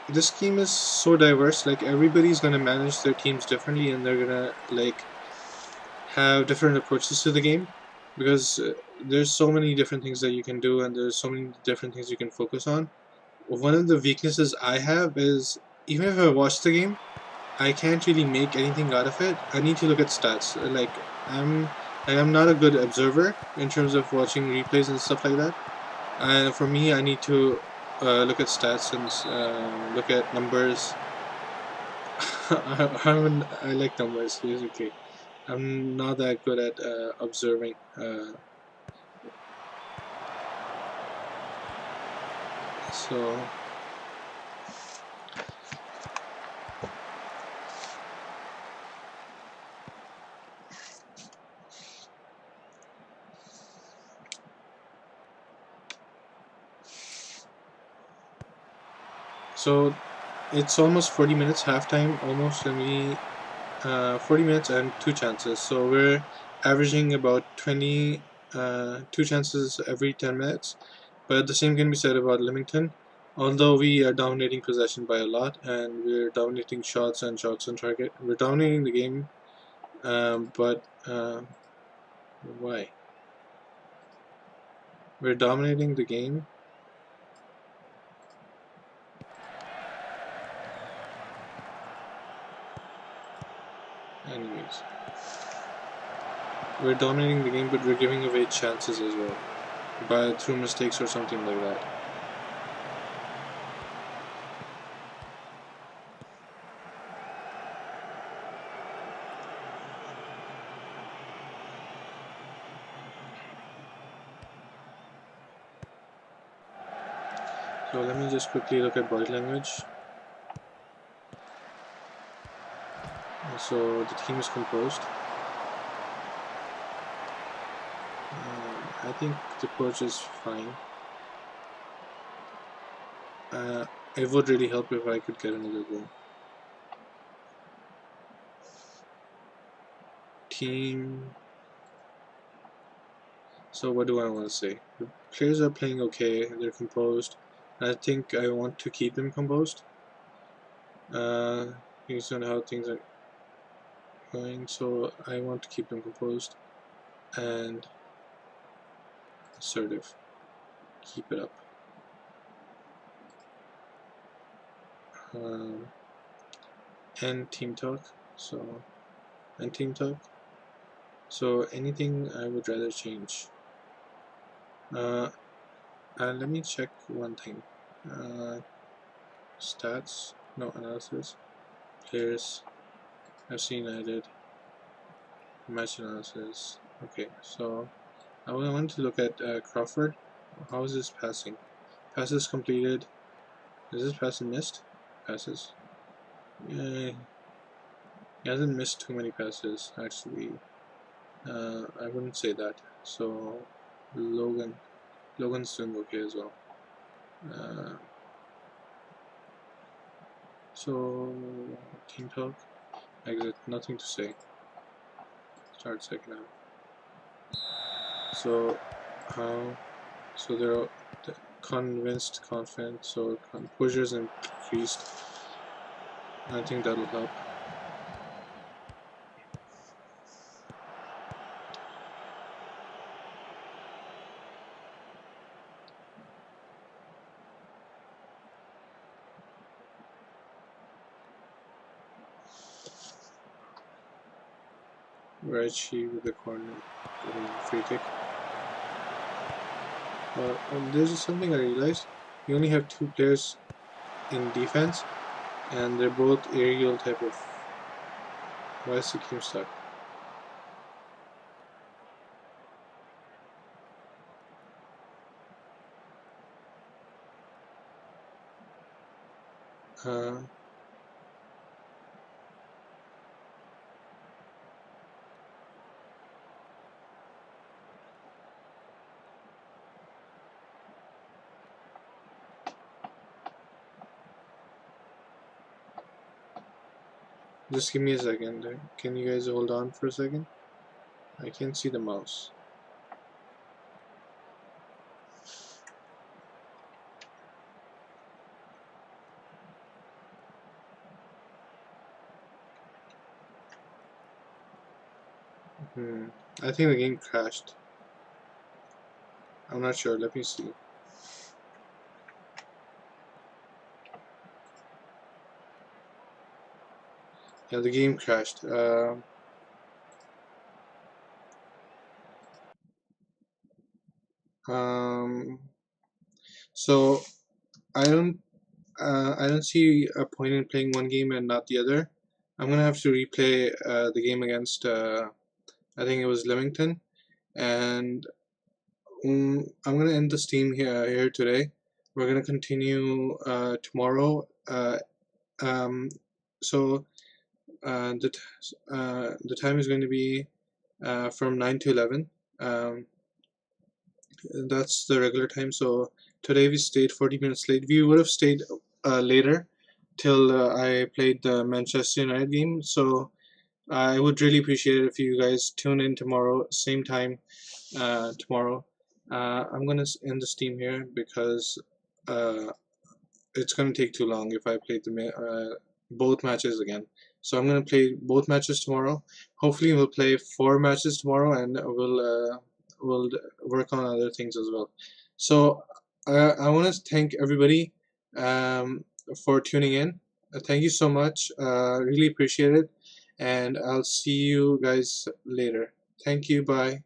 this game is so diverse. Like, everybody's gonna manage their teams differently, and they're gonna like have different approaches to the game because there's so many different things that you can do, and there's so many different things you can focus on. One of the weaknesses I have is even if I watch the game, I can't really make anything out of it. I need to look at stats. I'm I'm not a good observer in terms of watching replays and stuff like that. And for me, I need to look at stats and look at numbers. I like numbers basically. I'm not that good at observing. So so it's almost 40 minutes halftime almost, and we 40 minutes and two chances. So we're averaging about 20 two chances every 10 minutes. But the same can be said about Leamington. Although we are dominating possession by a lot, and we're dominating shots and shots on target, we're dominating the game. But why? We're dominating the game. Anyways, we're dominating the game, but we're giving away chances as well, by through mistakes or something like that. So let me just quickly look at body language. So the team is composed. I think the coach is fine. It would really help if I could get another goal. Team. So what do I want to say? The players are playing okay. They're composed. I think I want to keep them composed. Based on how things are going, so I want to keep them composed and assertive. Keep it up. Um, and team talk. And team talk. So anything I would rather change. Let me check one thing. Stats, no analysis. Players, FC United, match analysis. Okay, so I want to look at Crawford. How is this passing? Passes completed. Is this pass missed? Passes. Yeah, he hasn't missed too many passes actually. I wouldn't say that. So Logan's doing okay as well. Uh, so team talk. Exit. Nothing to say. Start second half. So how? So they're convinced, confident. So composure's increased. I think that'll help. Reggie with the corner, getting a free kick. There's something I realized. You only have two players in defense, and they're both aerial type of. Why is the game stuck? Uh, just give me a second. Can you guys hold on for a second? I can't see the mouse. I think the game crashed. I'm not sure. Let me see. Yeah, the game crashed. Um, so I don't see a point in playing one game and not the other. I'm gonna have to replay the game against I think it was Leamington, and I'm gonna end the stream here today. We're gonna continue tomorrow. Um, so the time is going to be from 9 to 11. Um, that's the regular time. So today we stayed 40 minutes late. We would have stayed later till I played the Manchester United game. So I would really appreciate it if you guys tune in tomorrow, same time tomorrow. I'm gonna end the stream here because uh, it's gonna take too long if I play both matches again. So I'm gonna play both matches tomorrow. Hopefully we'll play 4 matches tomorrow, and we'll work on other things as well. So I want to thank everybody um, for tuning in. Thank you so much. Really appreciate it, and I'll see you guys later. Thank you. Bye.